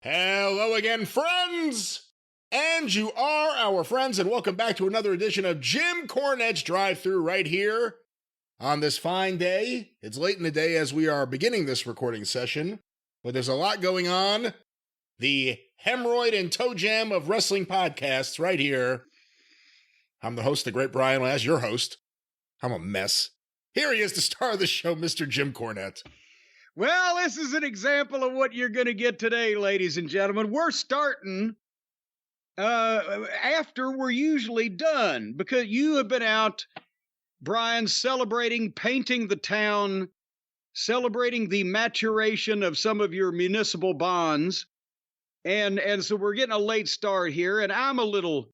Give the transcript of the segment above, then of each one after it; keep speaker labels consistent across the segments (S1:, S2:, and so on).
S1: Hello again, friends! And you are our friends, and welcome back to another edition of Jim Cornette's Drive Thru right here on this fine day. It's late in the day as we are beginning this recording session, but there's a lot going on. The hemorrhoid and toe jam of wrestling podcasts right here. I'm the host, the great Brian Laz, your host. I'm a mess. Here he is, the star of the show, Mr. Jim Cornette.
S2: Well, this is an example of what you're going to get today, ladies and gentlemen. We're starting after we're usually done because you have been out, Brian, celebrating, painting the town, celebrating the maturation of some of your municipal bonds. And so we're getting a late start here, and I'm a little,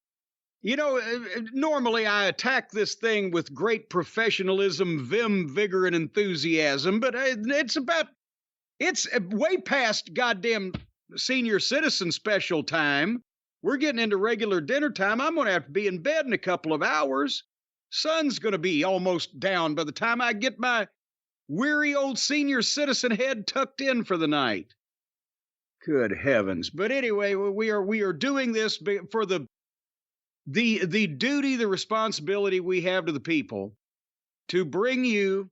S2: normally I attack this thing with great professionalism, vim, vigor, and enthusiasm, but it's way past goddamn senior citizen special time. We're getting into regular dinner time. I'm going to have to be in bed in a couple of hours. Sun's going to be almost down by the time I get my weary old senior citizen head tucked in for the night. Good heavens. But anyway, we are doing this for the duty, the responsibility we have to the people to bring you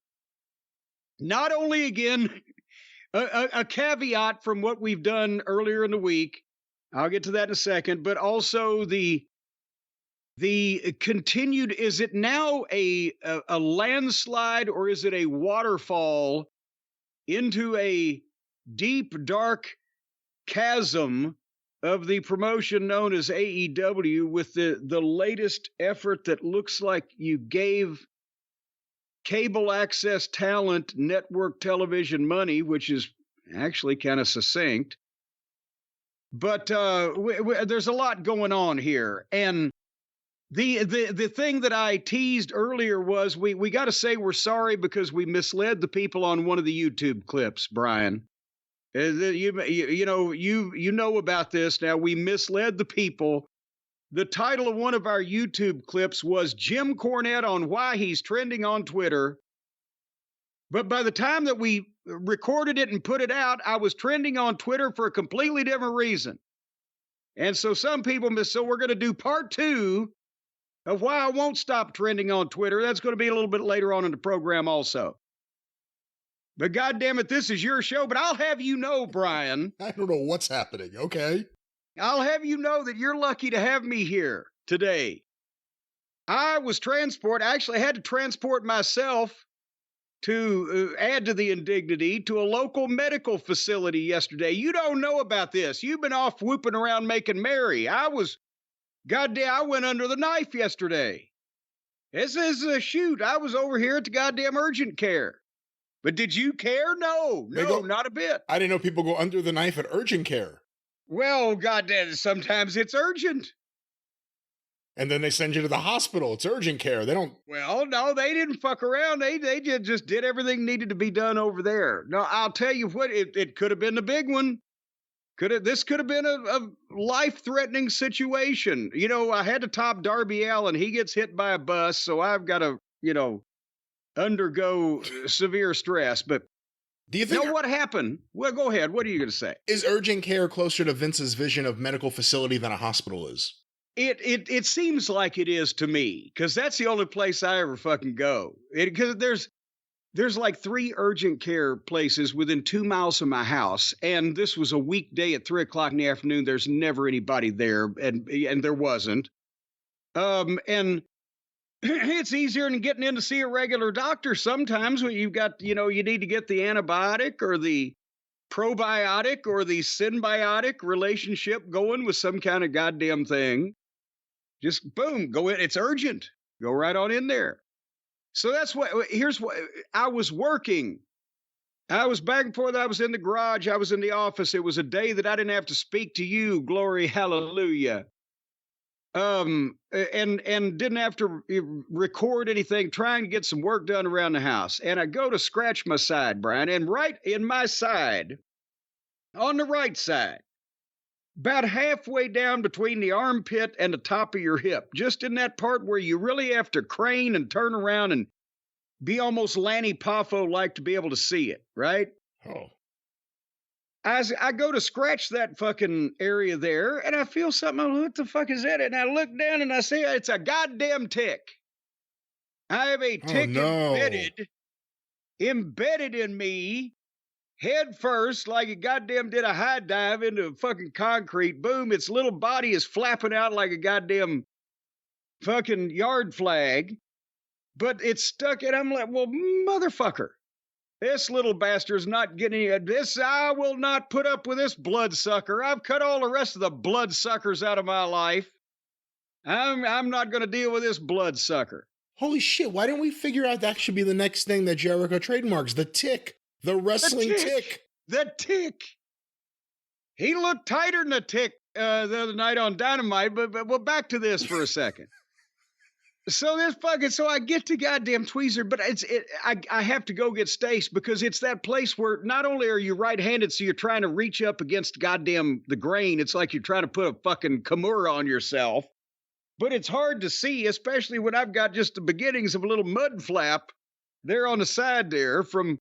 S2: not only again a caveat from what we've done earlier in the week. I'll get to that in a second, but also the continued, is it now a landslide or is it a waterfall into a deep, dark chasm of the promotion known as AEW with the latest effort that looks like you gave cable access talent network television money, which is actually kind of succinct. But there's a lot going on here. And the thing that I teased earlier was we got to say we're sorry because we misled the people on one of the YouTube clips, Brian. You know about this now. We misled the people. The title of one of our YouTube clips was Jim Cornette on why he's trending on Twitter. But by the time that we recorded it and put it out, I was trending on Twitter for a completely different reason. And so some people missed. So we're going to do part 2 of why I won't stop trending on Twitter. That's going to be a little bit later on in the program also. But goddamn it, this is your show. But I'll have you know, Brian.
S1: I don't know what's happening, okay?
S2: I'll have you know that you're lucky to have me here today. I actually had to transport myself to add to the indignity to a local medical facility yesterday. You don't know about this. You've been off whooping around making merry. I went under the knife yesterday. This is a shoot. I was over here at the goddamn urgent care. But did you care? No, not a bit.
S1: I didn't know people go under the knife at urgent care.
S2: Well, goddamn, sometimes it's urgent.
S1: And then they send you to the hospital. It's urgent care. They don't.
S2: Well, no, they didn't fuck around. They just did everything needed to be done over there. No, I'll tell you what, it could have been the big one. This could have been a life-threatening situation. I had to top Darby Allin. He gets hit by a bus, so I've got to, undergo severe stress. But
S1: do you think
S2: what happened? Well, go ahead. What are you going to say?
S1: Is urgent care closer to Vince's vision of medical facility than a hospital is?
S2: It seems like it is to me, because that's the only place I ever fucking go. Because there's like 3 urgent care places within 2 miles of my house, and this was a weekday at 3:00 in the afternoon. There's never anybody there, and there wasn't. And it's easier than getting in to see a regular doctor sometimes when you've got, you need to get the antibiotic or the probiotic or the symbiotic relationship going with some kind of goddamn thing. Just boom, go in. It's urgent. Go right on in there. So here's what I was working. I was back and forth. I was in the garage. I was in the office. It was a day that I didn't have to speak to you. Glory, hallelujah. And didn't have to record anything, trying to get some work done around the house. And I go to scratch my side, Brian, and right in my side, on the right side, about halfway down between the armpit and the top of your hip, just in that part where you really have to crane and turn around and be almost Lanny Poffo-like to be able to see it, right?
S1: Oh.
S2: As I go to scratch that fucking area there, and I feel something. What the fuck is that? And I look down and I see it's a goddamn tick. I have a tick embedded in me, head first, like it goddamn did a high dive into fucking concrete. Boom! Its little body is flapping out like a goddamn fucking yard flag, but it's stuck. And I'm like, well, motherfucker. This little bastard's not getting this. I will not put up with this bloodsucker. I've cut all the rest of the bloodsuckers out of my life. I'm not going to deal with this bloodsucker.
S1: Holy shit, why didn't we figure out that should be the next thing that Jericho trademarks? The tick. The wrestling tick.
S2: The tick. He looked tighter than the tick the other night on Dynamite, but well, back to this for a second. So I get to goddamn Tweezer, but I have to go get Stace because it's that place where not only are you right-handed, so you're trying to reach up against goddamn the grain. It's like you're trying to put a fucking Kimura on yourself, but it's hard to see, especially when I've got just the beginnings of a little mud flap there on the side there from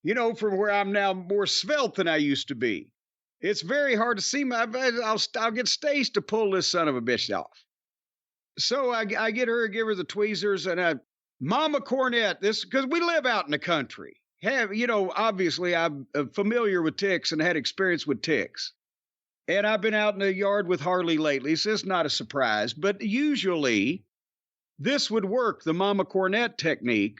S2: where I'm now more svelte than I used to be. It's very hard to see. I'll get Stace to pull this son of a bitch off. So I get her, give her the tweezers, and Mama Cornette, because we live out in the country. Obviously I'm familiar with ticks and had experience with ticks. And I've been out in the yard with Harley lately, so it's not a surprise. But usually this would work, the Mama Cornette technique,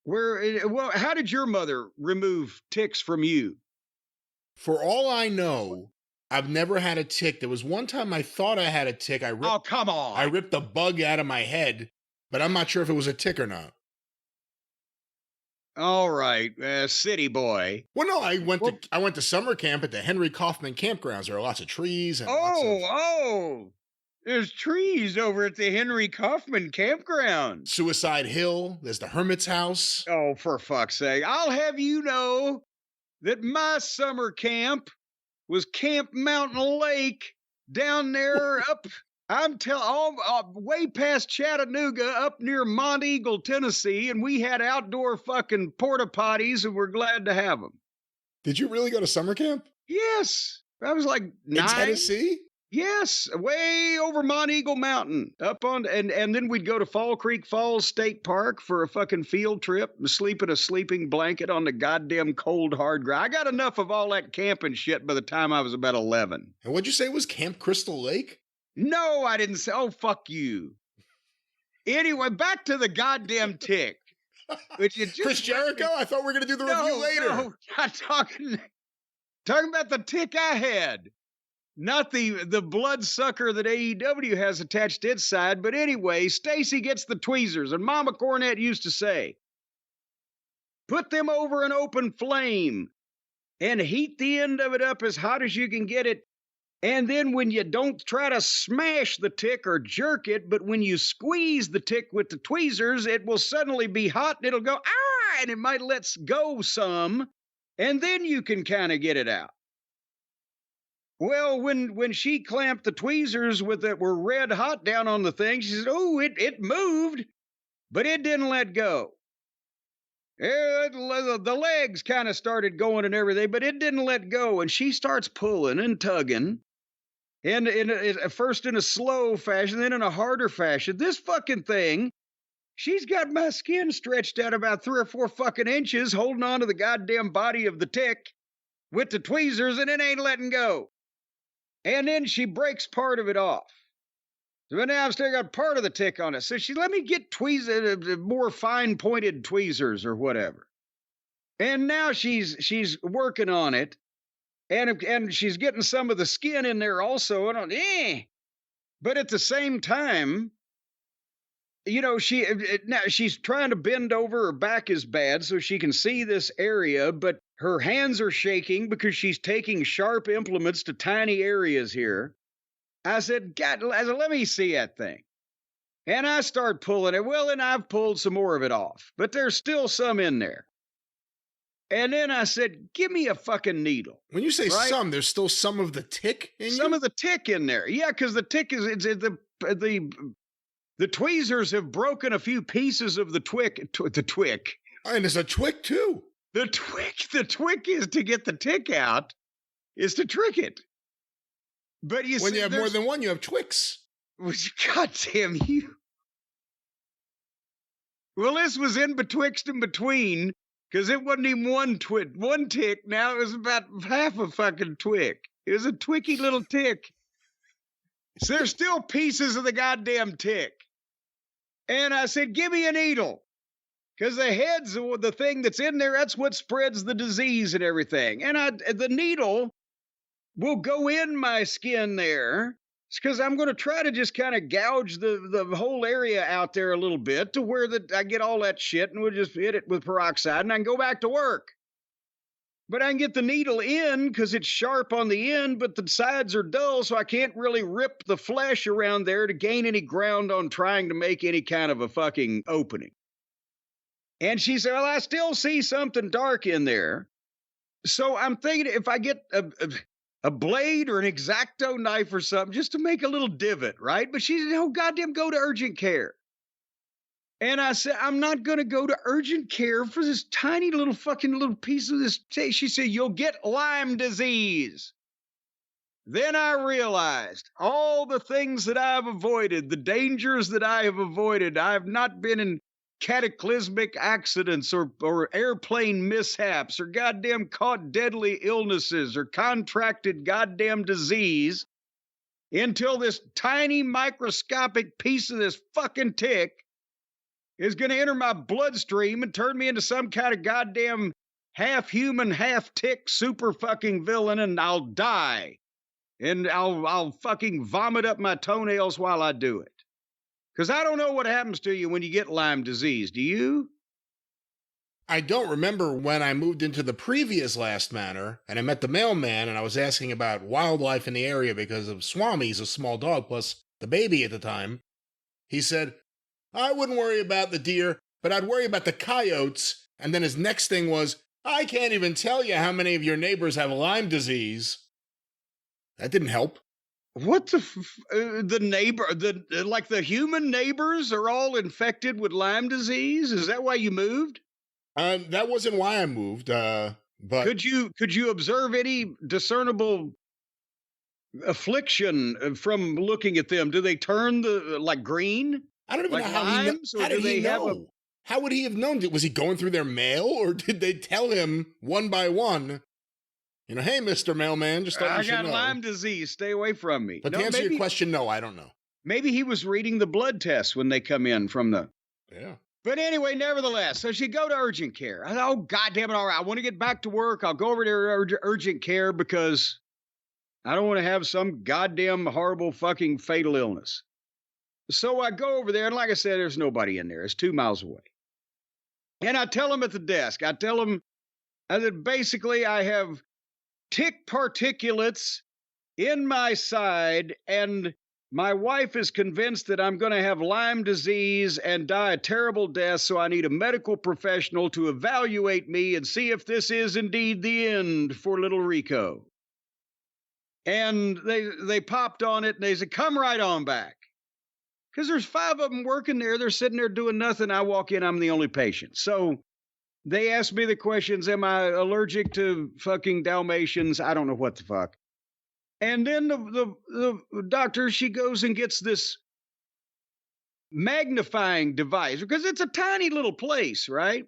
S2: how did your mother remove ticks from you?
S1: For all I know, I've never had a tick. There was one time I thought I had a tick.
S2: Oh, come on.
S1: I ripped the bug out of my head, but I'm not sure if it was a tick or not.
S2: All right, city boy.
S1: Well, no, I went to summer camp at the Henry Kaufman campgrounds. There are lots of trees and
S2: there's trees over at the Henry Kaufman campground.
S1: Suicide Hill. There's the Hermit's house.
S2: Oh, for fuck's sake. I'll have you know that my summer camp was Camp Mountain Lake down there way past Chattanooga, up near Mont Eagle, Tennessee, and we had outdoor fucking porta potties, and we're glad to have them.
S1: Did you really go to summer camp?
S2: Yes. I was like 9.
S1: In Tennessee?
S2: Yes, way over Mont Eagle Mountain, and then we'd go to Fall Creek Falls State Park for a fucking field trip and sleep in a sleeping blanket on the goddamn cold, hard ground. I got enough of all that camping shit by the time I was about 11.
S1: And what'd you say was Camp Crystal Lake?
S2: No, I didn't say, oh, fuck you. Anyway, back to the goddamn tick.
S1: Chris Jericho? I thought we were going to do the review later.
S2: No, I'm talking about the tick I had. Not the bloodsucker that AEW has attached to its side, but anyway, Stacy gets the tweezers, and Mama Cornette used to say, put them over an open flame and heat the end of it up as hot as you can get it. And then when you don't try to smash the tick or jerk it, but when you squeeze the tick with the tweezers, it will suddenly be hot and it'll go, and it might let go some, and then you can kind of get it out. Well, when she clamped the tweezers that were red hot down on the thing, she said, oh, it moved, but it didn't let go. The legs kind of started going and everything, but it didn't let go. And she starts pulling and tugging, and first in a slow fashion, then in a harder fashion. This fucking thing, she's got my skin stretched out about 3 or 4 fucking inches, holding on to the goddamn body of the tick with the tweezers, and it ain't letting go. And then she breaks part of it off. So now I've still got part of the tick on it. So she let me get more fine-pointed tweezers or whatever. And now she's working on it, and she's getting some of the skin in there also. But at the same time, she's trying to bend over. Her back is bad, so she can see this area, but her hands are shaking because she's taking sharp implements to tiny areas here. I said, let me see that thing. And I start pulling it. Well, and I've pulled some more of it off, but there's still some in there. And then I said, give me a fucking needle.
S1: When you say some, there's still some of the tick in you?
S2: Some of the tick in there. Yeah, because the tick is, the tweezers have broken a few pieces of the twick.
S1: And there's a twick too.
S2: The twick is to get the tick out. is to trick it. But you
S1: when
S2: see,
S1: you have more than one, you have Twix.
S2: God damn you. Well, this was in betwixt and between, because it wasn't even one tick. Now it was about half a fucking twick. It was a twicky little tick. So there's still pieces of the goddamn tick. And I said, give me a needle. Because the head's the thing that's in there, that's what spreads the disease and everything. And the needle will go in my skin there. Because I'm going to try to just kind of gouge the whole area out there a little bit to where I get all that shit and we'll just hit it with peroxide and I can go back to work. But I can get the needle in because it's sharp on the end, but the sides are dull, so I can't really rip the flesh around there to gain any ground on trying to make any kind of a fucking opening. And she said, well, I still see something dark in there. So I'm thinking if I get a blade or an X-Acto knife or something just to make a little divot, right? But she said, oh, goddamn, go to urgent care. And I said, I'm not going to go to urgent care for this tiny little piece of this. She said, you'll get Lyme disease. Then I realized all the things that I've avoided, the dangers that I have avoided. I have not been in cataclysmic accidents or airplane mishaps or goddamn caught deadly illnesses or contracted goddamn disease until this tiny microscopic piece of this fucking tick is going to enter my bloodstream and turn me into some kind of goddamn half human, half tick super fucking villain, and I'll die. And I'll fucking vomit up my toenails while I do it. Because I don't know what happens to you when you get Lyme disease. Do you?
S1: I don't remember when I moved into the previous last manor and I met the mailman and I was asking about wildlife in the area because of Swami's a small dog plus the baby at the time. He said, I wouldn't worry about the deer, but I'd worry about the coyotes. And then his next thing was, I can't even tell you how many of your neighbors have Lyme disease. That didn't help.
S2: What the neighbor, like the human neighbors are all infected with Lyme disease? Is that why you moved?
S1: That wasn't why I moved, but...
S2: Could you observe any discernible affliction from looking at them? Do they turn like green?
S1: I don't even
S2: like
S1: know how
S2: limes,
S1: he, how did he know? How would he have known? Was he going through their mail, or did they tell him one by one, you know, hey, Mr. Mailman, just thought you should know.
S2: I got Lyme disease, stay away from me.
S1: But to answer your question, no, I don't know.
S2: Maybe he was reading the blood tests when they come in from the...
S1: Yeah.
S2: But anyway, nevertheless, so she go to urgent care. I thought, oh, goddamn it, all right, I want to get back to work. I'll go over to urgent care because I don't want to have some goddamn horrible fucking fatal illness. So I go over there, and like I said, there's nobody in there. It's 2 miles away. And I tell them at the desk, I tell them that basically I have tick particulates in my side, and my wife is convinced that I'm going to have Lyme disease and die a terrible death, so I need a medical professional to evaluate me and see if this is indeed the end for little Rico. And they popped on it, and they said, come right on back. Because there's 5 of them working there. They're sitting there doing nothing. I walk in, I'm the only patient. So they asked me the questions, am I allergic to fucking Dalmatians? I don't know what the fuck. And then the doctor, she goes and gets this magnifying device, because it's a tiny little place, right?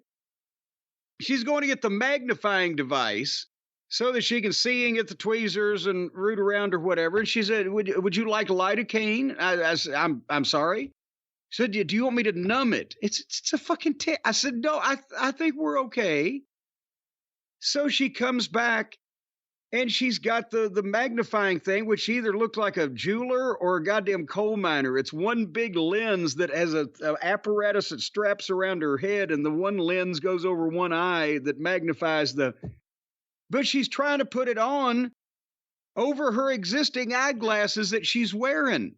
S2: She's going to get the magnifying device so that she can see and get the tweezers and root around or whatever. And she said, would you like lidocaine? I'm sorry. She said, do you want me to numb it? It's a fucking tick. I said, no, I think we're okay. So she comes back and she's got the magnifying thing, which either looked like a jeweler or a goddamn coal miner. It's one big lens that has a apparatus that straps around her head, and the one lens goes over one eye that magnifies but she's trying to put it on over her existing eyeglasses that she's wearing.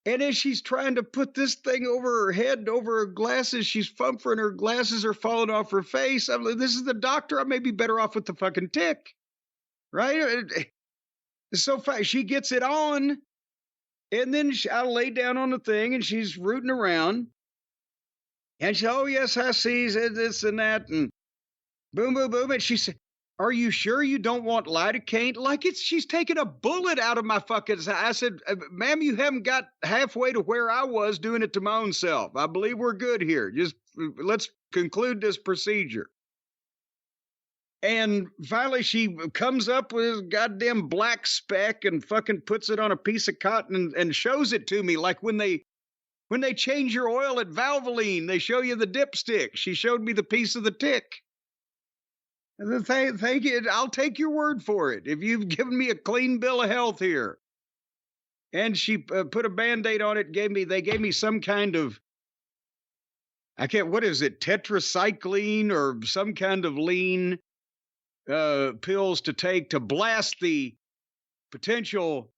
S2: And as she's trying to put this thing over her head, over her glasses, she's fumbling, her glasses are falling off her face. I'm like, this is the doctor. I may be better off with the fucking tick. Right? So she gets it on, and then I lay down on the thing, and she's rooting around. And she, oh, yes, I see this and that, and boom, boom, boom. And she said, are you sure you don't want lidocaine? Like she's taking a bullet out of my fucking. I said, ma'am, you haven't got halfway to where I was doing it to my own self. I believe we're good here. Just let's conclude this procedure. And finally, she comes up with this goddamn black speck and fucking puts it on a piece of cotton and shows it to me. Like when they change your oil at Valvoline, they show you the dipstick. She showed me the piece of the tick. Thank you. I'll take your word for it. If you've given me a clean bill of health here. And she put a Band-Aid on it. They gave me some kind of, what is it? Tetracycline or some kind of lean pills to take to blast the potential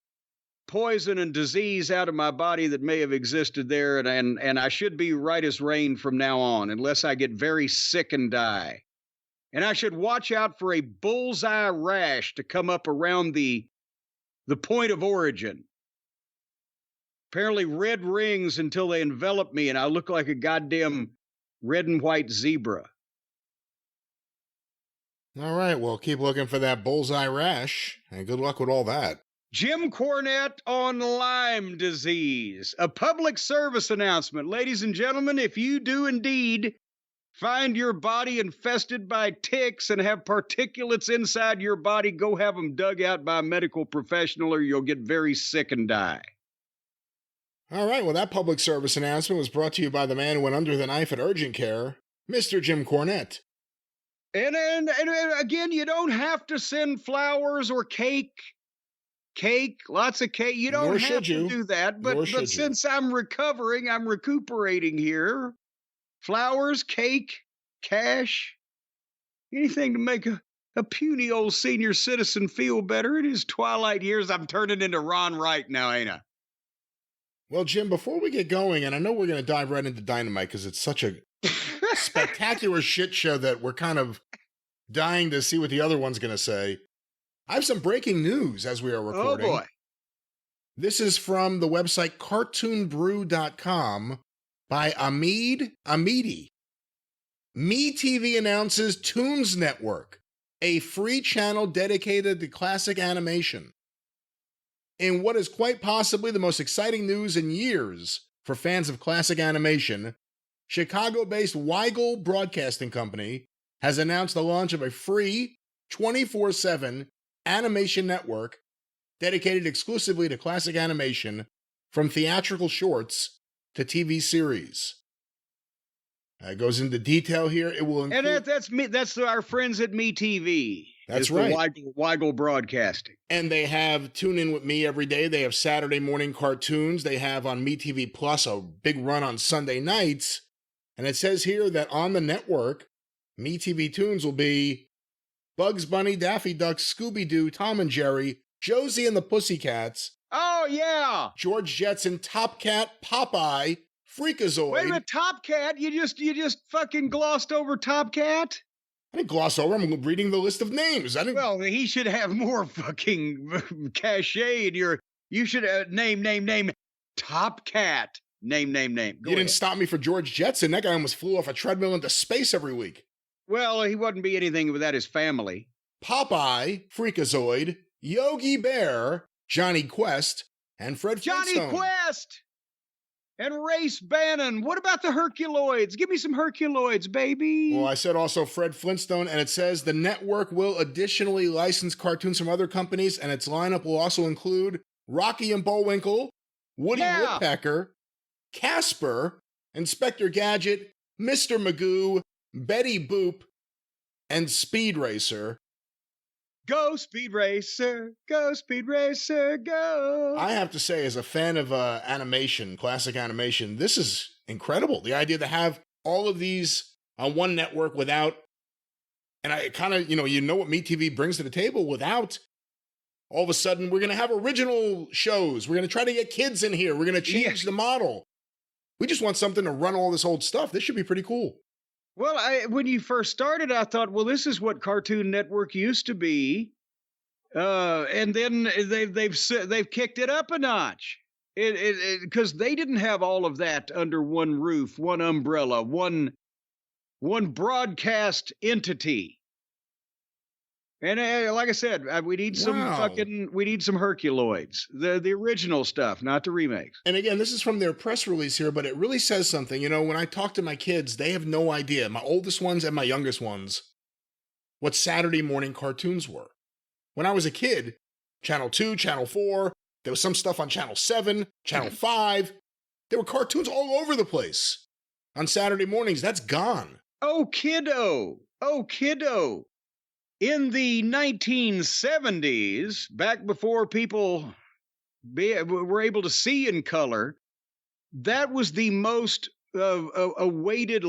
S2: poison and disease out of my body that may have existed there. And I should be right as rain from now on, unless I get very sick and die. And I should watch out for a bullseye rash to come up around the point of origin. Apparently red rings until they envelop me and I look like a goddamn red and white zebra.
S1: All right, well, keep looking for that bullseye rash, and good luck with all that.
S2: Jim Cornette on Lyme disease. A public service announcement. Ladies and gentlemen, if you do indeed find your body infested by ticks and have particulates inside your body, go have them dug out by a medical professional or you'll get very sick and die.
S1: All right, well, that public service announcement was brought to you by the man who went under the knife at urgent care, Mr. Jim Cornette.
S2: And again, you don't have to send flowers or cake, lots of cake. You don't have to do that. But since I'm recuperating here. Flowers, cake, cash, anything to make a puny old senior citizen feel better. In his twilight years, I'm turning into Ron Wright now, ain't I?
S1: Well, Jim, before we get going, and I know we're going to dive right into Dynamite because it's such a spectacular shit show that we're kind of dying to see what the other one's going to say. I have some breaking news as we are recording.
S2: Oh, boy.
S1: This is from the website cartoonbrew.com. By Amidi. MeTV announces Toons Network, a free channel dedicated to classic animation. In what is quite possibly the most exciting news in years for fans of classic animation, Chicago-based Weigel Broadcasting Company has announced the launch of a free 24/7 animation network dedicated exclusively to classic animation, from theatrical shorts to TV series. It goes into detail here. It will include...
S2: And that's me. That's our friends at MeTV.
S1: That's right.
S2: Weigel Broadcasting.
S1: And they have Tune In With Me every day. They have Saturday morning cartoons. They have on MeTV Plus a big run on Sunday nights. And it says here that on the network, MeTV Toons will be Bugs Bunny, Daffy Duck, Scooby-Doo, Tom and Jerry, Josie and the Pussycats.
S2: Oh, yeah.
S1: George Jetson, Top Cat, Popeye, Freakazoid.
S2: Wait a minute, Top Cat? You just fucking glossed over Top Cat?
S1: I didn't gloss over. I'm reading the list of names.
S2: Well, he should have more fucking cachet in your... You should name. Top Cat. Name. Go
S1: you didn't
S2: ahead.
S1: stop me for George Jetson. That guy almost flew off a treadmill into space every week.
S2: Well, he wouldn't be anything without his family.
S1: Popeye, Freakazoid, Yogi Bear, Johnny Quest, and Fred Flintstone.
S2: Johnny Quest! And Race Bannon. What about the Herculoids? Give me some Herculoids, baby.
S1: Well, I said also Fred Flintstone, and it says the network will additionally license cartoons from other companies, and its lineup will also include Rocky and Bullwinkle, Woody Woodpecker, Casper, Inspector Gadget, Mr. Magoo, Betty Boop, and Speed Racer.
S2: Go, Speed Racer, go, Speed Racer, go.
S1: I have to say, as a fan of animation, classic animation, this is incredible. The idea to have all of these on one network without, and I kind of, you know what MeTV brings to the table without, all of a sudden, we're going to have original shows. We're going to try to get kids in here. We're going to change the model. We just want something to run all this old stuff. This should be pretty cool.
S2: Well, when you first started, I thought, well, this is what Cartoon Network used to be, and then they've kicked it up a notch, because they didn't have all of that under one roof, one umbrella, one broadcast entity. And like I said, we need some
S1: Wow.
S2: we need some Herculoids, the original stuff, not the remakes.
S1: And again, this is from their press release here, but it really says something. You know, when I talk to my kids, they have no idea, my oldest ones and my youngest ones, what Saturday morning cartoons were. When I was a kid, Channel 2, Channel 4, there was some stuff on Channel 7, Channel 5. There were cartoons all over the place. On Saturday mornings, that's gone.
S2: Oh, kiddo. Oh, kiddo. In the 1970s, back before people were able to see in color, that was the most long-awaited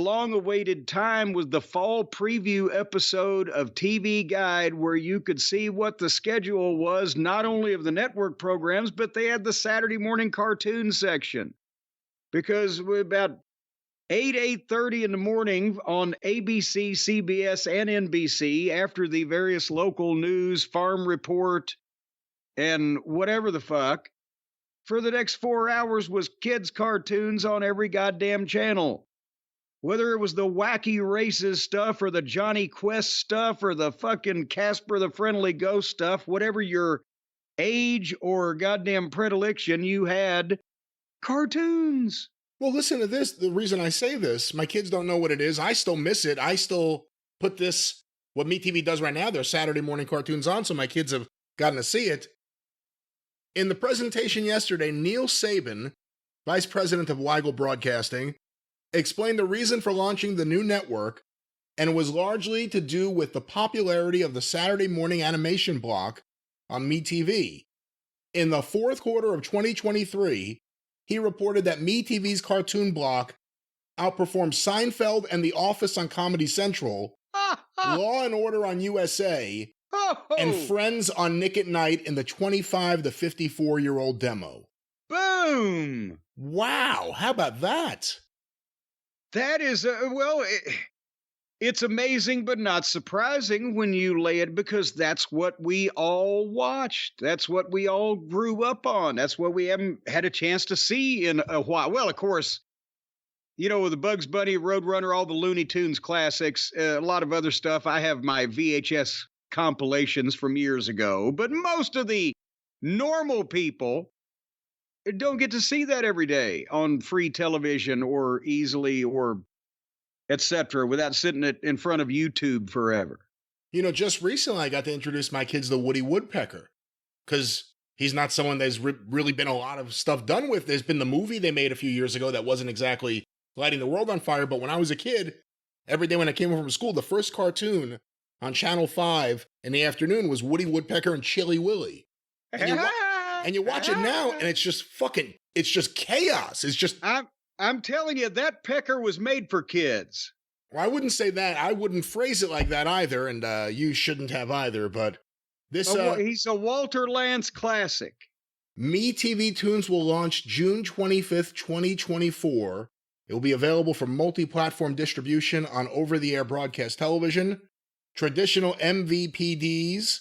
S2: time, was the fall preview episode of TV Guide, where you could see what the schedule was, not only of the network programs, but they had the Saturday morning cartoon section. Because about 8:30 in the morning on ABC, CBS, and NBC, after the various local news, Farm Report, and whatever the fuck, for the next 4 hours was kids' cartoons on every goddamn channel. Whether it was the wacky races stuff or the Johnny Quest stuff or the fucking Casper the Friendly Ghost stuff, whatever your age or goddamn predilection, you had cartoons.
S1: Well, listen to this. The reason I say this, my kids don't know what it is. I still miss it. I still put this, what MeTV does right now, their Saturday morning cartoons on, so my kids have gotten to see it. In the presentation yesterday, Neil Sabin, Vice President of Weigel Broadcasting, explained the reason for launching the new network, and it was largely to do with the popularity of the Saturday morning animation block on MeTV. In the fourth quarter of 2023, he reported that MeTV's cartoon block outperformed Seinfeld and The Office on Comedy Central, Law and Order on USA, and Friends on Nick at Night in the 25 to 54-year-old demo.
S2: Boom!
S1: Wow, how about that?
S2: That is, it's amazing, but not surprising when you lay it, because that's what we all watched. That's what we all grew up on. That's what we haven't had a chance to see in a while. Well, of course, you know, with the Bugs Bunny, Roadrunner, all the Looney Tunes classics, a lot of other stuff. I have my VHS compilations from years ago, but most of the normal people don't get to see that every day on free television or easily or etc. without sitting in front of YouTube forever.
S1: You know, just recently I got to introduce my kids to Woody Woodpecker, because he's not someone there's really been a lot of stuff done with. There's been the movie they made a few years ago that wasn't exactly lighting the world on fire, but when I was a kid, every day when I came home from school, the first cartoon on Channel 5 in the afternoon was Woody Woodpecker and Chilly Willy. And you watch it now, and it's just it's just chaos. It's just...
S2: I'm telling you, that pecker was made for kids.
S1: Well, I wouldn't say that. I wouldn't phrase it like that either, and you shouldn't have either, but this...
S2: he's a Walter Lantz classic.
S1: MeTV Toons will launch June 25th, 2024. It will be available for multi-platform distribution on over-the-air broadcast television, traditional MVPDs,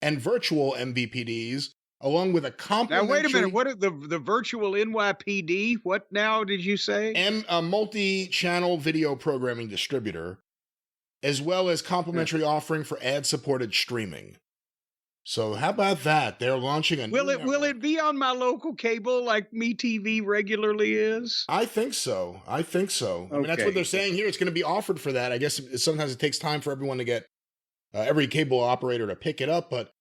S1: and virtual MVPDs, along with a complimentary...
S2: Now, wait a minute. What are the virtual NYPD? What now did you say?
S1: A multi-channel video programming distributor, as well as complimentary offering for ad-supported streaming. So how about that? They're launching a
S2: Will it be on my local cable like MeTV regularly is?
S1: I think so. Okay. I mean, that's what they're saying here. It's going to be offered for that. I guess sometimes it takes time for everyone to get every cable operator to pick it up. But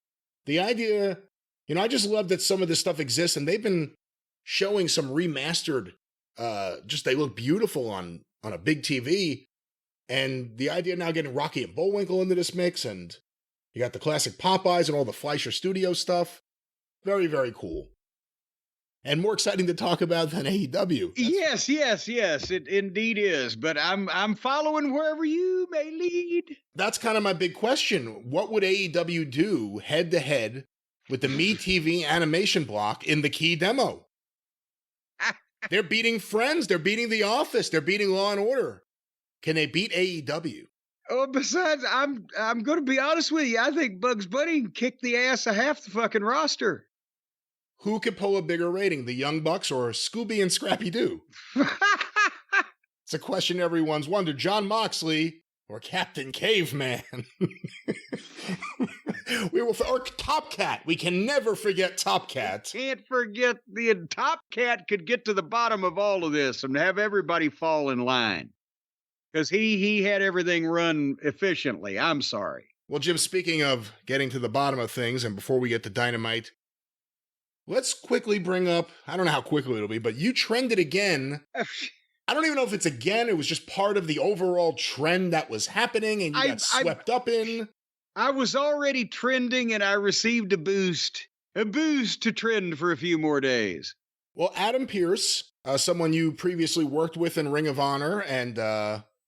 S1: the idea, you know, I just love that some of this stuff exists, and they've been showing some remastered, they look beautiful on a big TV. And the idea now getting Rocky and Bullwinkle into this mix, and you got the classic Popeyes and all the Fleischer Studio stuff. Very, very cool. And more exciting to talk about than AEW.
S2: Yes, it indeed is. But I'm following wherever you may lead.
S1: That's kind of my big question. What would AEW do head-to-head with the MeTV animation block in the key demo? They're beating Friends. They're beating The Office. They're beating Law and Order. Can they beat AEW?
S2: Oh, besides, I'm going to be honest with you. I think Bugs Bunny can kick the ass of half the fucking roster.
S1: Who could pull a bigger rating, the Young Bucks or Scooby and Scrappy Doo? It's a question everyone's wondered. John Moxley or Captain Caveman. Or Top Cat. We can never forget Top Cat.
S2: Can't forget the Top Cat could get to the bottom of all of this and have everybody fall in line. Because he had everything run efficiently. I'm sorry.
S1: Well, Jim, speaking of getting to the bottom of things, and before we get to Dynamite, let's quickly bring up, I don't know how quickly it'll be, but you trended again. I don't even know if it's again. It was just part of the overall trend that was happening and you got swept up in.
S2: I was already trending and I received a boost to trend for a few more days.
S1: Well, Adam Pearce, someone you previously worked with in Ring of Honor and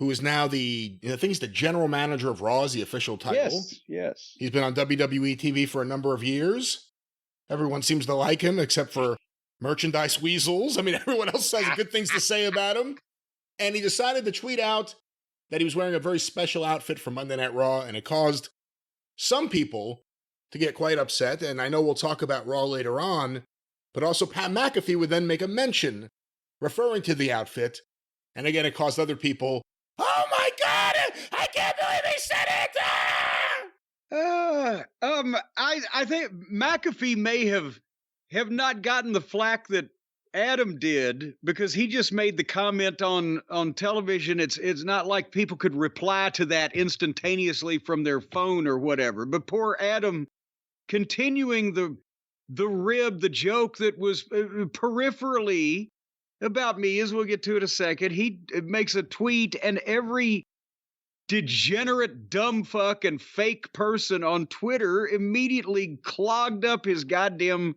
S1: who is now I think he's the general manager of Raw, is the official title.
S2: Yes.
S1: He's been on WWE TV for a number of years. Everyone seems to like him except for merchandise weasels. I mean, everyone else has good things to say about him. And he decided to tweet out that he was wearing a very special outfit for Monday Night Raw, and it caused some people to get quite upset. And I know we'll talk about Raw later on, but also Pat McAfee would then make a mention referring to the outfit. And again, it caused other people, oh my God, I can't believe he said it!
S2: I think McAfee may have not gotten the flack that Adam did because he just made the comment on television. It's not like people could reply to that instantaneously from their phone or whatever. But poor Adam continuing the joke that was peripherally about me, as we'll get to in a second. He makes a tweet and every degenerate dumb fuck and fake person on Twitter immediately clogged up his goddamn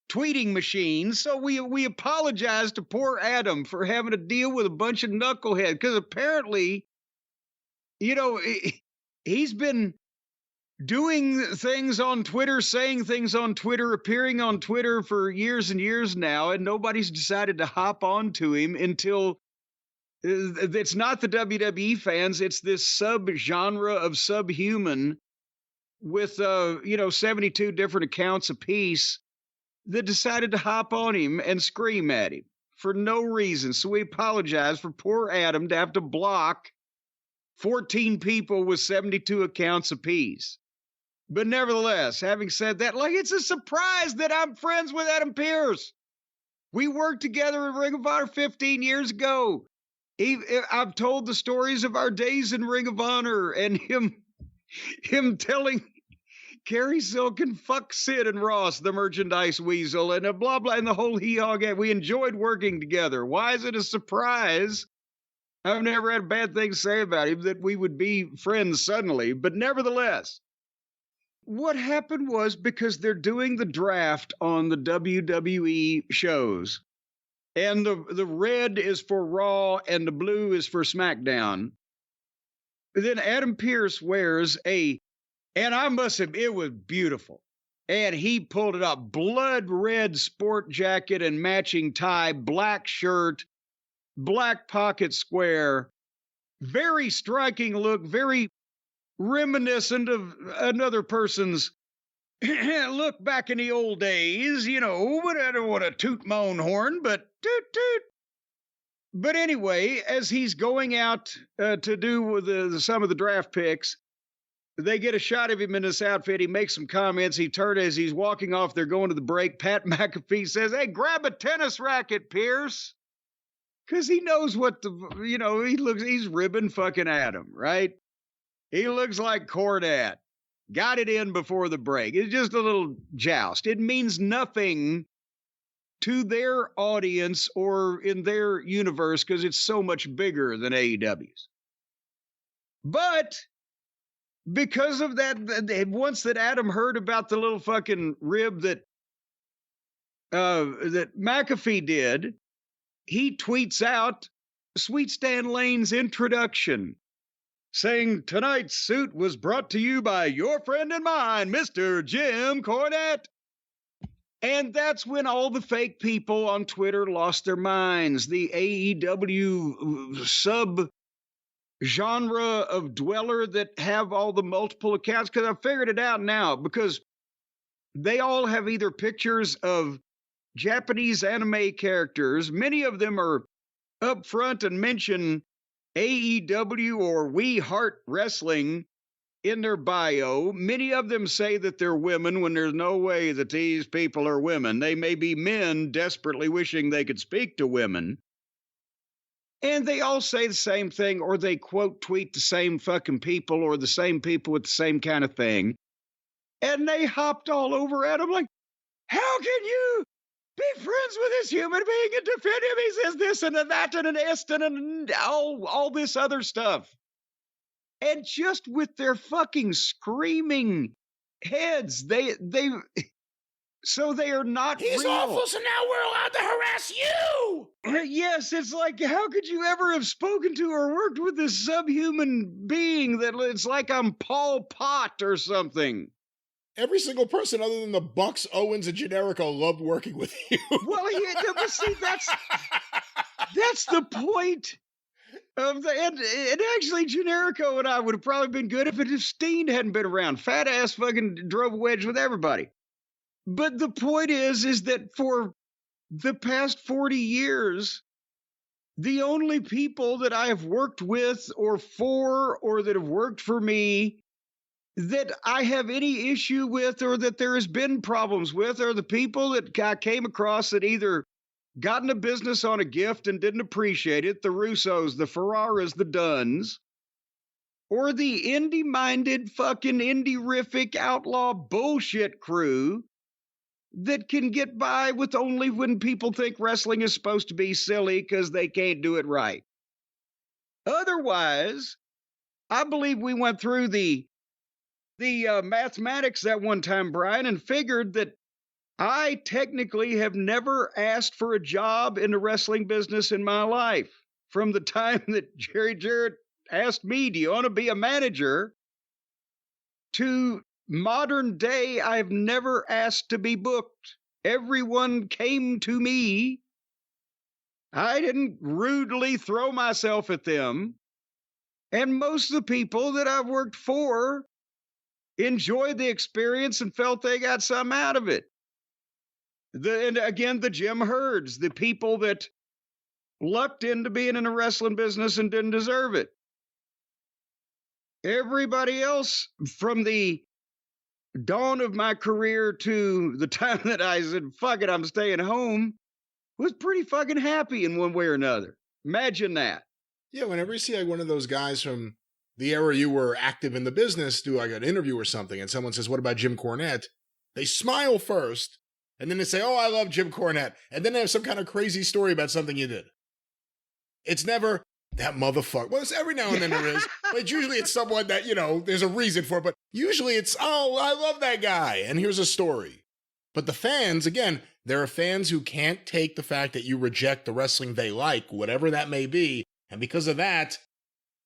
S2: tweeting machine. So we apologize to poor Adam for having to deal with a bunch of knuckleheads because apparently, he's been doing things on Twitter, saying things on Twitter, appearing on Twitter for years and years now, and nobody's decided to hop onto him until it's not the WWE fans, it's this sub-genre of subhuman with 72 different accounts apiece that decided to hop on him and scream at him for no reason. So we apologize for poor Adam to have to block 14 people with 72 accounts apiece. But nevertheless, having said that, it's a surprise that I'm friends with Adam Pearce. We worked together in Ring of Honor 15 years ago. I've told the stories of our days in Ring of Honor and him telling Carrie Silk and fuck Sid and Ross, the merchandise weasel, and blah, blah, and the whole hee-haw gang. We enjoyed working together. Why is it a surprise? I've never had a bad thing to say about him that we would be friends suddenly. But nevertheless, what happened was because they're doing the draft on the WWE shows, and the red is for Raw and the blue is for SmackDown. Then Adam Pearce wears and I must have, it was beautiful. And he pulled it up, blood red sport jacket and matching tie, black shirt, black pocket square, very striking look, very reminiscent of another person's look back in the old days, but I don't want to toot my own horn, but toot toot. But anyway, as he's going out to do some of the draft picks, they get a shot of him in this outfit. He makes some comments. He turned as he's walking off. They're going to the break. Pat McAfee says, "Hey, grab a tennis racket, Pearce." Because he knows what he's ribbing fucking Adam, right? He looks like Cornette. Got it in before the break. It's just a little joust. It means nothing to their audience or in their universe because it's so much bigger than AEW's. But because of that, once that Adam heard about the little fucking rib that McAfee did, he tweets out Sweet Stan Lane's introduction, saying, "Tonight's suit was brought to you by your friend and mine, Mr. Jim Cornette." And that's when all the fake people on Twitter lost their minds. The AEW sub-genre of dweller that have all the multiple accounts, because I figured it out now, because they all have either pictures of Japanese anime characters. Many of them are up front and mention AEW or We Heart Wrestling in their bio. Many of them say that they're women when there's no way that these people are women. They may be men desperately wishing they could speak to women. And they all say the same thing, or they quote tweet the same fucking people, or the same people with the same kind of thing. And they hopped all over at him like, how can you be friends with this human being and defend him? He says this and that and an est and all this other stuff. And just with their fucking screaming heads, so they are not
S1: He's
S2: real.
S1: awful, so now we're allowed to harass you!
S2: Yes, it's like, how could you ever have spoken to or worked with this subhuman being that it's like I'm Paul Pot or something?
S1: Every single person other than the Bucks, Owens, and Generico loved working with you.
S2: Well, but see, that's the point of and actually, Generico and I would have probably been good if Steen hadn't been around. Fat ass fucking drove a wedge with everybody. But the point is that for the past 40 years, the only people that I have worked with or for or that have worked for me that I have any issue with or that there has been problems with are the people that I came across that either got into business on a gift and didn't appreciate it, the Russos, the Ferraras, the Dunns, or the indie-minded fucking indie-rific outlaw bullshit crew that can get by with only when people think wrestling is supposed to be silly because they can't do it right. Otherwise, I believe we went through the mathematics that one time, Brian, and figured that I technically have never asked for a job in the wrestling business in my life. From the time that Jerry Jarrett asked me, do you want to be a manager? To modern day, I've never asked to be booked. Everyone came to me. I didn't rudely throw myself at them. And most of the people that I've worked for enjoyed the experience and felt they got something out of it. And again, the Jim Herds, the people that lucked into being in the wrestling business and didn't deserve it. Everybody else from the dawn of my career to the time that I said, fuck it, I'm staying home, was pretty fucking happy in one way or another. Imagine that.
S1: Yeah, whenever you see like one of those guys from the era you were active in the business do like an interview or something, and someone says, what about Jim Cornette? They smile first, and then they say, oh, I love Jim Cornette. And then they have some kind of crazy story about something you did. It's never, that motherfucker. Well, it's every now and then there is, but usually it's someone that, there's a reason for it. But usually it's, oh, I love that guy, and here's a story. But the fans, again, there are fans who can't take the fact that you reject the wrestling they like, whatever that may be. And because of that,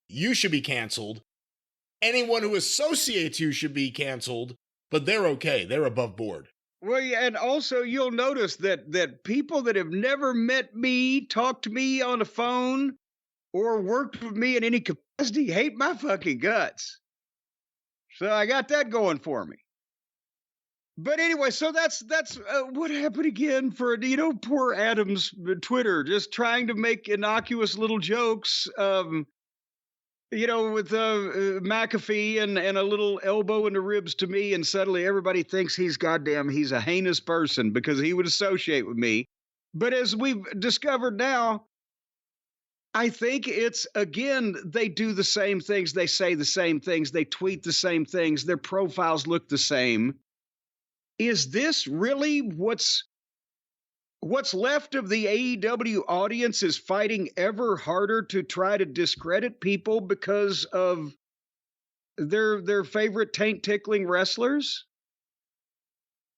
S1: you should be canceled. Anyone who associates you should be canceled, but they're okay. They're above board.
S2: Well, yeah, and also you'll notice that people that have never met me, talked to me on the phone, or worked with me in any capacity hate my fucking guts. So I got that going for me. But anyway, so that's what happened again for, poor Adam's Twitter, just trying to make innocuous little jokes, with McAfee and a little elbow in the ribs to me, and suddenly everybody thinks he's a heinous person because he would associate with me. But as we've discovered now, I think it's, again, they do the same things, they say the same things, they tweet the same things, their profiles look the same. Is this really what's left of the AEW audience is fighting ever harder to try to discredit people because of their favorite taint-tickling wrestlers?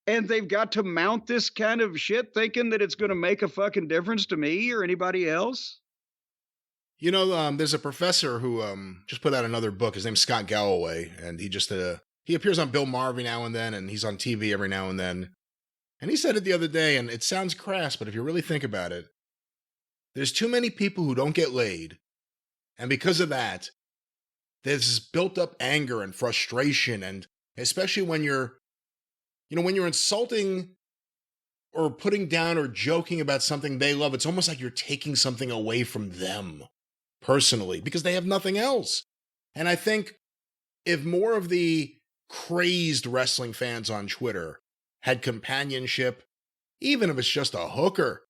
S2: And they've got to mount this kind of shit thinking that it's going to make a fucking difference to me or anybody else?
S1: There's a professor who just put out another book. His name's Scott Galloway, and he appears on Bill Maher every now and then, and he's on TV every now and then. And he said it the other day, and it sounds crass, but if you really think about it, there's too many people who don't get laid. And because of that, there's this built up anger and frustration, and especially when you're insulting or putting down or joking about something they love, it's almost like you're taking something away from them. personally, because they have nothing else. And I think if more of the crazed wrestling fans on Twitter had companionship, even if it's just a hooker,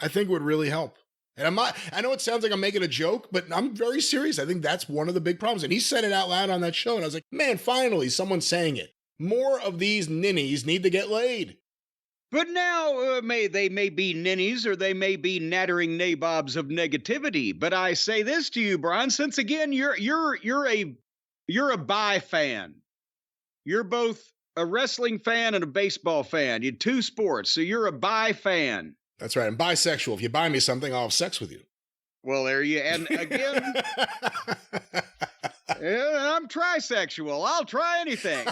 S1: I think it would really help. And I know it sounds like I'm making a joke, but I'm very serious. I think that's one of the big problems. And he said it out loud on that show. And I was like, man, finally, someone's saying it. More of these ninnies need to get laid.
S2: But now they may be ninnies or they may be nattering nabobs of negativity. But I say this to you, Brian, since again you're a bi fan. You're both a wrestling fan and a baseball fan. You're two sports, so you're a bi fan.
S1: That's right. I'm bisexual. If you buy me something, I'll have sex with you.
S2: Well, there you and again, I'm trisexual. I'll try anything.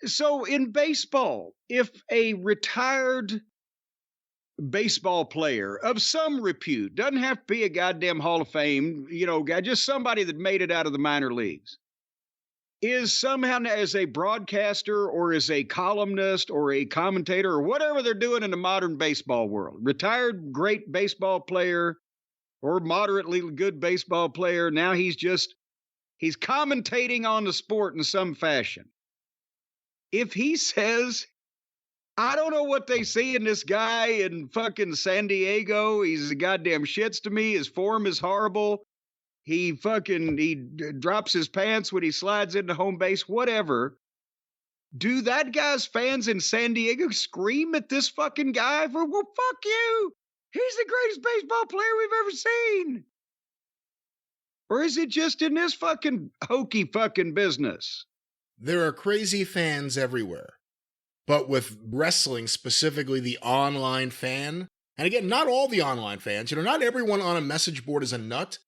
S2: So in baseball, if a retired baseball player of some repute, doesn't have to be a goddamn Hall of Fame, guy, just somebody that made it out of the minor leagues, is somehow as a broadcaster or as a columnist or a commentator or whatever they're doing in the modern baseball world, retired great baseball player or moderately good baseball player, now he's commentating on the sport in some fashion. If he says, I don't know what they see in this guy in fucking San Diego, he's a goddamn shits to me, his form is horrible, he drops his pants when he slides into home base, whatever. Do that guy's fans in San Diego scream at this fucking guy for, well, fuck you. He's the greatest baseball player we've ever seen. Or is it just in this fucking hokey fucking business?
S1: There are crazy fans everywhere. But with wrestling, specifically the online fan, and again, not all the online fans, not everyone on a message board is a nut.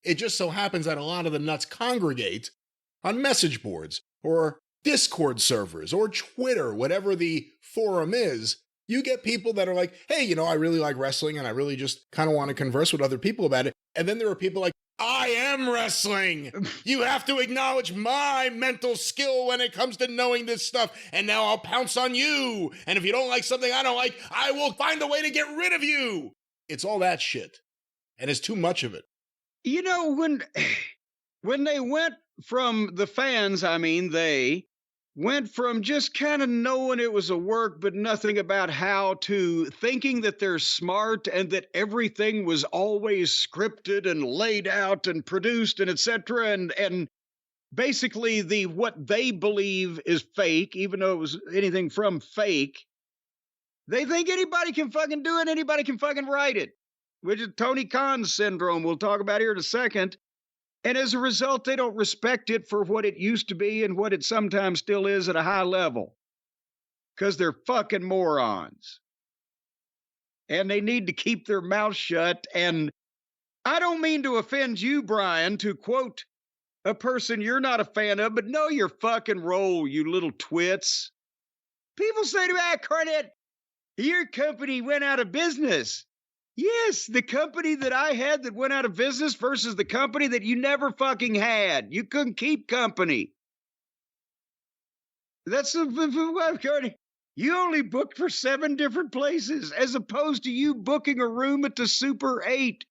S1: It just so happens that a lot of the nuts congregate on message boards or Discord servers or Twitter, whatever the forum is. You get people that are like, hey, I really like wrestling and I really just kind of want to converse with other people about it. And then there are people like, I am wrestling. You have to acknowledge my mental skill when it comes to knowing this stuff. And now I'll pounce on you. And if you don't like something I don't like, I will find a way to get rid of you. It's all that shit. And it's too much of it.
S2: When they went from the fans, they went from just kind of knowing it was a work, but nothing about how, to thinking that they're smart and that everything was always scripted and laid out and produced and etc. And basically what they believe is fake, even though it was anything from fake. They think anybody can fucking do it, anybody can fucking write it, which is Tony Khan's syndrome we'll talk about here in a second. And as a result, they don't respect it for what it used to be and what it sometimes still is at a high level. Because they're fucking morons. And they need to keep their mouth shut. And I don't mean to offend you, Brian, to quote a person you're not a fan of, but know your fucking role, you little twits. People say to me, Cornette, your company went out of business. Yes, the company that I had that went out of business versus the company that you never fucking had. You couldn't keep company. That's the you only booked for 7 different places as opposed to you booking a room at the Super 8.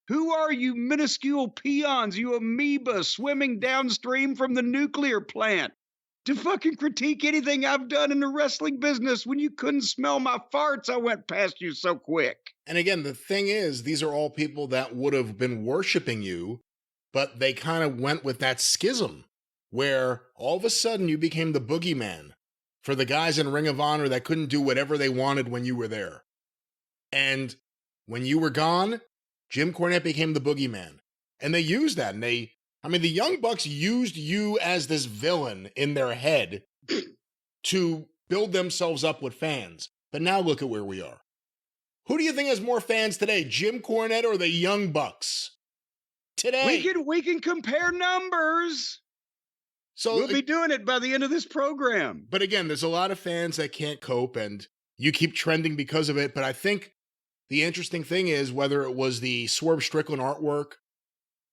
S2: Who are you minuscule peons, you amoeba swimming downstream from the nuclear plant to fucking critique anything I've done in the wrestling business? When you couldn't smell my farts, I went past you so quick.
S1: And again, the thing is, these are all people that would have been worshiping you, but they kind of went with that schism where all of a sudden you became the boogeyman for the guys in Ring of Honor that couldn't do whatever they wanted when you were there. And when you were gone, Jim Cornette became the boogeyman. And they used that. And the Young Bucks used you as this villain in their head to build themselves up with fans. But now look at where we are. Who do you think has more fans today, Jim Cornette or the Young Bucks? Today.
S2: We can compare numbers. So we'll be doing it by the end of this program.
S1: But again, there's a lot of fans that can't cope, and you keep trending because of it. But I think the interesting thing is whether it was the Swerve Strickland artwork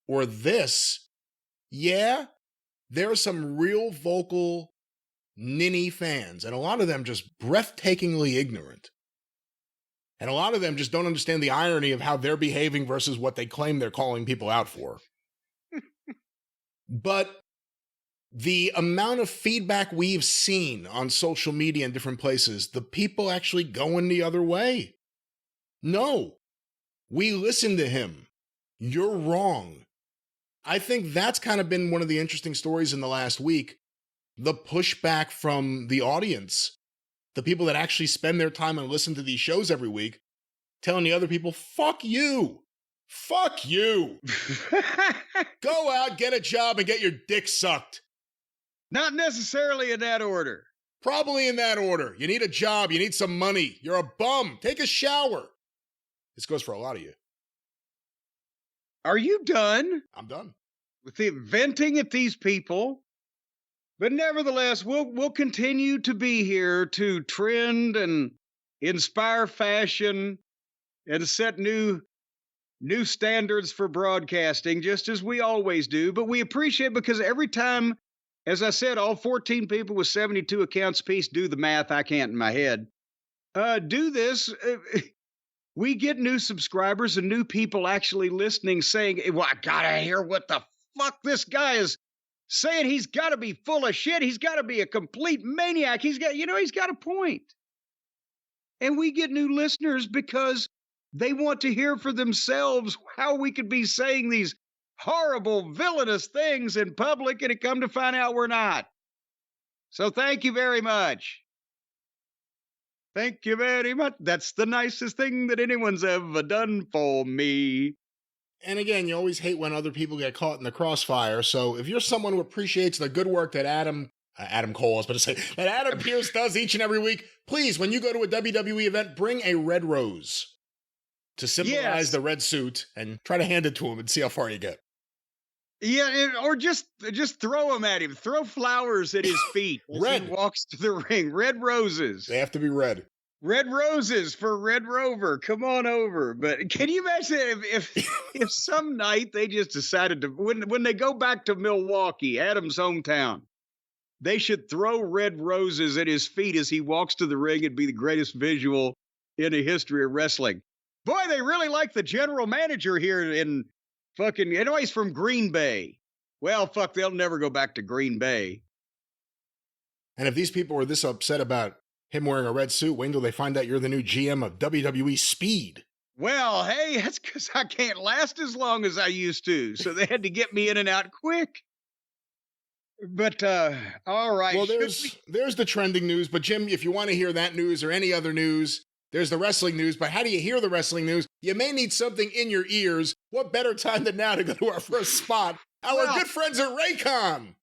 S1: or this, yeah, there are some real vocal ninny fans, and a lot of them just breathtakingly ignorant. And a lot of them just don't understand the irony of how they're behaving versus what they claim they're calling people out for. But the amount of feedback we've seen on social media in different places, the people actually going the other way. No, we listened to him. You're wrong. I think that's kind of been one of the interesting stories in the last week. The pushback from the audience, the people that actually spend their time and listen to these shows every week, telling the other people, fuck you. Fuck you. Go out, get a job, and get your dick sucked.
S2: Not necessarily in that order.
S1: Probably in that order. You need a job. You need some money. You're a bum. Take a shower. This goes for a lot of you.
S2: Are you done?
S1: I'm done.
S2: With the venting at these people? But nevertheless, we'll continue to be here to trend and inspire fashion and set new standards for broadcasting, just as we always do. But we appreciate, because every time, as I said, all 14 people with 72 accounts apiece, do the math, I can't in my head, do this, we get new subscribers and new people actually listening, saying, well, I gotta hear what the fuck this guy is saying. He's gotta be full of shit. He's gotta be a complete maniac. He's got a point. And we get new listeners because they want to hear for themselves how we could be saying these horrible, villainous things in public, and it come to find out we're not. So thank you very much. Thank you very much. That's the nicest thing that anyone's ever done for me.
S1: And again, you always hate when other people get caught in the crossfire. So if you're someone who appreciates the good work that Adam Pearce does each and every week, please, when you go to a WWE event, bring a red rose to symbolize the red suit, and try to hand it to him and see how far you get.
S2: Yeah, or just throw them at him. Throw flowers at his feet as
S1: red.
S2: He walks to the ring. Red roses.
S1: They have to be red.
S2: Red roses for Red Rover. Come on over. But can you imagine if some night they just decided to, when they go back to Milwaukee, Adam's hometown, they should throw red roses at his feet as he walks to the ring. It'd be the greatest visual in the history of wrestling. Boy, they really like the general manager here in fucking, he's from Green Bay. Well, fuck, they'll never go back to Green Bay.
S1: And if these people were this upset about him wearing a red suit, wait until they find out you're the new GM of WWE Speed.
S2: Well, hey, that's because I can't last as long as I used to. So they had to get me in and out quick. But, all right.
S1: Well, there's the trending news. But, Jim, if you want to hear that news or any other news, there's the wrestling news. But how do you hear the wrestling news? You may need something in your ears. What better time than now to go to our first spot? Our good friends at Raycon.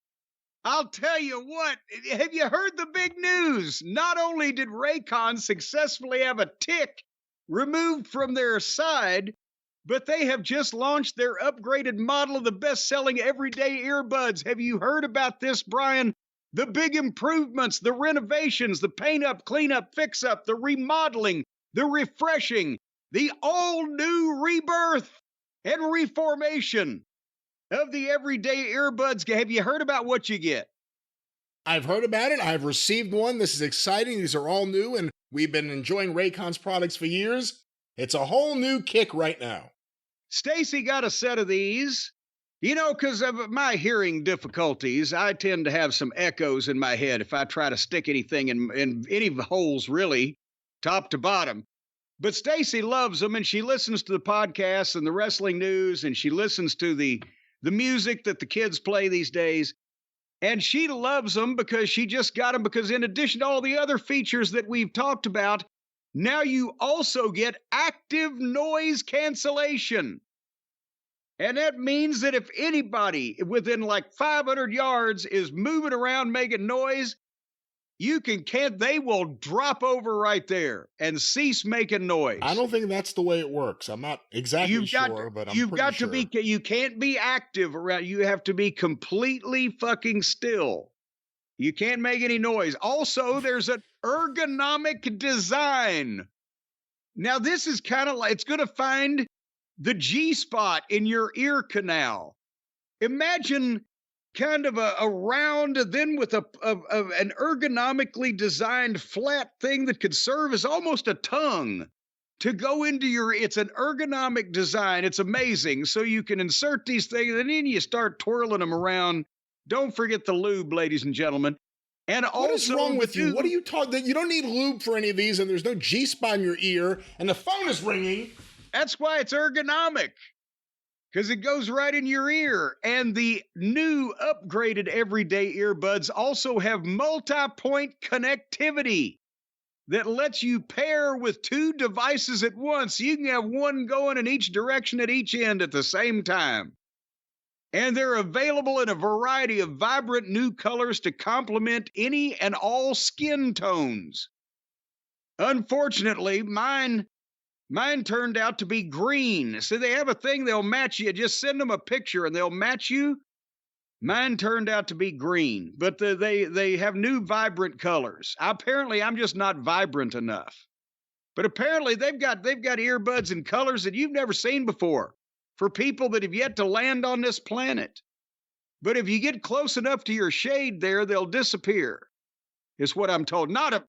S2: I'll tell you what. Have you heard the big news? Not only did Raycon successfully have a tick removed from their side, but they have just launched their upgraded model of the best-selling everyday earbuds. Have you heard about this, Brian? The big improvements, the renovations, the paint-up, clean-up, fix-up, the remodeling, the refreshing, the all-new rebirth and reformation of the everyday earbuds. Have you heard about what you get?
S1: I've heard about it. I've received one. This is exciting. These are all new, and we've been enjoying Raycon's products for years. It's a whole new kick right now.
S2: Stacy got a set of these. You know, because of my hearing difficulties, I tend to have some echoes in my head if I try to stick anything in any holes, really, top to bottom. But Stacy loves them, and she listens to the podcasts and the wrestling news, and she listens to the music that the kids play these days. And she loves them because she just got them, because in addition to all the other features that we've talked about, now you also get active noise cancellation. And that means that if anybody within like 500 yards is moving around making noise, they will drop over right there and cease making noise.
S1: I don't think that's the way it works. I'm not exactly sure, but I'm pretty sure.
S2: You can't be active around. You have to be completely fucking still. You can't make any noise. Also, there's an ergonomic design. Now, this is kind of like, it's going to find the G spot in your ear canal. Imagine kind of a round, then with an ergonomically designed flat thing that could serve as almost a tongue to go into it's an ergonomic design. It's amazing. So you can insert these things and then you start twirling them around. Don't forget the lube, ladies and gentlemen. And
S1: what is wrong with you? What are you talking? You don't need lube for any of these, and there's no G-spot in your ear, and the phone is ringing.
S2: That's why it's ergonomic, because it goes right in your ear. And the new upgraded everyday earbuds also have multi-point connectivity that lets you pair with two devices at once. You can have one going in each direction at each end at the same time. And they're available in a variety of vibrant new colors to complement any and all skin tones. Unfortunately, mine turned out to be green. So they have a thing, they'll match you. Just send them a picture and they'll match you. Mine turned out to be green, but they have new vibrant colors. Apparently, I'm just not vibrant enough. But apparently, they've got earbuds in colors that you've never seen before for people that have yet to land on this planet. But if you get close enough to your shade there, they'll disappear, is what I'm told. Not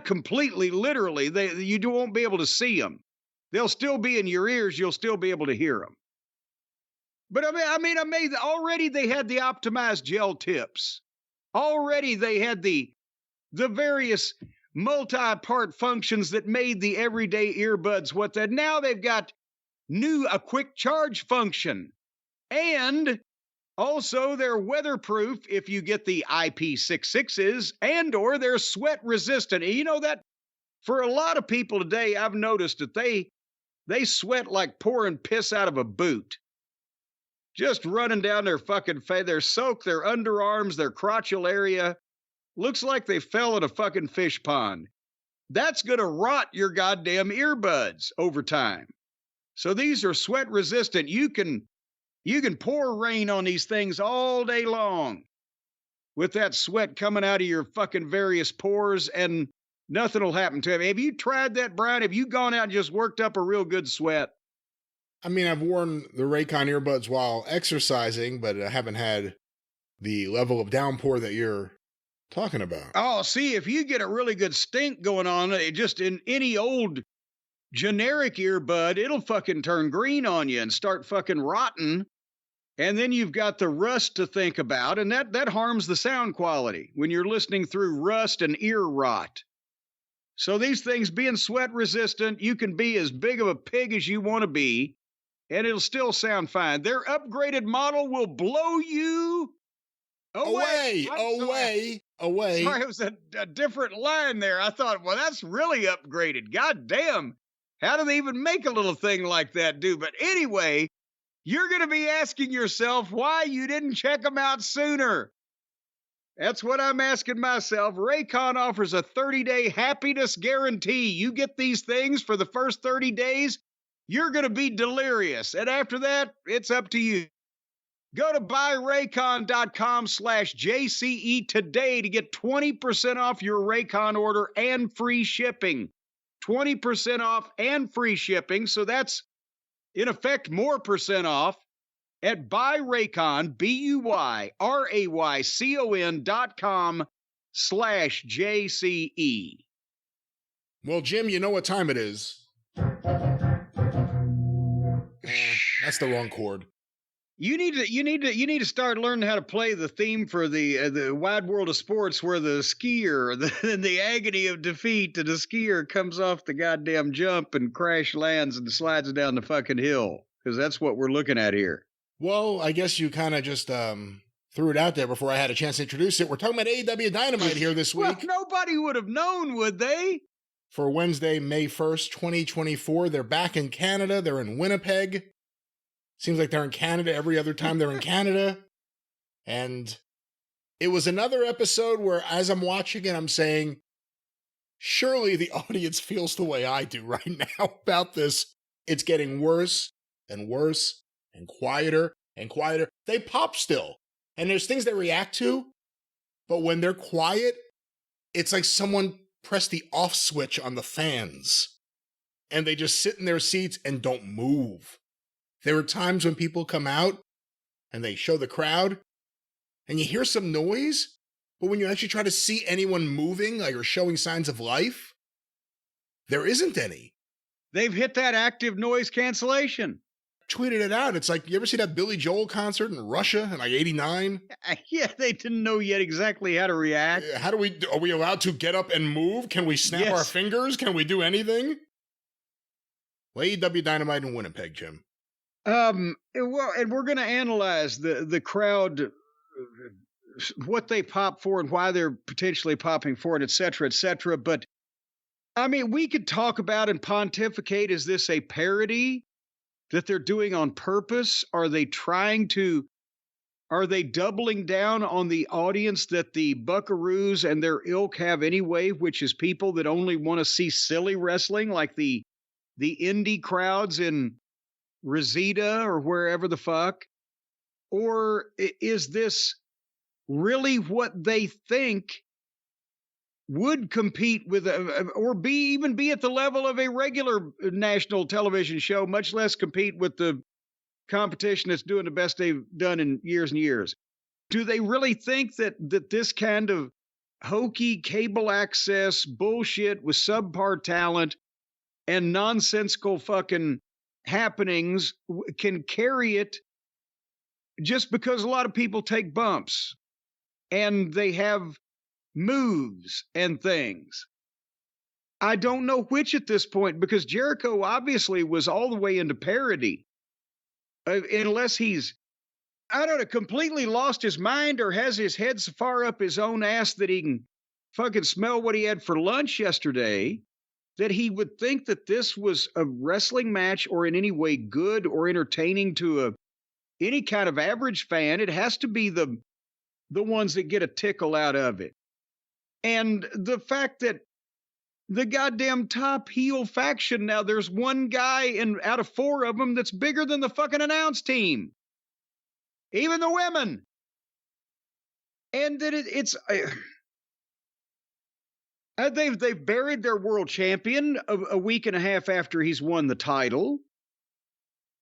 S2: completely literally. You won't be able to see them. They'll still be in your ears. You'll still be able to hear them. But I mean, already they had the optimized gel tips. Already they had the various multi-part functions that made the everyday earbuds what that. Now they've got a quick charge function. And also they're weatherproof if you get the IP66s, and or they're sweat resistant. And you know that for a lot of people today, I've noticed that they sweat like pouring piss out of a boot. Just running down their fucking face. They're soaked, their underarms, their crotchal area. Looks like they fell in a fucking fish pond. That's going to rot your goddamn earbuds over time. So these are sweat resistant. You can pour rain on these things all day long with that sweat coming out of your fucking various pores, and nothing will happen to them. Have you tried that, Brian? Have you gone out and just worked up a real good sweat?
S1: I mean, I've worn the Raycon earbuds while exercising, but I haven't had the level of downpour that you're talking about.
S2: Oh, see, if you get a really good stink going on, just in any old generic earbud, it'll fucking turn green on you and start fucking rotting. And then you've got the rust to think about, and that harms the sound quality when you're listening through rust and ear rot. So these things being sweat resistant, you can be as big of a pig as you want to be, and it'll still sound fine. Their upgraded model will blow you away.
S1: Away.
S2: Sorry, it was a different line there. I thought, well, that's really upgraded. God damn. How do they even make a little thing like that, dude? But anyway, you're going to be asking yourself why you didn't check them out sooner. That's what I'm asking myself. Raycon offers a 30-day happiness guarantee. You get these things for the first 30 days, you're going to be delirious. And after that, it's up to you. Go to buyraycon.com/JCE today to get 20% off your Raycon order and free shipping. 20% off and free shipping. So that's, in effect, more percent off at buyraycon, BUYRAYCON.com/JCE.
S1: Well, Jim, you know what time it is. That's the wrong chord.
S2: You need to start learning how to play the theme for the Wide World of Sports, where the skier, the agony of defeat, and the skier comes off the goddamn jump and crash lands and slides down the fucking hill, because that's what we're looking at here.
S1: Well, I guess you kind of just threw it out there before I had a chance to introduce it. We're talking about AEW Dynamite here this week.
S2: Well, nobody would have known, would they?
S1: For Wednesday, May 1st, 2024. They're back in Canada. They're in Winnipeg. Seems like they're in Canada every other time they're in Canada. And it was another episode where, as I'm watching it, I'm saying, surely the audience feels the way I do right now about this. It's getting worse and worse and quieter and quieter. They pop still. And there's things they react to. But when they're quiet, it's like someone pressed the off switch on the fans. And they just sit in their seats and don't move. There are times when people come out and they show the crowd and you hear some noise, but when you actually try to see anyone moving, like, or showing signs of life, there isn't any.
S2: They've hit that active noise cancellation.
S1: Tweeted it out. It's like, you ever see that Billy Joel concert in Russia in like 89?
S2: Yeah, they didn't know yet exactly how to react.
S1: Are we allowed to get up and move? Can we snap our fingers? Can we do anything? Well, AEW Dynamite in Winnipeg, Jim.
S2: Well, and we're going to analyze the crowd, what they pop for and why they're potentially popping for it, et cetera, et cetera. But, I mean, we could talk about and pontificate, is this a parody that they're doing on purpose? Are they doubling down on the audience that the Buckaroos and their ilk have anyway, which is people that only want to see silly wrestling, like the indie crowds in Reseda or wherever the fuck? Or is this really what they think would compete with or even be at the level of a regular national television show, much less compete with the competition that's doing the best they've done in years and years? Do they really think that this kind of hokey cable access bullshit with subpar talent and nonsensical fucking happenings can carry it just because a lot of people take bumps and they have moves and things? I don't know which at this point, because Jericho obviously was all the way into parody. Unless he's, I don't know, completely lost his mind or has his head so far up his own ass that he can fucking smell what he had for lunch yesterday, that he would think that this was a wrestling match or in any way good or entertaining to any kind of average fan. It has to be the ones that get a tickle out of it. And the fact that the goddamn top heel faction, now there's one guy out of four of them that's bigger than the fucking announce team. Even the women. And that they've buried their world champion a week and a half after he's won the title.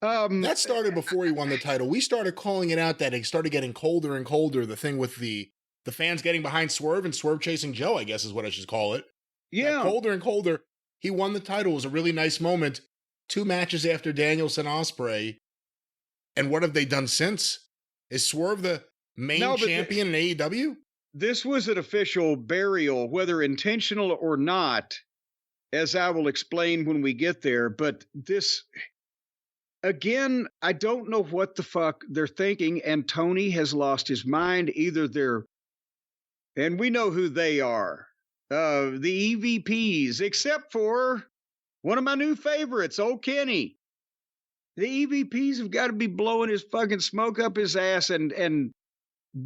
S1: That started before he won the title. We started calling it out that it started getting colder and colder. The thing with the fans getting behind Swerve and Swerve chasing Joe, I guess is what I should call it.
S2: Yeah.
S1: Colder and colder. He won the title. It was a really nice moment. 2 matches after Danielson Ospreay. And what have they done since? Is Swerve the main champion in AEW?
S2: This was an official burial, whether intentional or not, as I will explain when we get there. But this, again, I don't know what the fuck they're thinking, and Tony has lost his mind. Either and we know who they are, the EVPs, except for one of my new favorites, old Kenny. The EVPs have got to be blowing his fucking smoke up his ass and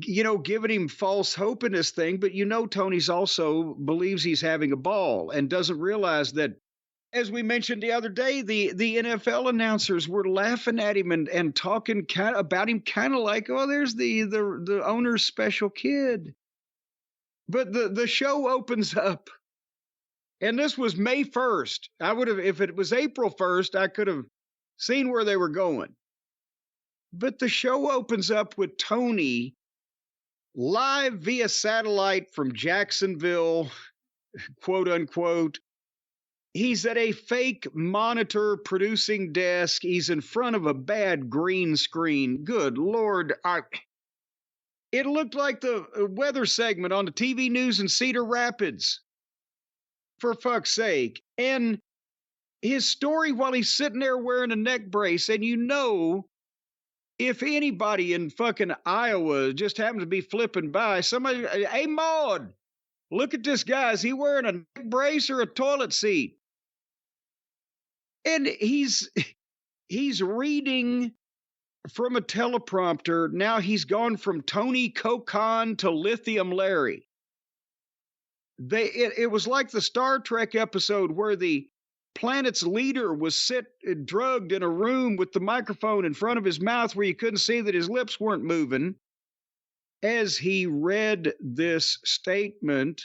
S2: giving him false hope in this thing. But Tony's also believes he's having a ball and doesn't realize that, as we mentioned the other day, the NFL announcers were laughing at him and talking about him kind of like, oh, there's the owner's special kid. But the show opens up, and this was May 1st. I would have, if it was April 1st, I could have seen where they were going. But the show opens up with Tony live via satellite from Jacksonville, quote unquote. He's at a fake monitor producing desk. He's in front of a bad green screen. Good Lord. It looked like the weather segment on the TV news in Cedar Rapids, for fuck's sake. And his story while he's sitting there wearing a neck brace, and if anybody in fucking Iowa just happens to be flipping by, somebody, hey, Maud, look at this guy. Is he wearing a neck brace or a toilet seat? And he's reading from a teleprompter. Now he's gone from Tony Kokon to Lithium Larry. It was like the Star Trek episode where the planet's leader was drugged in a room with the microphone in front of his mouth where you couldn't see that his lips weren't moving as he read this statement.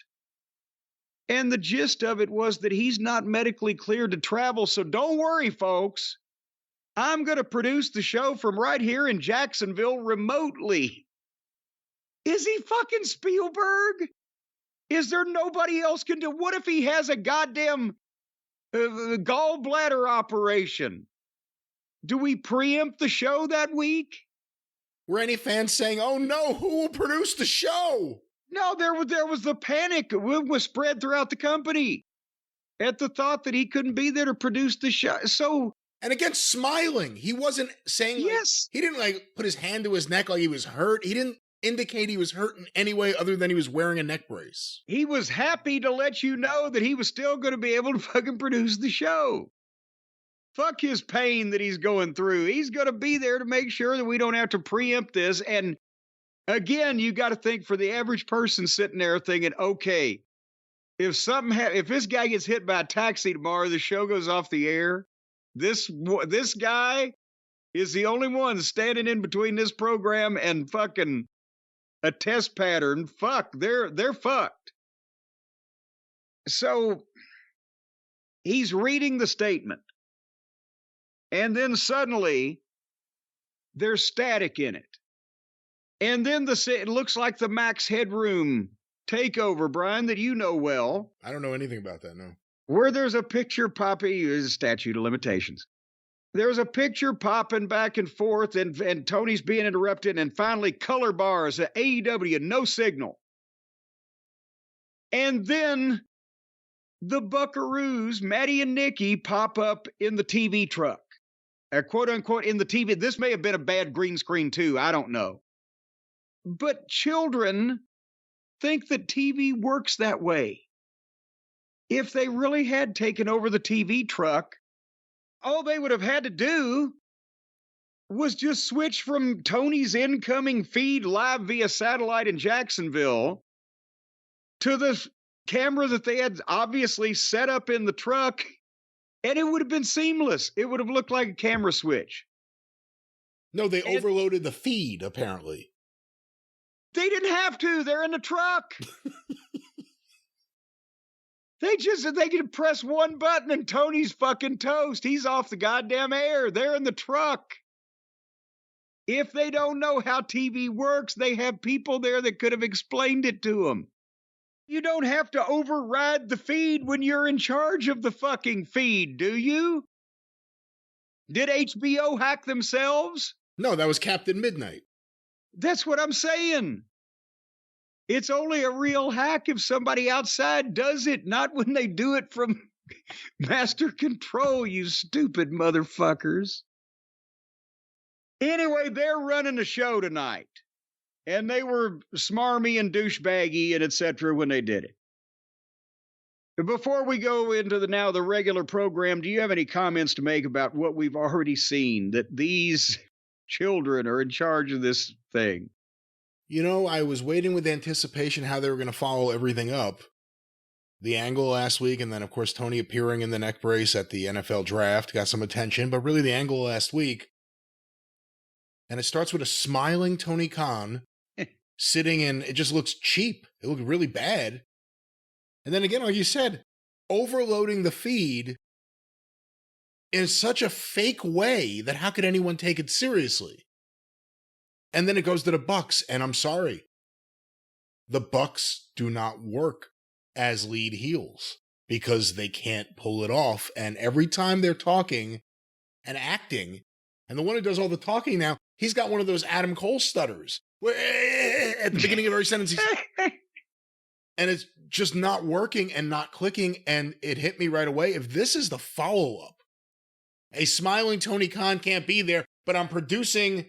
S2: And the gist of it was that he's not medically cleared to travel. So don't worry, folks. I'm going to produce the show from right here in Jacksonville remotely. Is he fucking Spielberg? Is there nobody else can do? What if he has a goddamn gallbladder operation. Do we preempt the show that week?
S1: Were any fans saying, oh no, who will produce the show?
S2: No, there was the panic was spread throughout the company at the thought that he couldn't be there to produce the show. So,
S1: and again, smiling. He wasn't saying,
S2: yes.
S1: He didn't put his hand to his neck like he was hurt. He didn't indicate he was hurt in any way other than he was wearing a neck brace.
S2: He was happy to let you know that he was still going to be able to fucking produce the show. Fuck his pain that he's going through. He's going to be there to make sure that we don't have to preempt this. And again, you got to think, for the average person sitting there thinking, okay, if this guy gets hit by a taxi tomorrow, the show goes off the air. This guy is the only one standing in between this program and fucking a test pattern. Fuck, they're fucked. So he's reading the statement. And then suddenly there's static in it. And then it looks like the Max Headroom takeover, Brian, that you know well.
S1: I don't know anything about that, no.
S2: Where there's a picture popping, is a statute of limitations. There's a picture popping back and forth, and Tony's being interrupted, and finally color bars at AEW, no signal. And then the Buckaroos, Maddie and Nikki, pop up in the TV truck. Quote unquote, in the TV. This may have been a bad green screen too, I don't know. But children think that TV works that way. If they really had taken over the TV truck, all they would have had to do was just switch from Tony's incoming feed live via satellite in Jacksonville to the camera that they had obviously set up in the truck, and it would have been seamless. It would have looked like a camera switch.
S1: No, they overloaded the feed, apparently.
S2: They didn't have to. They're in the truck. They could press one button and Tony's fucking toast. He's off the goddamn air. They're in the truck. If they don't know how TV works, they have people there that could have explained it to them. You don't have to override the feed when you're in charge of the fucking feed, do you? Did HBO hack themselves?
S1: No, that was Captain Midnight.
S2: That's what I'm saying. It's only a real hack if somebody outside does it, not when they do it from master control, you stupid motherfuckers. Anyway, they're running the show tonight. And they were smarmy and douchebaggy and etc. when they did it. Before we go into the regular program, do you have any comments to make about what we've already seen, that these children are in charge of this thing?
S1: You know, I was waiting with anticipation how they were going to follow everything up. The angle last week, and then, of course, Tony appearing in the neck brace at the NFL draft got some attention, but really the angle last week. And it starts with a smiling Tony Khan sitting in, it just looks cheap. It looked really bad. And then again, like you said, overloading the feed in such a fake way that how could anyone take it seriously? And then it goes to the Bucks, and I'm sorry. The Bucks do not work as lead heels because they can't pull it off. And every time they're talking and acting, and the one who does all the talking now, he's got one of those Adam Cole stutters. Where at the beginning of every sentence, and it's just not working and not clicking, and it hit me right away. If this is the follow-up, a smiling Tony Khan can't be there, but I'm producing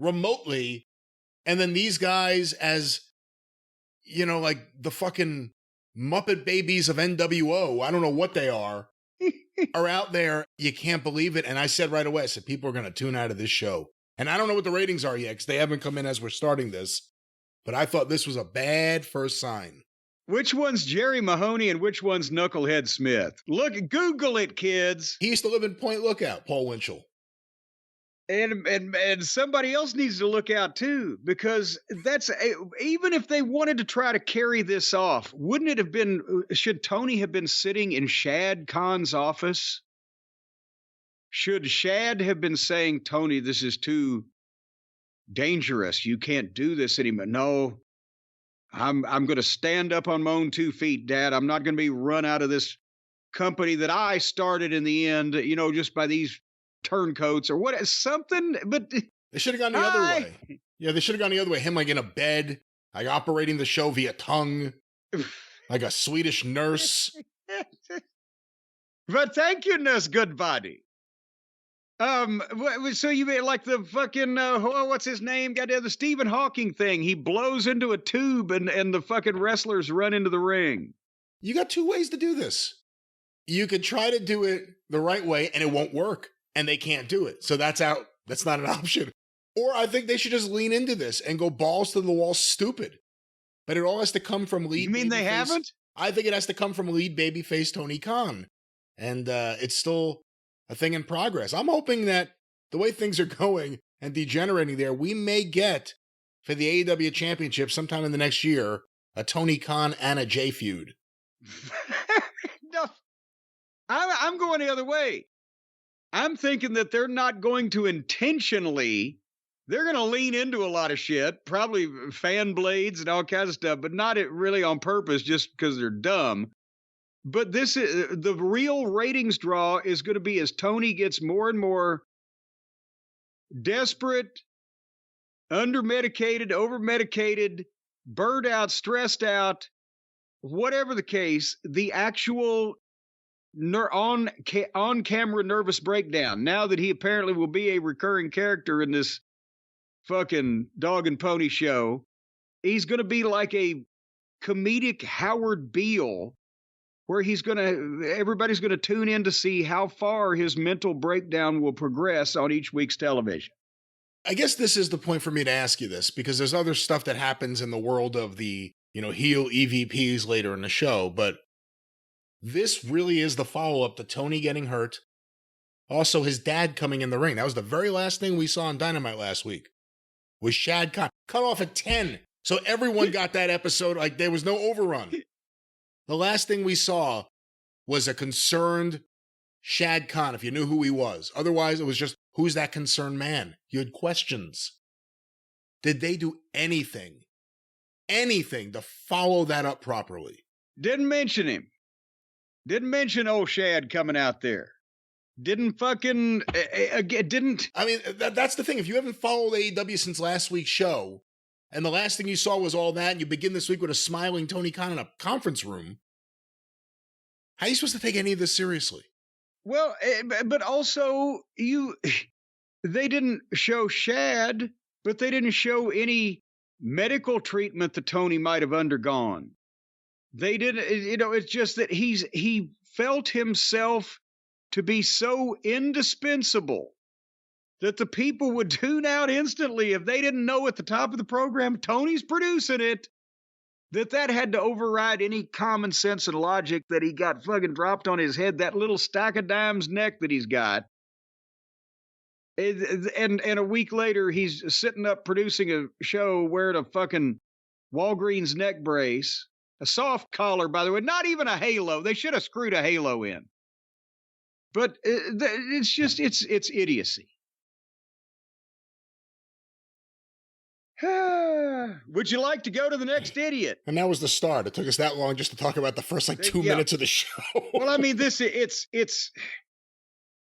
S1: remotely, and then these guys, as, you know, like the fucking Muppet Babies of NWO, I don't know what they are out there. You can't believe it. And I said right away, I said, people are going to tune out of this show. And I don't know what the ratings are yet, because they haven't come in as we're starting this. But I thought this was a bad first sign.
S2: Which one's Jerry Mahoney and which one's Knucklehead Smith? Look, Google it, kids.
S1: He used to live in Point Lookout, Paul Winchell.
S2: And somebody else needs to look out too, because even if they wanted to try to carry this off, wouldn't it have been, should Tony have been sitting in Shad Khan's office? Should Shad have been saying, Tony, this is too dangerous. You can't do this anymore. No, I'm going to stand up on my own 2 feet, Dad. I'm not going to be run out of this company that I started in the end, just by these turncoats or what, something, but
S1: they should have gone the other way. Yeah, they should have gone the other way. Him like in a bed, like operating the show via tongue, like a Swedish nurse.
S2: But thank goodness, good body. So you mean like the fucking what's his name? Goddamn, the Stephen Hawking thing. He blows into a tube and the fucking wrestlers run into the ring.
S1: You got two ways to do this. You could try to do it the right way and it won't work, and they can't do it. So that's out. That's not an option. Or I think they should just lean into this and go balls to the wall stupid. But it all has to come from lead.
S2: You mean they haven't?
S1: I think it has to come from lead babyface Tony Khan. And it's still a thing in progress. I'm hoping that the way things are going and degenerating there, we may get, for the AEW Championship sometime in the next year, a Tony Khan Anna Jay feud.
S2: No, I'm going the other way. I'm thinking that they're not going to intentionally, they're going to lean into a lot of shit, probably fan blades and all kinds of stuff, but not really on purpose just because they're dumb. But this is the real ratings draw is going to be as Tony gets more and more desperate, under-medicated, over-medicated, burned out, stressed out, whatever the case, the actual on-camera nervous breakdown, now that he apparently will be a recurring character in this fucking dog and pony show, he's going to be like a comedic Howard Beale, where everybody's going to tune in to see how far his mental breakdown will progress on each week's television.
S1: I guess this is the point for me to ask you this, because there's other stuff that happens in the world of the, heel EVPs later in the show, but this really is the follow-up to Tony getting hurt. Also, his dad coming in the ring. That was the very last thing we saw on Dynamite last week, was Shad Khan. Cut off at 10, so everyone got that episode, like there was no overrun. The last thing we saw was a concerned Shad Khan, if you knew who he was. Otherwise, it was just, who's that concerned man? You had questions. Did they do anything to follow that up properly?
S2: Didn't mention him. Didn't mention old Shad coming out there. Didn't fucking, didn't.
S1: I mean, that's the thing. If you haven't followed AEW since last week's show, and the last thing you saw was all that, and you begin this week with a smiling Tony Khan in a conference room, how are you supposed to take any of this seriously?
S2: Well, but also, they didn't show Shad, but they didn't show any medical treatment that Tony might have undergone. They didn't, it's just that he felt himself to be so indispensable that the people would tune out instantly if they didn't know at the top of the program, Tony's producing it, that had to override any common sense and logic that he got fucking dropped on his head, that little stack of dimes neck that he's got. And a week later, he's sitting up producing a show wearing a fucking Walgreens neck brace, a soft collar, by the way, not even a halo. They should have screwed a halo in. But it's just, it's idiocy. Would you like to go to the next idiot?
S1: And that was the start. It took us that long just to talk about the first 2 minutes of the show.
S2: Well, I mean, it's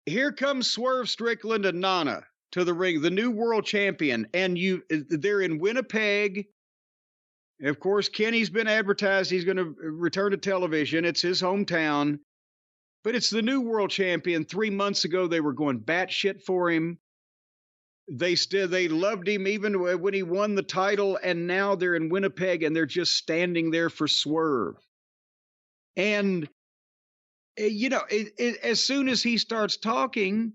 S2: here comes Swerve Strickland and Nana to the ring, the new world champion, and they're in Winnipeg. Of course, Kenny's been advertised he's going to return to television. It's his hometown, but it's the new world champion. 3 months ago, they were going batshit for him. They loved him even when he won the title, and now they're in Winnipeg and they're just standing there for Swerve. And, as soon as he starts talking,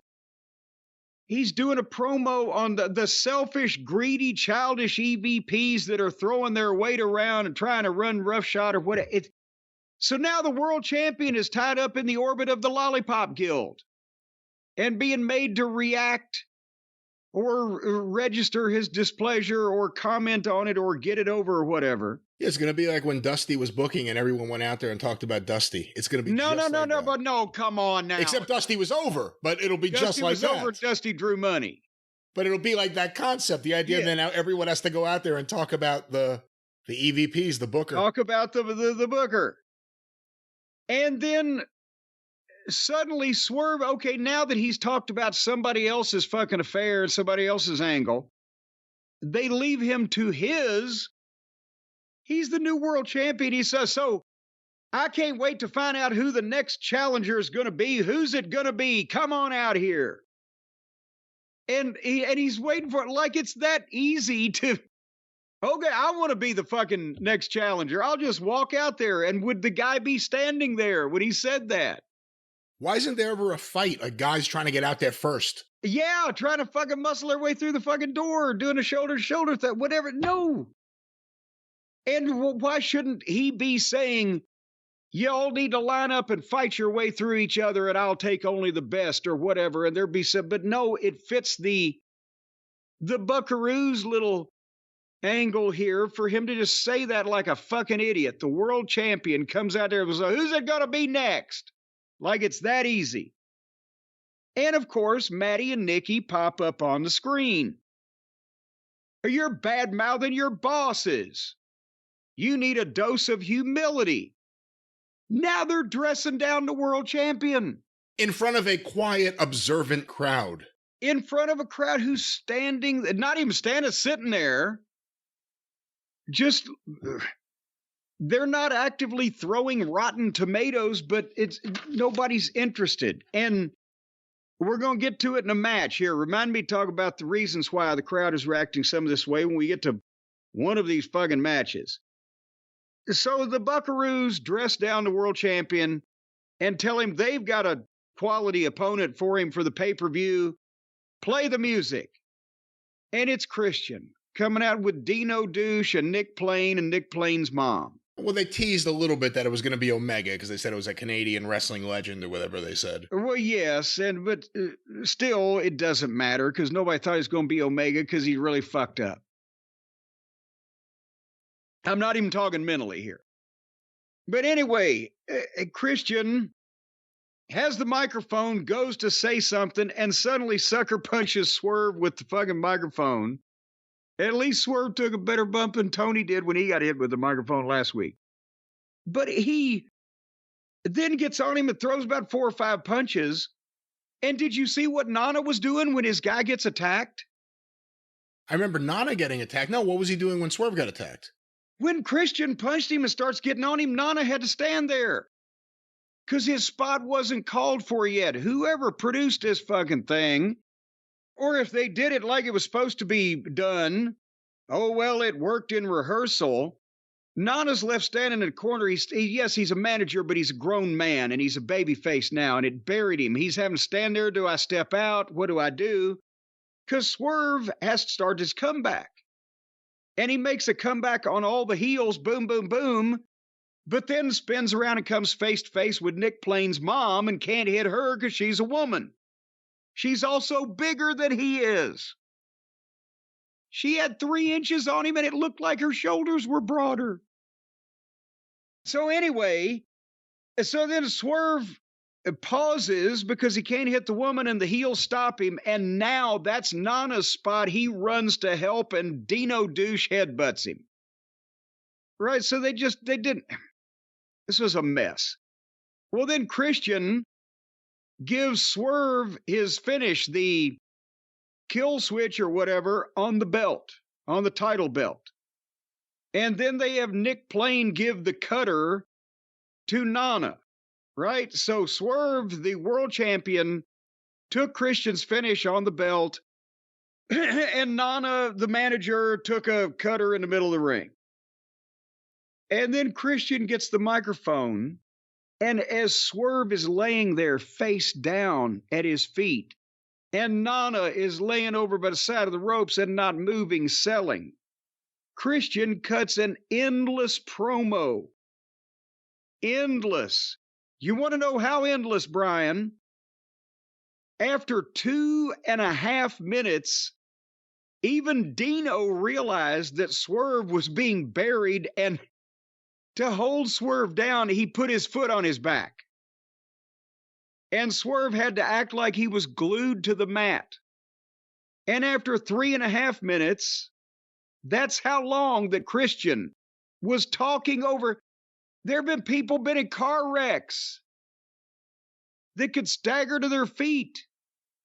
S2: he's doing a promo on the selfish, greedy, childish EVPs that are throwing their weight around and trying to run roughshod or whatever. So now the world champion is tied up in the orbit of the Lollipop Guild and being made to react or register his displeasure or comment on it or get it over or whatever.
S1: Yeah, it's going to be like when Dusty was booking and everyone went out there and talked about Dusty. It's going to be
S2: No, come on now.
S1: Except Dusty was over, but it'll be just like that.
S2: Dusty was over, Dusty drew money.
S1: But it'll be like that concept, the idea that now everyone has to go out there and talk about the EVPs, the booker.
S2: Talk about the booker. And then suddenly Swerve, okay, now that he's talked about somebody else's fucking affair and somebody else's angle, they leave him to his. He's the new world champion. He says, so I can't wait to find out who the next challenger is going to be. Who's it going to be? Come on out here. And he's waiting for it like it's that easy to, okay, I want to be the fucking next challenger. I'll just walk out there. And would the guy be standing there when he said that?
S1: Why isn't there ever a fight? Like guys trying to get out there first?
S2: Yeah, trying to fucking muscle their way through the fucking door, doing a shoulder-to-shoulder thing, whatever. No. And why shouldn't he be saying, you all need to line up and fight your way through each other and I'll take only the best or whatever. And there'd be some, but no, it fits the Buckaroo's little angle here for him to just say that like a fucking idiot. The world champion comes out there and says, who's it going to be next? Like it's that easy. And of course, Maddie and Nikki pop up on the screen. You're bad-mouthing your bosses. You need a dose of humility. Now they're dressing down the world champion.
S1: In front of a quiet, observant crowd.
S2: In front of a crowd who's standing, not even standing, sitting there. Just, they're not actively throwing rotten tomatoes, but nobody's interested. And we're going to get to it in a match here. Remind me to talk about the reasons why the crowd is reacting some of this way when we get to one of these fucking matches. So the Buckaroos dress down the world champion and tell him they've got a quality opponent for him for the pay-per-view. Play the music. And it's Christian coming out with Dino Douche and Nick Plain and Nick Plain's mom.
S1: Well, they teased a little bit that it was going to be Omega because they said it was a Canadian wrestling legend or whatever they said.
S2: Well, yes, but still, it doesn't matter because nobody thought it was going to be Omega because he really fucked up. I'm not even talking mentally here. But anyway, Christian has the microphone, goes to say something, and suddenly sucker punches Swerve with the fucking microphone. At least Swerve took a better bump than Tony did when he got hit with the microphone last week. But he then gets on him and throws about 4 or 5 punches. And did you see what Nana was doing when his guy gets attacked?
S1: I remember Nana getting attacked. No, what was he doing when Swerve got attacked?
S2: When Christian punched him and starts getting on him, Nana had to stand there. Because his spot wasn't called for yet. Whoever produced this fucking thing, or if they did it like it was supposed to be done, oh, well, it worked in rehearsal. Nana's left standing in the corner. Yes, he's a manager, but he's a grown man, and he's a baby face now, and it buried him. He's having to stand there. Do I step out? What do I do? Because Swerve has to start his comeback. And he makes a comeback on all the heels, boom, boom, boom, but then spins around and comes face to face with Nick Plain's mom and can't hit her because she's a woman. She's also bigger than he is. She had 3 inches on him and it looked like her shoulders were broader. So anyway, then Swerve pauses because he can't hit the woman and the heels stop him. And now that's Nana's spot. He runs to help and Dino Douche headbutts him. Right, so they didn't. This was a mess. Well, then Christian gives Swerve his finish, the kill switch or whatever, on the belt, on the title belt. And then they have Nick Plain give the cutter to Nana, right? So Swerve, the world champion, took Christian's finish on the belt, and Nana, the manager, took a cutter in the middle of the ring. And then Christian gets the microphone, and as Swerve is laying there face down at his feet, and Nana is laying over by the side of the ropes and not moving, selling, Christian cuts an endless promo. Endless. You want to know how endless, Brian? After 2.5 minutes, even Dino realized that Swerve was being buried, and to hold Swerve down, he put his foot on his back. And Swerve had to act like he was glued to the mat. And after 3.5 minutes, that's how long that Christian was talking over. There have been people been in car wrecks. that could stagger to their feet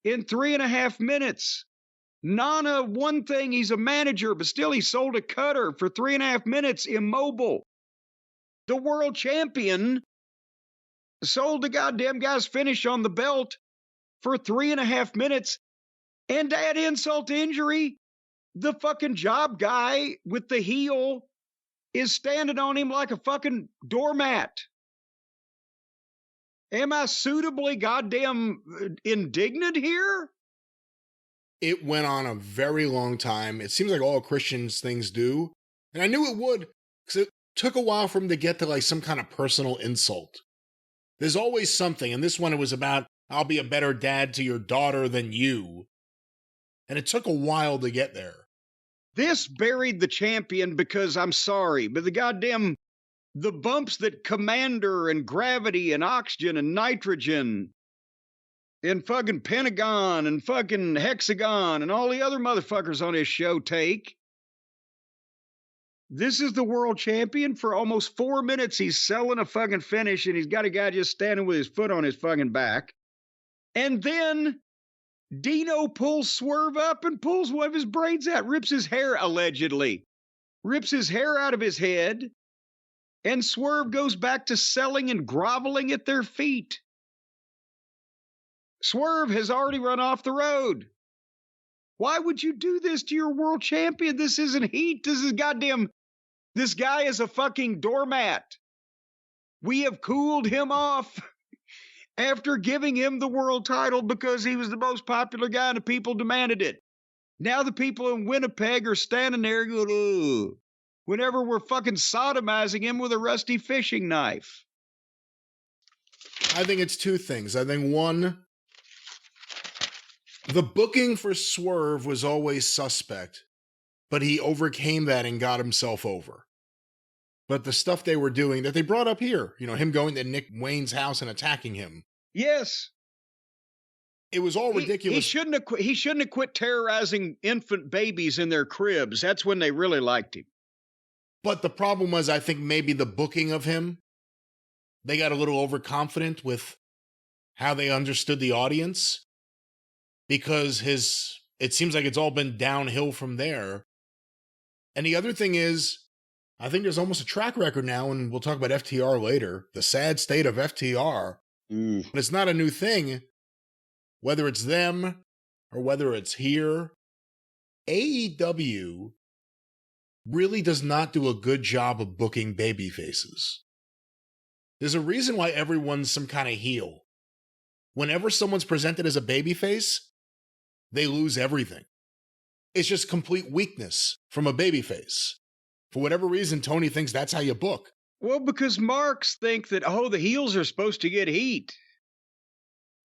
S2: in 3.5 minutes. Nana, one thing, he's a manager, but still he sold a cutter for 3.5 minutes immobile. The world champion sold the goddamn guy's finish on the belt for 3.5 minutes. And to add insult to injury, the fucking job guy with the heel is standing on him like a fucking doormat. Am I suitably goddamn indignant here?
S1: It went on a very long time. It seems like all Christians things do. And I knew it would, because it took a while for him to get to like some kind of personal insult. There's always something, and this one it was about, I'll be a better dad to your daughter than you. And it took a while to get there.
S2: This buried the champion because I'm sorry, but the bumps that Commander and Gravity and Oxygen and Nitrogen and fucking Pentagon and fucking Hexagon and all the other motherfuckers on his show take. This is the world champion. For almost 4 minutes, he's selling a fucking finish, and he's got a guy just standing with his foot on his fucking back. And then Dino pulls Swerve up and pulls one of his braids out, rips his hair, allegedly. Rips his hair out of his head, and Swerve goes back to selling and groveling at their feet. Swerve has already run off the road. Why would you do this to your world champion? This isn't heat. This guy is a fucking doormat. We have cooled him off after giving him the world title because he was the most popular guy and the people demanded it. Now the people in Winnipeg are standing there going, ugh, whenever we're fucking sodomizing him with a rusty fishing knife.
S1: I think it's two things. I think one, the booking for Swerve was always suspect, but he overcame that and got himself over. But the stuff they were doing that they brought up here, him going to Nick Wayne's house and attacking him.
S2: Yes.
S1: It was all ridiculous.
S2: He shouldn't have quit terrorizing infant babies in their cribs. That's when they really liked him.
S1: But the problem was, I think maybe the booking of him, they got a little overconfident with how they understood the audience. Because it seems like it's all been downhill from there. And the other thing is, I think there's almost a track record now, and we'll talk about FTR later, the sad state of FTR. But it's not a new thing, whether it's them or whether it's here. AEW really does not do a good job of booking baby faces. There's a reason why everyone's some kind of heel. Whenever someone's presented as a babyface, they lose everything. It's just complete weakness from a babyface. For whatever reason, Tony thinks that's how you book.
S2: Well, because marks think that, the heels are supposed to get heat.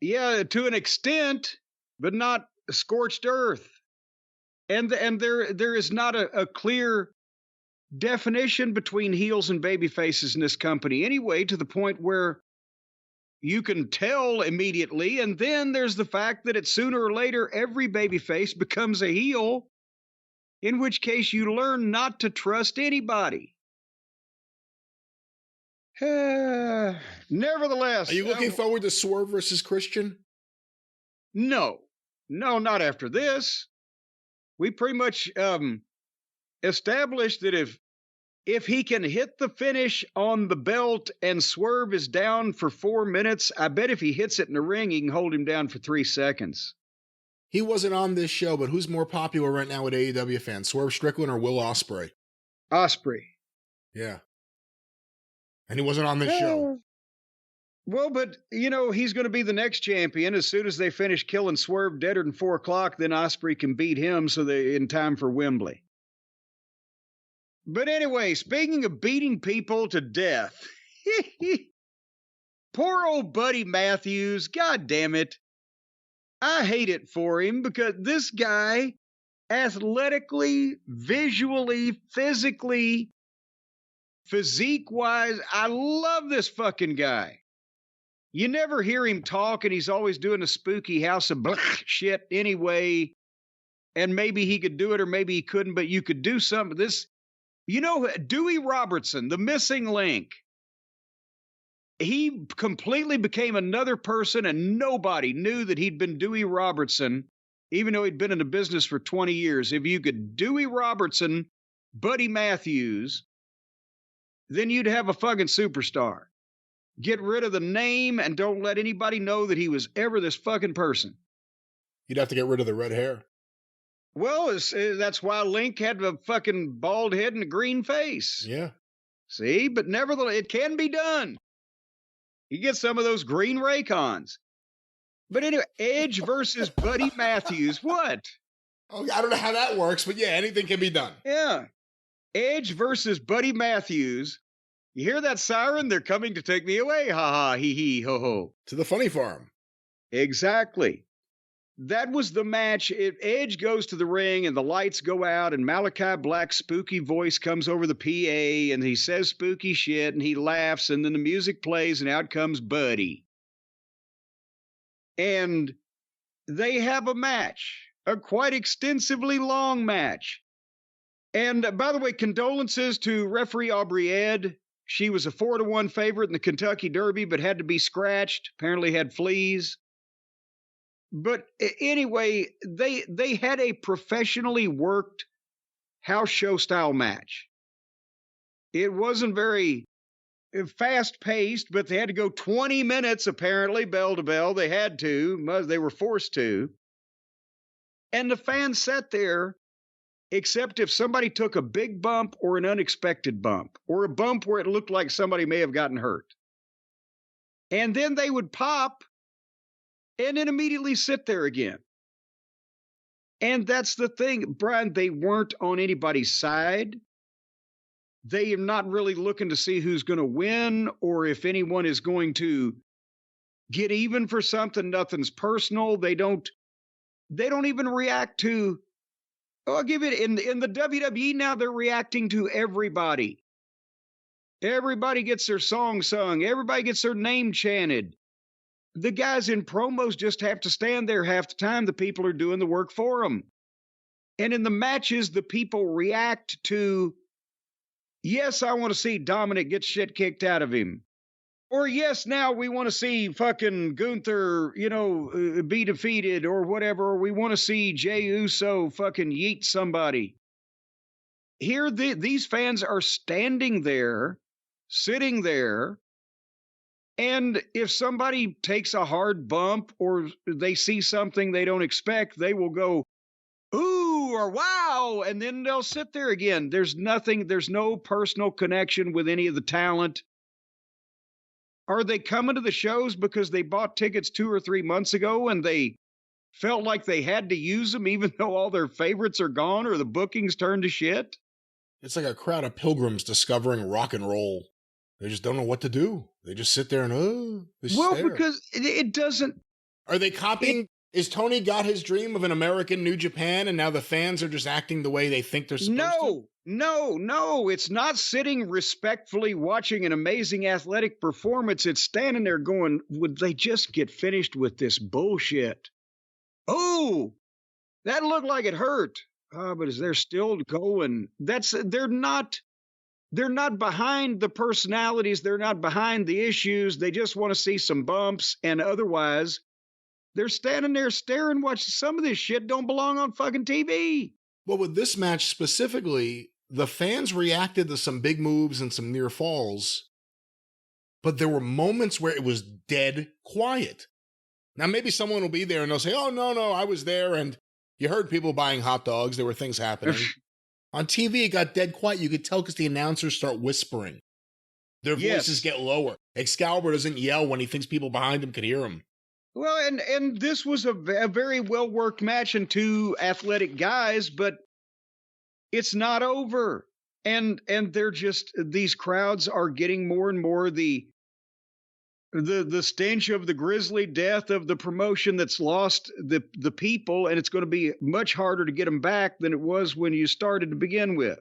S2: Yeah, to an extent, but not scorched earth. And there is not a clear definition between heels and babyfaces in this company anyway, to the point where you can tell immediately, and then there's the fact that sooner or later, every babyface becomes a heel, in which case you learn not to trust anybody. Nevertheless.
S1: Are you looking forward to Swerve versus Christian?
S2: No, not after this. We pretty much established that if he can hit the finish on the belt and Swerve is down for 4 minutes, I bet if he hits it in the ring, he can hold him down for 3 seconds.
S1: He wasn't on this show, but who's more popular right now with AEW fans, Swerve Strickland or Will Ospreay?
S2: Ospreay.
S1: Yeah. And he wasn't on this show.
S2: Well, but, he's going to be the next champion. As soon as they finish killing Swerve deader than 4 o'clock, then Ospreay can beat him so they're in time for Wembley. But anyway, speaking of beating people to death, poor old Buddy Matthews, God damn it. I hate it for him because this guy, athletically, visually, physically, physique-wise, I love this fucking guy. You never hear him talk, and he's always doing a spooky house of shit anyway, and maybe he could do it or maybe he couldn't, but you could do something. Dewey Robertson, the missing link. he completely became another person, and nobody knew that he'd been Dewey Robertson, even though he'd been in the business for 20 years. If you could Dewey Robertson, Buddy Matthews, then you'd have a fucking superstar. Get rid of the name and don't let anybody know that he was ever this fucking person.
S1: You'd have to get rid of the red hair.
S2: Well, that's why Link had a fucking bald head and a green face.
S1: Yeah.
S2: See, but nevertheless, it can be done. You get some of those green Raycons. But anyway, Edge versus Buddy Matthews. What?
S1: Oh, I don't know how that works, but yeah, anything can be done.
S2: Yeah. Edge versus Buddy Matthews. You hear that siren? They're coming to take me away. Ha ha, hee hee, ho ho.
S1: To the funny farm.
S2: Exactly. That was the match. Edge goes to the ring and the lights go out and Malachi Black's spooky voice comes over the PA and he says spooky shit and he laughs and then the music plays and out comes Buddy. And they have a match, a quite extensively long match. And by the way, condolences to referee Aubrey Ed. She was a 4-1 favorite in the Kentucky Derby, but had to be scratched. Apparently had fleas. But anyway, they had a professionally worked house show style match. It wasn't very fast paced, but they had to go 20 minutes, apparently, bell to bell. They had to, they were forced to. And the fans sat there, except if somebody took a big bump or an unexpected bump, or a bump where it looked like somebody may have gotten hurt. And then they would pop and then immediately sit there again. And that's the thing, Brian, they weren't on anybody's side. They are not really looking to see who's going to win or if anyone is going to get even for something. Nothing's personal. They don't even react to, I'll give it, in the WWE now, they're reacting to everybody. Everybody gets their song sung. Everybody gets their name chanted. The guys in promos just have to stand there half the time. The people are doing the work for them. And in the matches, the people react to, yes, I want to see Dominic get shit kicked out of him. Or yes, now we want to see fucking Gunther, be defeated or whatever. Or we want to see Jey Uso fucking yeet somebody. Here, these fans are standing there, sitting there. And if somebody takes a hard bump or they see something they don't expect, they will go, ooh, or wow, and then they'll sit there again. There's no personal connection with any of the talent. Are they coming to the shows because they bought tickets 2 or 3 months ago and they felt like they had to use them even though all their favorites are gone or the bookings turned to shit?
S1: It's like a crowd of pilgrims discovering rock and roll. They just don't know what to do. They just sit there and, stare.
S2: Because it doesn't.
S1: Are they copying? Is Tony got his dream of an American New Japan and now the fans are just acting the way they think they're supposed to?
S2: No. It's not sitting respectfully watching an amazing athletic performance. It's standing there going, would they just get finished with this bullshit? Oh, that looked like it hurt. But is there still going? They're not behind the personalities. They're not behind the issues. They just want to see some bumps. And otherwise, they're standing there staring, watching some of this shit don't belong on fucking TV.
S1: Well, with this match specifically, the fans reacted to some big moves and some near falls. But there were moments where it was dead quiet. Now, maybe someone will be there and they'll say, oh, no, I was there. And you heard people buying hot dogs. There were things happening. On TV, it got dead quiet. You could tell because the announcers start whispering. Their voices get lower. Excalibur doesn't yell when he thinks people behind him could hear him.
S2: Well, and this was a very well-worked match and 2 athletic guys, but it's not over. And they're just, these crowds are getting more and more the stench of the grisly death of the promotion that's lost the people, and it's going to be much harder to get them back than it was when you started to begin with.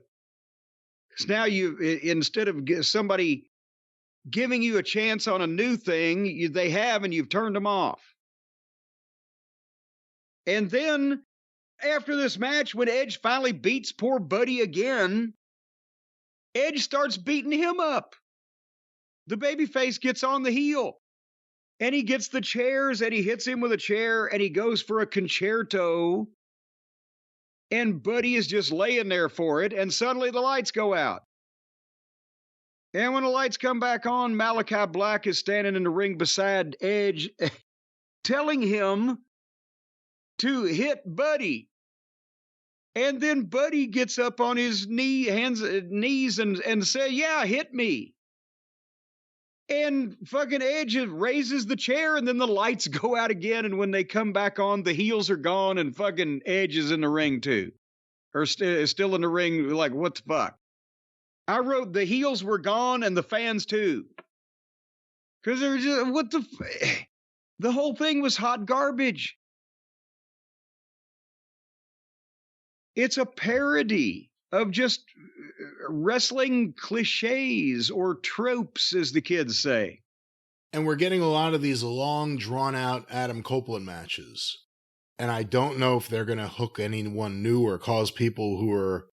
S2: Because now instead of somebody giving you a chance on a new thing, they have, and you've turned them off. And then after this match, when Edge finally beats poor Buddy again, Edge starts beating him up. the babyface gets on the heel. And he gets the chairs, and he hits him with a chair, and he goes for a concerto. And Buddy is just laying there for it, and suddenly the lights go out. And when the lights come back on, Malachi Black is standing in the ring beside Edge, telling him to hit Buddy. And then Buddy gets up on his knees and say, yeah, hit me. And fucking Edge raises the chair, and then the lights go out again. And when they come back on, the heels are gone, and fucking Edge is in the ring too. Or still in the ring, like, what the fuck? I wrote the heels were gone and the fans too. Because they're just, the whole thing was hot garbage. It's a parody of just wrestling cliches or tropes, as the kids say.
S1: And we're getting a lot of these long, drawn-out Adam Copeland matches. And I don't know if they're going to hook anyone new or cause people who are,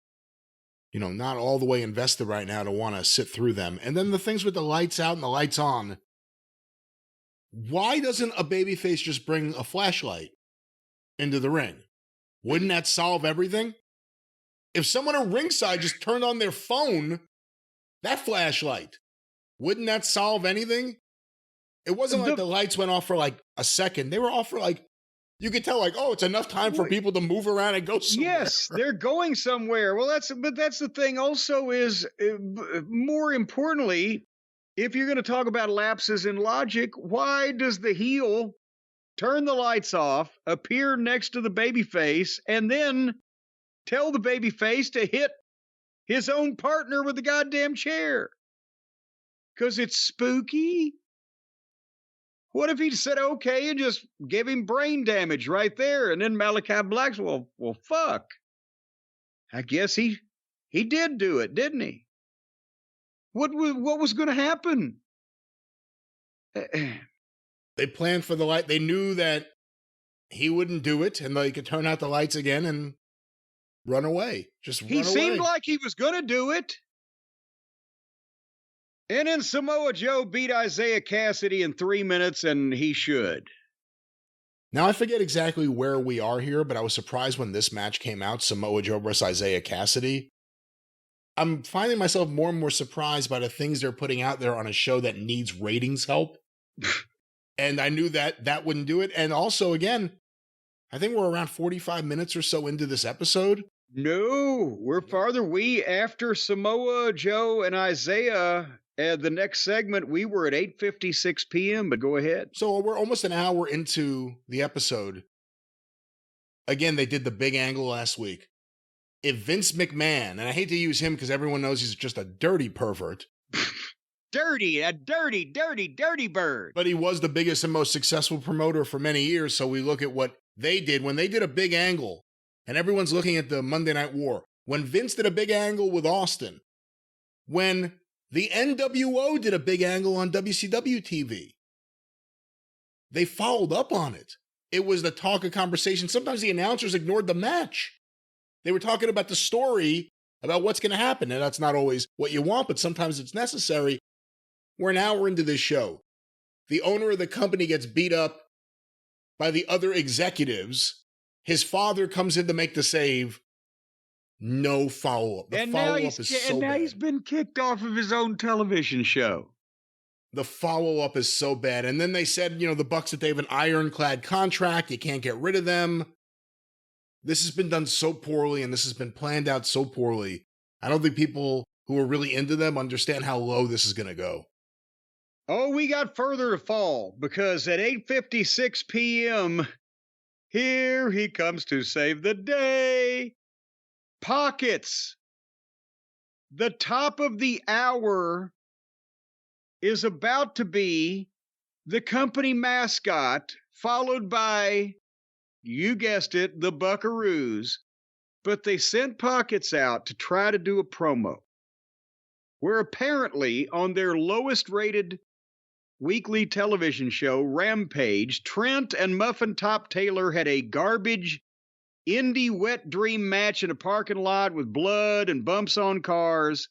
S1: not all the way invested right now to want to sit through them. And then the things with the lights out and the lights on. Why doesn't a babyface just bring a flashlight into the ring? Wouldn't that solve everything? If someone at ringside just turned on their phone, that flashlight, wouldn't that solve anything? It wasn't like the lights went off for like a second. They were off for like, you could tell like, oh, it's enough time for people to move around and go somewhere.
S2: Yes, they're going somewhere. Well, that's the thing also is, more importantly, if you're going to talk about lapses in logic, why does the heel turn the lights off, appear next to the babyface, and then tell the babyface to hit his own partner with the goddamn chair? Because it's spooky? What if he said okay and just give him brain damage right there? And then Malachi Black's, well, fuck. I guess he did do it, didn't he? What was going to happen?
S1: They planned for the light. They knew that he wouldn't do it, and they could turn out the lights again and run away.
S2: He seemed like he was going to do it. And then Samoa Joe beat Isaiah Cassidy in 3 minutes, and he should.
S1: Now, I forget exactly where we are here, but I was surprised when this match came out, Samoa Joe versus Isaiah Cassidy. I'm finding myself more and more surprised by the things they're putting out there on a show that needs ratings help. And I knew that wouldn't do it. And also, again, I think we're around 45 minutes or so into this episode.
S2: No, we're farther. After Samoa Joe and Isaiah, the next segment, we were at 8:56 p.m., but go ahead.
S1: So we're almost an hour into the episode. Again, they did the big angle last week. If Vince McMahon, and I hate to use him because everyone knows he's just a dirty pervert.
S2: A dirty bird.
S1: But he was the biggest and most successful promoter for many years, so we look at what they did. When they did a big angle, and everyone's looking at the Monday Night War, when Vince did a big angle with Austin, when the NWO did a big angle on WCW TV, they followed up on it. It was the talk of conversation. Sometimes the announcers ignored the match. They were talking about the story, about what's going to happen. And that's not always what you want, but sometimes it's necessary. We're an hour into this show. The owner of the company gets beat up by the other executives. His father comes in to make the save. No follow-up. The follow-up is so bad. And now
S2: he's been kicked off of his own television show.
S1: The follow-up is so bad. And then they said, the Bucks, that they have an ironclad contract. You can't get rid of them. This has been done so poorly, and this has been planned out so poorly. I don't think people who are really into them understand how low this is going to go.
S2: Oh, we got further to fall, because at 8:56 p.m., here he comes to save the day. Pockets. The top of the hour is about to be the company mascot, followed by, you guessed it, the Buckaroos. But they sent Pockets out to try to do a promo, where apparently on their lowest rated weekly television show, Rampage, Trent and Muffin Top Taylor had a garbage indie wet dream match in a parking lot with blood and bumps on cars.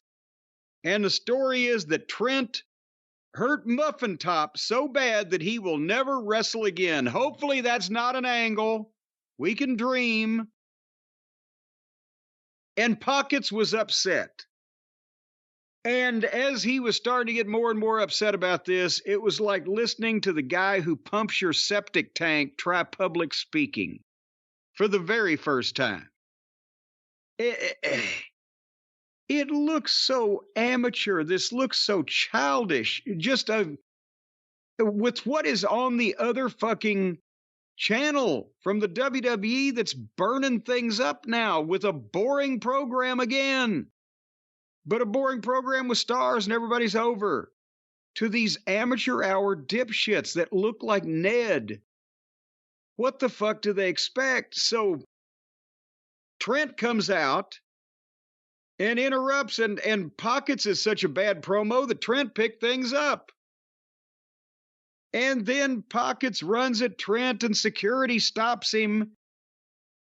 S2: And the story is that Trent hurt Muffin Top so bad that he will never wrestle again. Hopefully that's not an angle. We can dream. And Pockets was upset. And as he was starting to get more and more upset about this, it was like listening to the guy who pumps your septic tank try public speaking for the very first time. It looks so amateur. This looks so childish. Just with what is on the other fucking channel from the WWE that's burning things up now with a boring program again. But a boring program with stars and everybody's over. To these amateur hour dipshits that look like Ned. What the fuck do they expect? So Trent comes out and interrupts, and Pockets is such a bad promo that Trent picked things up. And then Pockets runs at Trent and security stops him.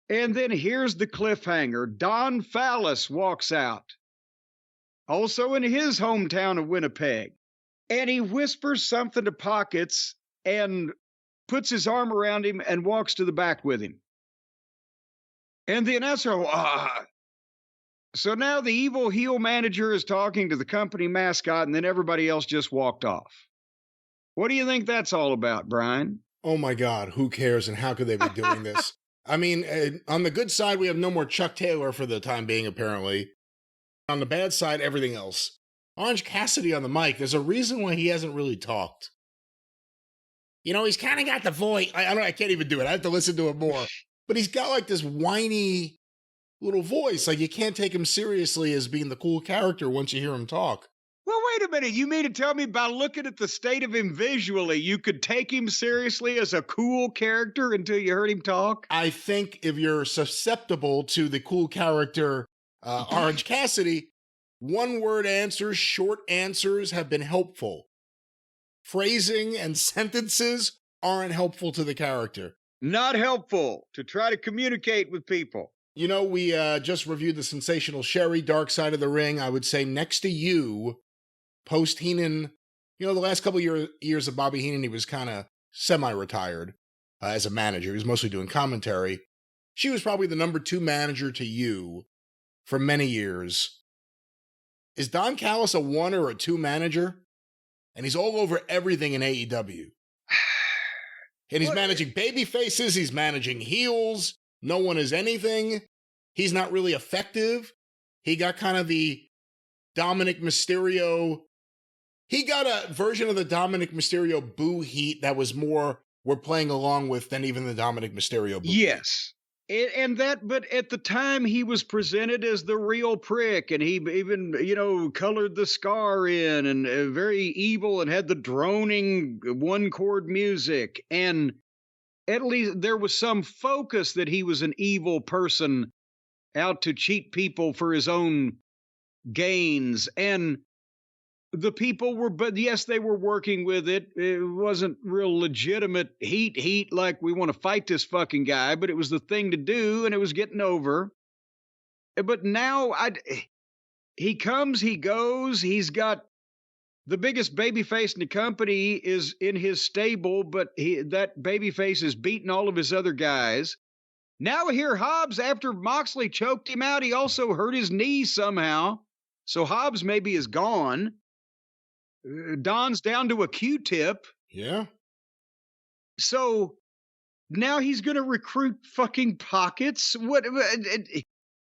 S2: And then here's the cliffhanger. Don Fallis walks out. Also in his hometown of Winnipeg. And he whispers something to Pockets and puts his arm around him and walks to the back with him. And the announcer, So now the evil heel manager is talking to the company mascot, and then everybody else just walked off. What do you think that's all about, Brian?
S1: Oh my God, who cares and how could they be doing this? I mean, on the good side, we have no more Chuck Taylor for the time being, apparently. On the bad side, everything else. Orange Cassidy on the mic, there's a reason why he hasn't really talked. You know, he's kind of got the voice. I can't even do it. I have to listen to it more. But he's got like this whiny little voice. Like you can't take him seriously as being the cool character once you hear him talk.
S2: Well, wait a minute. You mean to tell me by looking at the state of him visually, you could take him seriously as a cool character until you heard him talk?
S1: I think if you're susceptible to the cool character Orange Cassidy, one-word answers, short answers have been helpful. Phrasing and sentences aren't helpful to the character.
S2: Not helpful to try to communicate with people.
S1: You know, we just reviewed the sensational Sherry, Dark Side of the Ring. I would say next to you, post-Heenan, you know, the last couple years of Bobby Heenan, he was kind of semi-retired as a manager. He was mostly doing commentary. She was probably the number 2 manager to you for many years. Is Don Callis a 1 or a 2 manager? And he's all over everything in AEW. And he's managing baby faces. He's managing heels. No one is anything. He's not really effective. He got kind of the Dominic Mysterio. He got a version of the Dominic Mysterio boo heat that was more we're playing along with than even the Dominic Mysterio boo.
S2: Yes. But at the time he was presented as the real prick, and he even, colored the scar in and very evil and had the droning one chord music. And at least there was some focus that he was an evil person out to cheat people for his own gains. And the people were, but yes, they were working with it. It wasn't real legitimate heat like we want to fight this fucking guy, but it was the thing to do and it was getting over. But now he comes, he goes, he's got the biggest babyface in the company is in his stable, but that babyface is beating all of his other guys. Now here Hobbs, after Moxley choked him out, he also hurt his knee somehow. So Hobbs maybe is gone. Don's down to a Q-tip.
S1: Yeah.
S2: So now he's going to recruit fucking Pockets.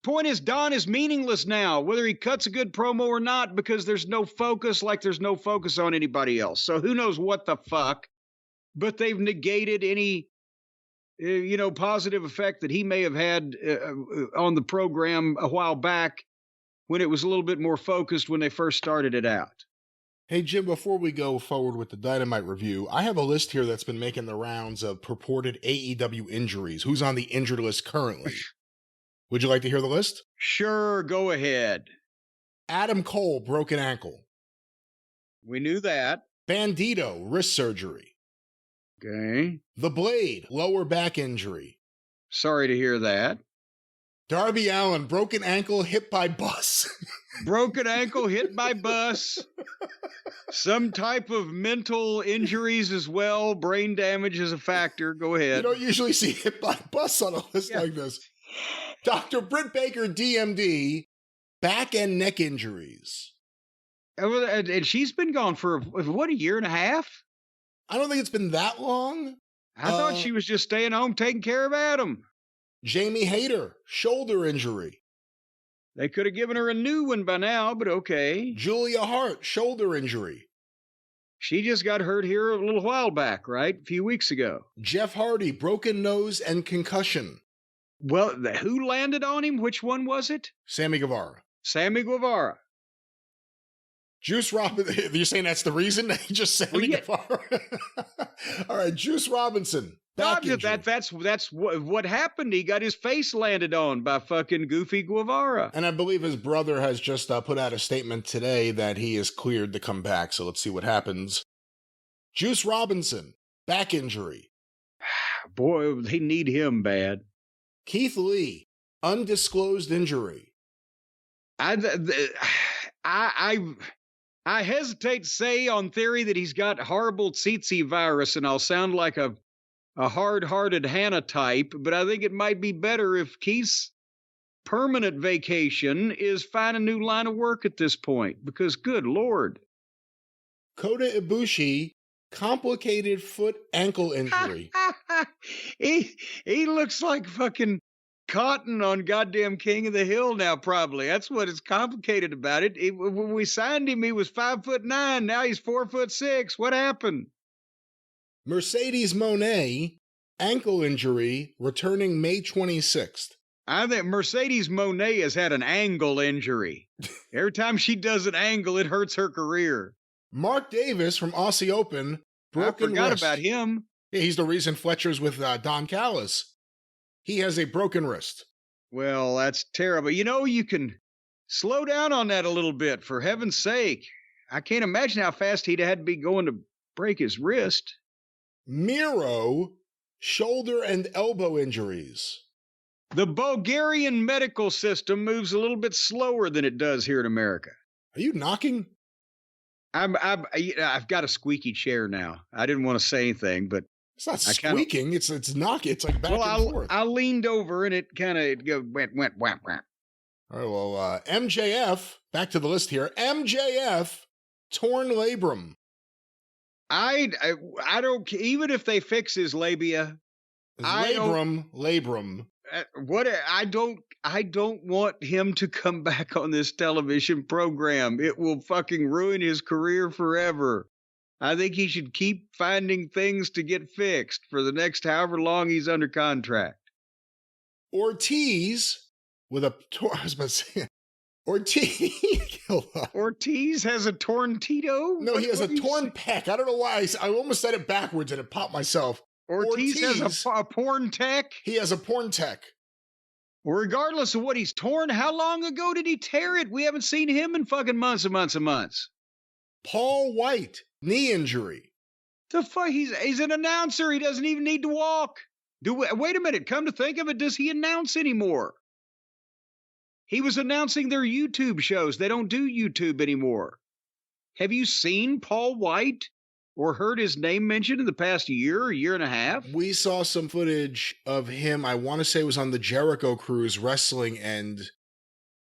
S2: Point is, Don is meaningless now, whether he cuts a good promo or not, because there's no focus, like there's no focus on anybody else. So who knows what the fuck? But they've negated any, positive effect that he may have had on the program a while back when it was a little bit more focused when they first started it out.
S1: Hey, Jim, before we go forward with the Dynamite review, I have a list here that's been making the rounds of purported AEW injuries. Who's on the injured list currently? Would you like to hear the list?
S2: Sure, go ahead.
S1: Adam Cole, broken ankle.
S2: We knew that.
S1: Bandito, wrist surgery.
S2: Okay.
S1: The Blade, lower back injury.
S2: Sorry to hear that.
S1: Darby Allin, broken ankle, hit by bus.
S2: Broken ankle, hit by bus. Some type of mental injuries as well. Brain damage is a factor. Go ahead.
S1: You don't usually see hit by bus on a list like this. Dr. Britt Baker, DMD, back and neck injuries.
S2: And she's been gone for, what, a year and a half?
S1: I don't think it's been that long.
S2: I thought she was just staying home taking care of Adam.
S1: Jamie Hayter, shoulder injury.
S2: They could have given her a new one by now, but okay.
S1: Julia Hart, shoulder injury.
S2: She just got hurt here a little while back, right? A few weeks ago.
S1: Jeff Hardy, broken nose and concussion.
S2: Well, who landed on him? Which one was it?
S1: Sammy Guevara.
S2: Sammy Guevara.
S1: Juice Robinson, you're saying that's the reason? Just Sammy Guevara? All right, Juice Robinson. That's what happened. He got his face landed on by fucking Goofy Guevara. And I believe his brother has just put out a statement today that he is cleared to come back. So let's see what happens. Juice Robinson, back injury.
S2: Boy, they need him bad.
S1: Keith Lee, undisclosed injury.
S2: I hesitate to say on theory that he's got horrible tsetse virus, and I'll sound like a hard-hearted Hannah type, but I think it might be better if Keith's permanent vacation is find a new line of work at this point, because good Lord.
S1: Kota Ibushi, complicated foot ankle injury.
S2: He looks like fucking Cotton on goddamn King of the Hill now, probably. That's what is complicated about it. When we signed him, he was 5'9". Now he's 4'6". What happened?
S1: Mercedes Moné, ankle injury, returning May 26th.
S2: I think Mercedes Moné has had an angle injury. Every time she does an angle, it hurts her career.
S1: Mark Davis from Aussie Open, broken wrist.
S2: I forgot about him.
S1: Yeah, he's the reason Fletcher's with Don Callis. He has a broken wrist.
S2: Well, that's terrible. You know, you can slow down on that a little bit, for heaven's sake. I can't imagine how fast he'd had to be going to break his wrist.
S1: Miro, shoulder and elbow injuries.
S2: The Bulgarian medical system moves a little bit slower than it does here in America.
S1: Are you knocking?
S2: I've got a squeaky chair now. I didn't want to say anything, but
S1: it's not squeaking. It's knocking. It's like back and forth.
S2: I leaned over and it kind of went whap whap.
S1: All right. Well, MJF. Back to the list here. MJF, torn labrum.
S2: I don't, even if they fix his labia.
S1: Labrum.
S2: I don't want him to come back on this television program. It will fucking ruin his career forever. I think he should keep finding things to get fixed for the next however long he's under contract.
S1: Ortiz with a
S2: Ortiz has a torn Tito?
S1: No, he has a torn pec. I don't know why. I almost said it backwards and it popped myself.
S2: Ortiz has a porn tech?
S1: He has a porn tech.
S2: Regardless of what he's torn, how long ago did he tear it? We haven't seen him in fucking months and months and months.
S1: Paul White, knee injury.
S2: The fuck? He's an announcer. He doesn't even need to walk. Wait a minute. Come to think of it, does he announce anymore? He was announcing their YouTube shows. They don't do YouTube anymore. Have you seen Paul White or heard his name mentioned in the past year and a half?
S1: We saw some footage of him. I want to say it was on the Jericho Cruise wrestling, and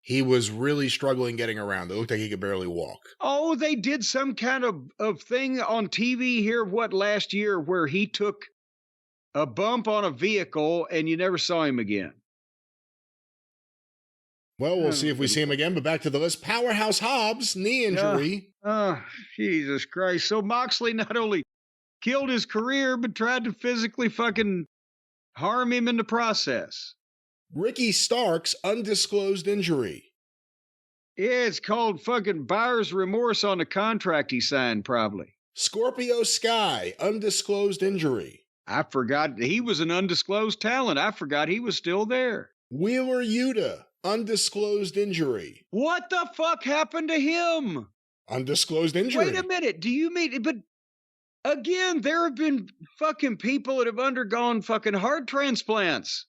S1: he was really struggling getting around. It looked like he could barely walk.
S2: Oh, they did some kind of thing on TV here, last year, where he took a bump on a vehicle and you never saw him again.
S1: Well, we'll see if we see him again, but back to the list. Powerhouse Hobbs, knee injury.
S2: Jesus Christ. So Moxley not only killed his career, but tried to physically fucking harm him in the process.
S1: Ricky Starks, undisclosed injury.
S2: Yeah, it's called fucking buyer's remorse on the contract he signed, probably.
S1: Scorpio Sky, undisclosed injury.
S2: I forgot he was an undisclosed talent. I forgot he was still there.
S1: Wheeler Yuta, undisclosed injury.
S2: What the fuck happened to him?
S1: Undisclosed injury.
S2: Wait a minute. Do you mean, but again, there have been fucking people that have undergone fucking heart transplants.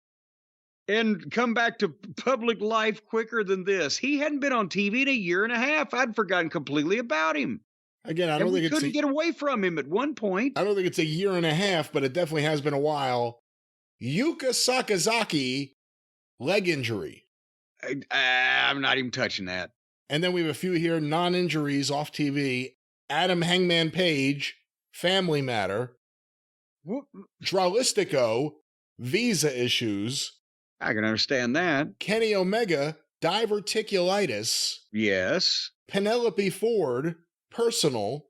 S2: and come back to public life quicker than this. He hadn't been on TV in a year and a half. I'd forgotten completely about him.
S1: Again, I don't think
S2: couldn't get away from him at one point.
S1: I don't think it's a year and a half, but it definitely has been a while. Yuka Sakazaki, leg injury.
S2: I'm not even touching that.
S1: And then we have a few here, non-injuries off TV. Adam Hangman Page, family matter. Dralistico, visa issues.
S2: I can understand that.
S1: Kenny Omega, diverticulitis.
S2: Yes.
S1: Penelope Ford, personal.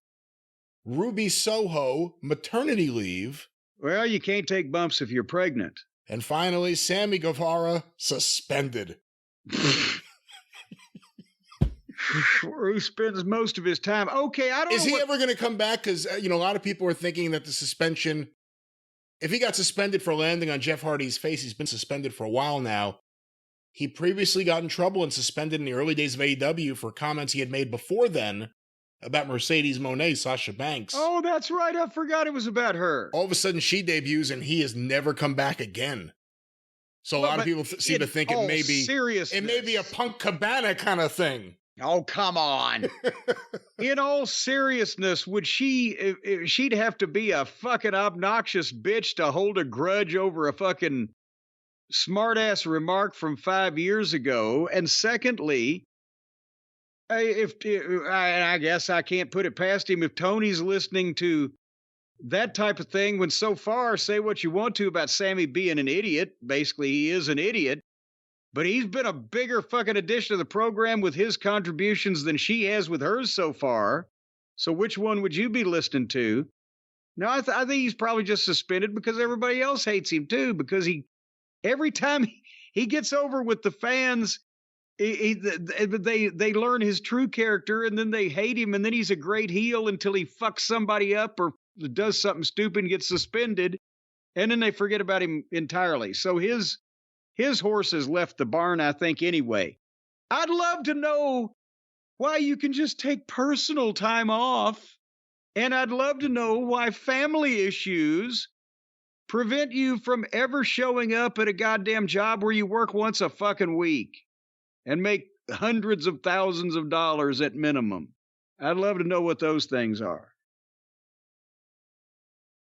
S1: Ruby Soho, maternity leave.
S2: Well, you can't take bumps if you're pregnant.
S1: And finally, Sammy Guevara, suspended.
S2: Who spends most of his time. Okay, I don't know.
S1: Is he ever going to come back? Because, a lot of people are thinking that the suspension, if he got suspended for landing on Jeff Hardy's face, he's been suspended for a while now. He previously got in trouble and suspended in the early days of AEW for comments he had made before then about Mercedes Moné, Sasha Banks.
S2: Oh, that's right. I forgot it was about her.
S1: All of a sudden, she debuts and he has never come back again. So a lot of people seem to think it may be a Punk Cabana kind of thing.
S2: Oh, come on. In all seriousness, would she'd have to be a fucking obnoxious bitch to hold a grudge over a fucking smartass remark from 5 years ago. And secondly, I guess I can't put it past him if Tony's listening to that type of thing when so far, say what you want to about Sammy being an idiot. Basically, he is an idiot. But he's been a bigger fucking addition to the program with his contributions than she has with hers so far. So which one would you be listening to? No, I think he's probably just suspended because everybody else hates him too. Because every time he gets over with the fans, they learn his true character and then they hate him and then he's a great heel until he fucks somebody up or does something stupid and gets suspended, and then they forget about him entirely. So his horse has left the barn, I think, anyway. I'd love to know why you can just take personal time off, and I'd love to know why family issues prevent you from ever showing up at a goddamn job where you work once a fucking week and make hundreds of thousands of dollars at minimum. I'd love to know what those things are.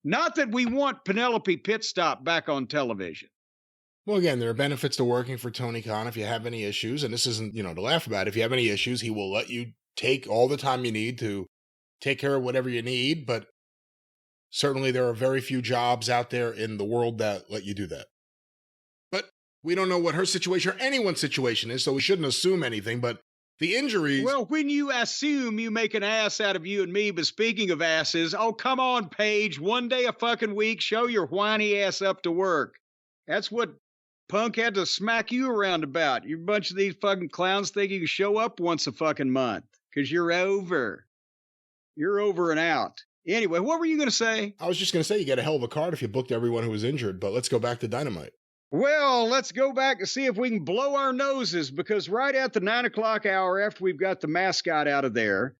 S2: Not that we want Penelope Pitstop back on television.
S1: Well, again, there are benefits to working for Tony Khan if you have any issues, and this isn't, to laugh about. If you have any issues, he will let you take all the time you need to take care of whatever you need, but certainly there are very few jobs out there in the world that let you do that. But we don't know what her situation or anyone's situation is, so we shouldn't assume anything, but the injuries...
S2: Well, when you assume, you make an ass out of you and me, but speaking of asses, oh, come on, Paige, one day a fucking week, show your whiny ass up to work. That's what Punk had to smack you around about. You bunch of these fucking clowns think you can show up once a fucking month because you're over. You're over and out. Anyway, what were you going to say?
S1: I was just going to say you get a hell of a card if you booked everyone who was injured, but let's go back to Dynamite.
S2: Well, let's go back and see if we can blow our noses, because right at the 9 o'clock hour, after we've got the mascot out of there,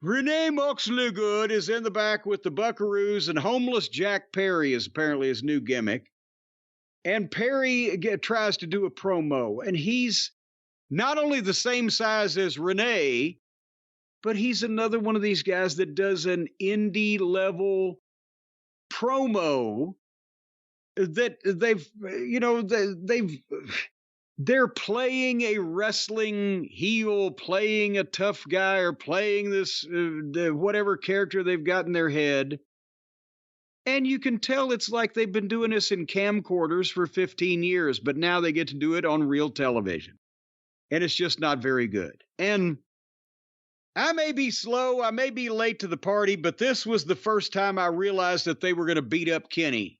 S2: Renee Moxley-Good is in the back with the Buckaroos, and homeless Jack Perry is apparently his new gimmick. And Perry tries to do a promo, and he's not only the same size as Renee, but he's another one of these guys that does an indie level promo that they're playing a wrestling heel, playing a tough guy, or playing this whatever character they've got in their head. And you can tell it's like they've been doing this in camcorders for 15 years, but now they get to do it on real television. And it's just not very good. And I may be slow, I may be late to the party, but this was the first time I realized that they were going to beat up Kenny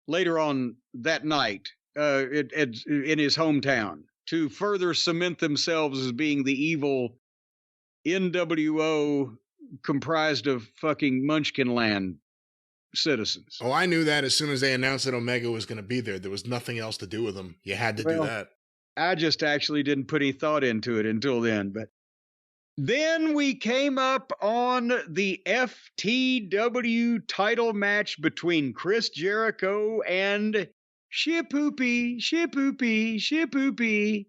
S2: later on that night in his hometown to further cement themselves as being the evil NWO comprised of fucking Munchkinland citizens.
S1: Oh, I knew that as soon as they announced that Omega was going to be there. There was nothing else to do with him. You had to do that.
S2: I just actually didn't put any thought into it until then. But then we came up on the FTW title match between Chris Jericho and Shipoopy, shipoopy, shipoopy.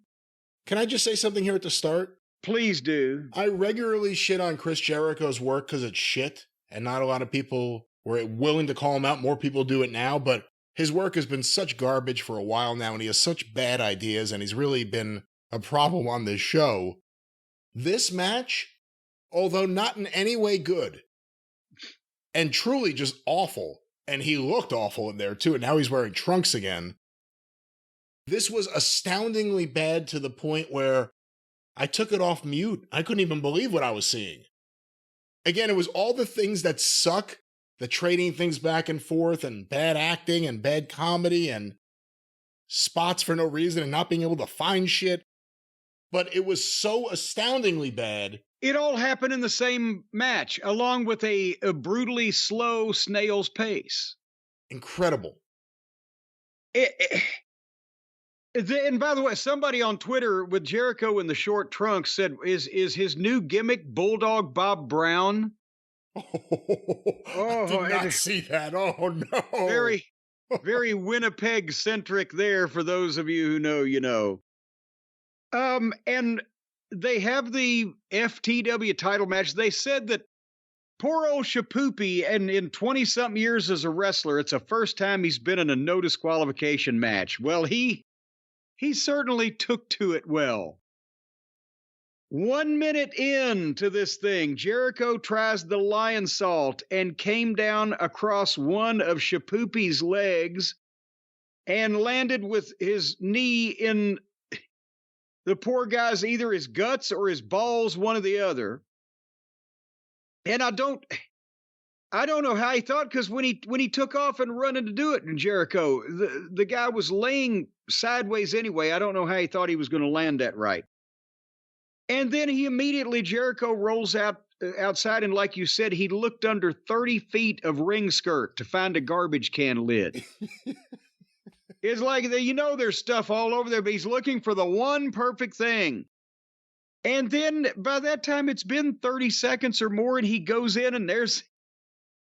S1: Can I just say something here at the start?
S2: Please do.
S1: I regularly shit on Chris Jericho's work because it's shit, and not a lot of people were willing to call him out. More people do it now, but his work has been such garbage for a while now, and he has such bad ideas, and he's really been a problem on this show. This match, although not in any way good, and truly just awful, and he looked awful in there too, and now he's wearing trunks again. This was astoundingly bad to the point where I took it off mute. I couldn't even believe what I was seeing. Again, it was all the things that suck, the trading things back and forth, and bad acting, and bad comedy, and spots for no reason, and not being able to find shit. But it was so astoundingly bad.
S2: It all happened in the same match, along with a brutally slow snail's pace.
S1: Incredible.
S2: And by the way, somebody on Twitter with Jericho in the short trunks said, is his new gimmick Bulldog Bob Brown?
S1: I did not see that. Oh, no.
S2: Very, very Winnipeg-centric there for those of you who know, you know. And they have the FTW title match. They said that poor old Shapoopy, and in 20-something years as a wrestler, it's the first time he's been in a no disqualification match. Well, he certainly took to it well. 1 minute into this thing, Jericho tries the lion salt and came down across one of Shapoopy's legs and landed with his knee in the poor guy's either his guts or his balls, one or the other. And I don't know how he thought, because when he took off and running to do it in Jericho, the guy was laying sideways anyway. I don't know how he thought he was going to land that right. And then Jericho rolls outside, and like you said, he looked under 30 feet of ring skirt to find a garbage can lid. It's like, there's stuff all over there, but he's looking for the one perfect thing. And then by that time, it's been 30 seconds or more, and he goes in, and there's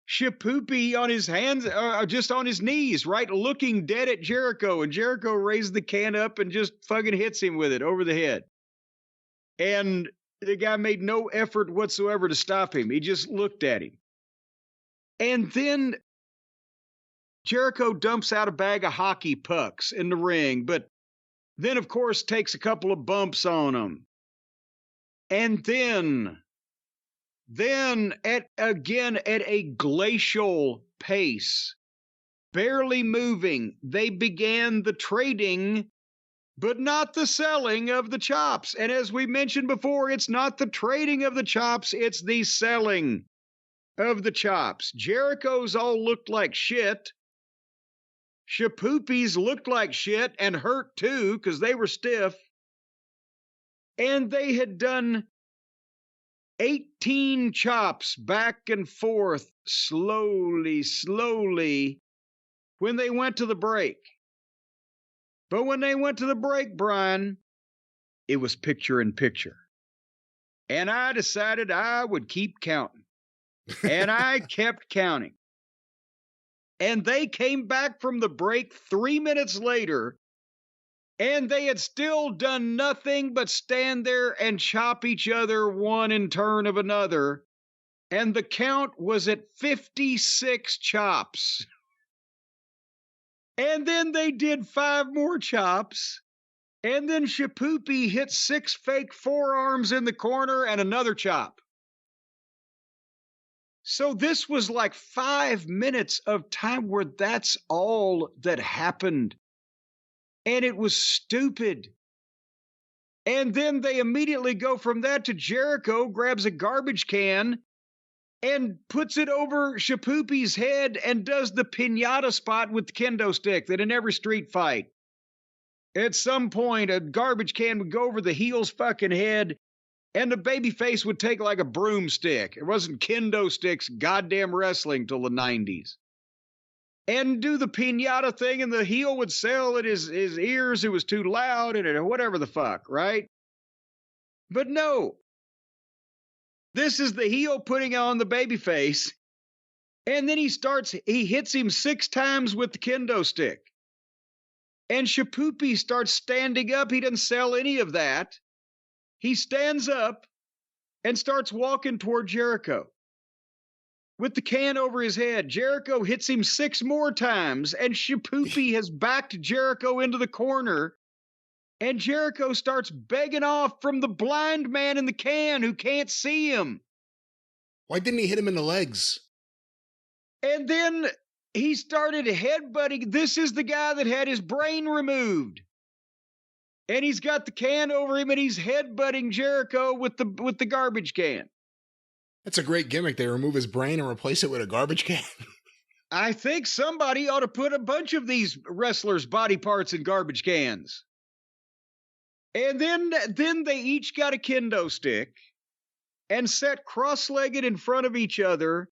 S2: Shapoopy on his hands, just on his knees, right, looking dead at Jericho. And Jericho raises the can up and just fucking hits him with it over the head. And the guy made no effort whatsoever to stop him. He just looked at him. And then Jericho dumps out a bag of hockey pucks in the ring, but then, of course, takes a couple of bumps on him. And then at a glacial pace, barely moving, they began the trading, but not the selling of the chops. And as we mentioned before, it's not the trading of the chops, it's the selling of the chops. Jericho's all looked like shit. Shapoopy's looked like shit and hurt too, because they were stiff. And they had done 18 chops back and forth, slowly, when they went to the break. But when they went to the break, Brian, it was picture in picture. And I decided I would keep counting. And I kept counting. And they came back from the break 3 minutes later, and they had still done nothing but stand there and chop each other one in turn of another. And the count was at 56 chops. And then they did 5 more chops. And then Shapoopy hit 6 fake forearms in the corner and another chop. So this was like 5 minutes of time where that's all that happened. And it was stupid. And then they immediately go from that to Jericho grabs a garbage can and puts it over Shapoopy's head and does the piñata spot with the kendo stick that in every street fight. At some point, a garbage can would go over the heel's fucking head, and the baby face would take like a broomstick. It wasn't kendo sticks, goddamn wrestling till the 90s. And do the piñata thing, and the heel would sell at his ears. It was too loud, and whatever the fuck, right? But no. This is the heel putting on the baby face, and then he hits him 6 times with the kendo stick. And Shapoopy starts standing up. He doesn't sell any of that. He stands up and starts walking toward Jericho with the can over his head. Jericho hits him 6 more times, and Shapoopy has backed Jericho into the corner. And Jericho starts begging off from the blind man in the can who can't see him.
S1: Why didn't he hit him in the legs?
S2: And then he started headbutting. This is the guy that had his brain removed. And he's got the can over him, and he's headbutting Jericho with the garbage can.
S1: That's a great gimmick. They remove his brain and replace it with a garbage can.
S2: I think somebody ought to put a bunch of these wrestlers' body parts in garbage cans. And then they each got a kendo stick and sat cross-legged in front of each other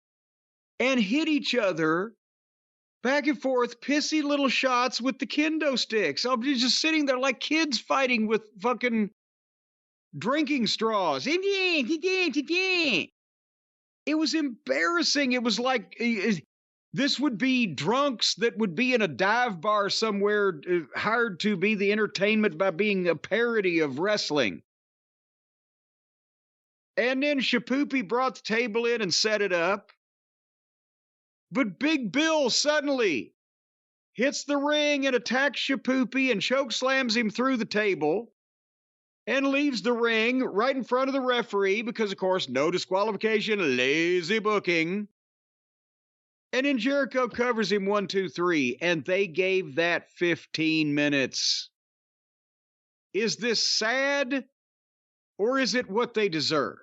S2: and hit each other back and forth, pissy little shots with the kendo sticks. I'm just sitting there like kids fighting with fucking drinking straws. It was embarrassing. It was like this would be drunks that would be in a dive bar somewhere, hired to be the entertainment by being a parody of wrestling. And then Shapoopy brought the table in and set it up. But Big Bill suddenly hits the ring and attacks Shapoopy and chokeslams him through the table and leaves the ring right in front of the referee because, of course, no disqualification, lazy booking. And then Jericho covers him 1, 2, 3, and they gave that 15 minutes. Is this sad, or is it what they deserve?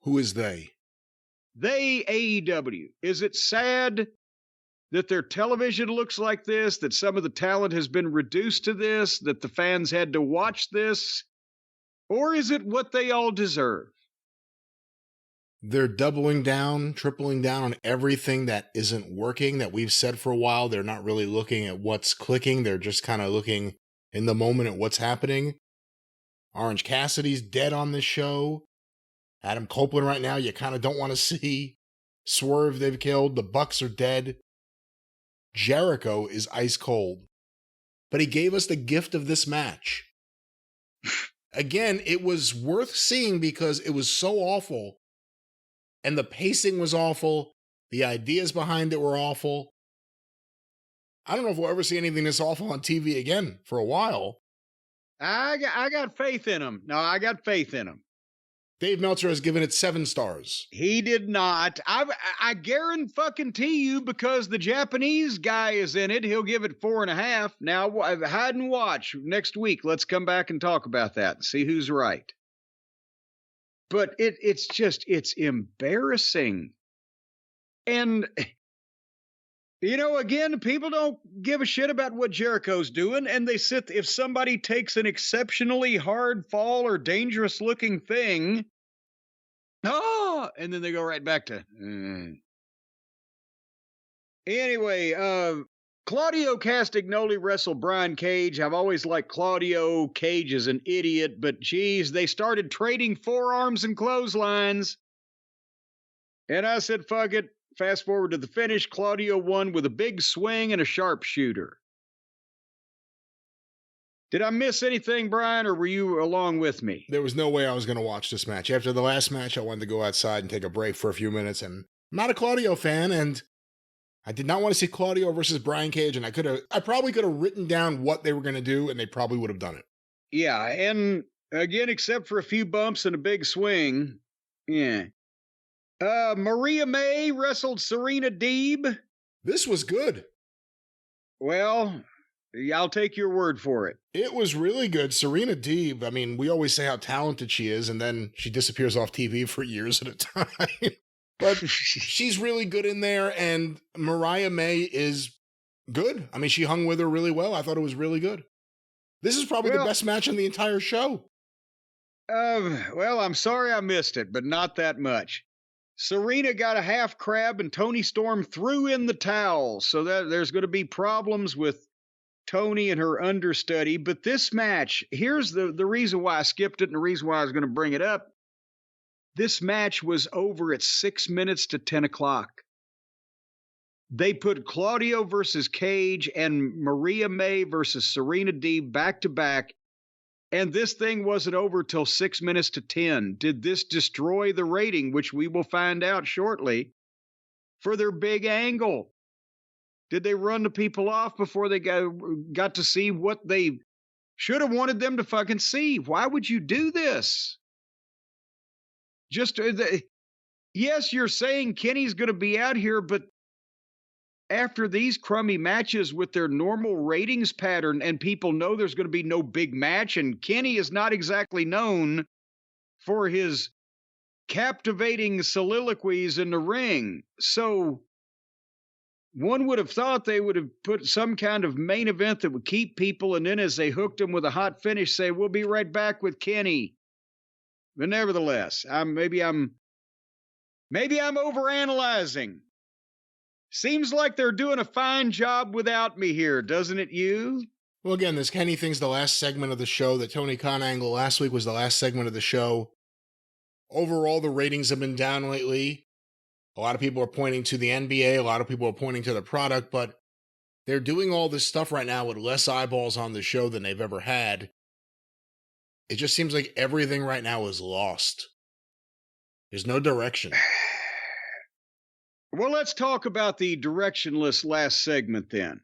S1: Who is they?
S2: They, AEW. Is it sad that their television looks like this, that some of the talent has been reduced to this, that the fans had to watch this? Or is it what they all deserve?
S1: They're doubling down, tripling down on everything that isn't working, that we've said for a while. They're not really looking at what's clicking. They're just kind of looking in the moment at what's happening. Orange Cassidy's dead on this show. Adam Copeland right now, you kind of don't want to see. Swerve they've killed. The Bucks are dead. Jericho is ice cold. But he gave us the gift of this match. Again, it was worth seeing because it was so awful. And the pacing was awful. The ideas behind it were awful. I don't know if we'll ever see anything this awful on TV again for a while.
S2: I got faith in him. No, I got faith in him.
S1: Dave Meltzer has given it 7 stars.
S2: He did not. I guarantee you, because the Japanese guy is in it, he'll give it 4.5. Now, hide and watch. Next week, let's come back and talk about that and see who's right. But it's embarrassing. And, you know, again, people don't give a shit about what Jericho's doing, and they if somebody takes an exceptionally hard fall or dangerous looking thing, and then they go right back to, Anyway, Claudio Castagnoli wrestled Brian Cage. I've always liked Claudio. Cage is an idiot, but geez, they started trading forearms and clotheslines. And I said, fuck it. Fast forward to the finish. Claudio won with a big swing and a sharpshooter. Did I miss anything, Brian, or were you along with me?
S1: There was no way I was going to watch this match. After the last match, I wanted to go outside and take a break for a few minutes, and I'm not a Claudio fan, and I did not want to see Claudio versus Brian Cage, and I probably could have written down what they were going to do, and they probably would have done it.
S2: Yeah, and again, except for a few bumps and a big swing, yeah. Maria May wrestled Serena Deeb.
S1: This was good.
S2: Well, I'll take your word for it.
S1: It was really good. Serena Deeb, I mean, we always say how talented she is, and then she disappears off TV for years at a time. But she's really good in there, and Mariah May is good. I mean, she hung with her really well. I thought it was really good. This is probably the best match on the entire show.
S2: Well, I'm sorry I missed it, but not that much. Serena got a half crab, and Toni Storm threw in the towel, so that there's going to be problems with Toni and her understudy. But this match, here's the reason why I skipped it and the reason why I was going to bring it up. This match was over at 6 minutes to 10 o'clock. They put Claudio versus Cage and Maria May versus Serena Deeb back to back. And this thing wasn't over till 6 minutes to 10. Did this destroy the rating, which we will find out shortly, for their big angle? Did they run the people off before they got to see what they should have wanted them to fucking see? Why would you do this? Yes, you're saying Kenny's going to be out here, but after these crummy matches with their normal ratings pattern and people know there's going to be no big match, and Kenny is not exactly known for his captivating soliloquies in the ring. So one would have thought they would have put some kind of main event that would keep people, and then as they hooked him with a hot finish, say, we'll be right back with Kenny. But nevertheless, maybe I'm overanalyzing. Seems like they're doing a fine job without me here, doesn't it, you?
S1: Well, again, this Kenny thing's the last segment of the show. The Tony Khan angle last week was the last segment of the show. Overall, the ratings have been down lately. A lot of people are pointing to the NBA. A lot of people are pointing to the product, but they're doing all this stuff right now with less eyeballs on the show than they've ever had. It just seems like everything right now is lost. There's no direction.
S2: Well, let's talk about the directionless last segment then.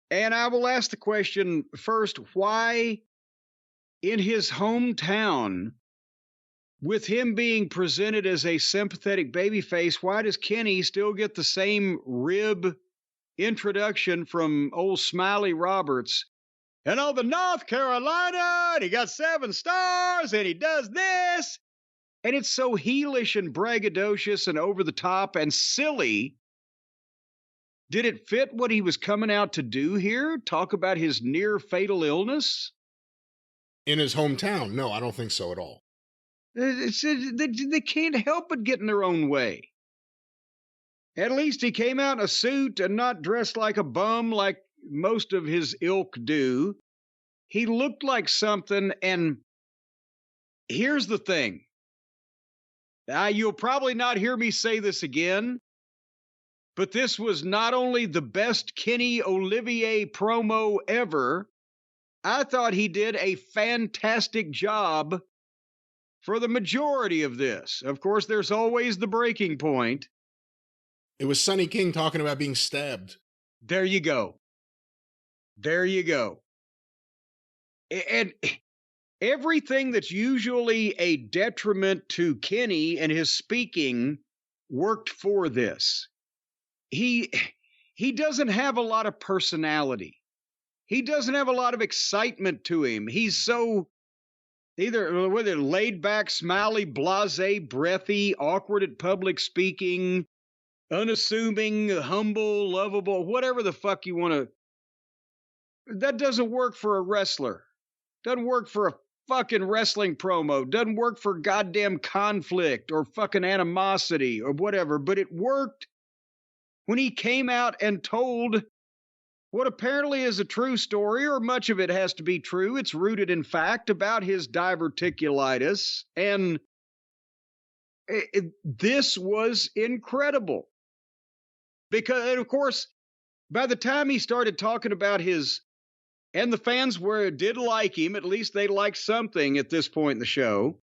S2: And I will ask the question first, why in his hometown, with him being presented as a sympathetic babyface, why does Kenny still get the same rib introduction from old Smiley Roberts? And all the North Carolina, and he got 7 stars, and he does this. And it's so heelish and braggadocious and over the top and silly. Did it fit what he was coming out to do here? Talk about his near fatal illness?
S1: In his hometown? No, I don't think so at all.
S2: They can't help but get in their own way. At least he came out in a suit and not dressed like a bum like most of his ilk do. He looked like something, and here's the thing. You'll probably not hear me say this again, but this was not only the best Kenny Olivier promo ever, I thought he did a fantastic job for the majority of this. Of course, there's always the breaking point.
S1: It was Sonny King talking about being stabbed.
S2: There you go. There you go. And everything that's usually a detriment to Kenny and his speaking worked for this. He doesn't have a lot of personality. He doesn't have a lot of excitement to him. He's so whether laid back, smiley, blasé, breathy, awkward at public speaking, unassuming, humble, lovable, whatever the fuck you want to. That doesn't work for a wrestler. Doesn't work for a fucking wrestling promo. Doesn't work for goddamn conflict or fucking animosity or whatever. But it worked when he came out and told what apparently is a true story, or much of it has to be true. It's rooted in fact about his diverticulitis. And this was incredible. Because, and of course, by the time he started talking about his, and the fans did like him, at least they liked something at this point in the show.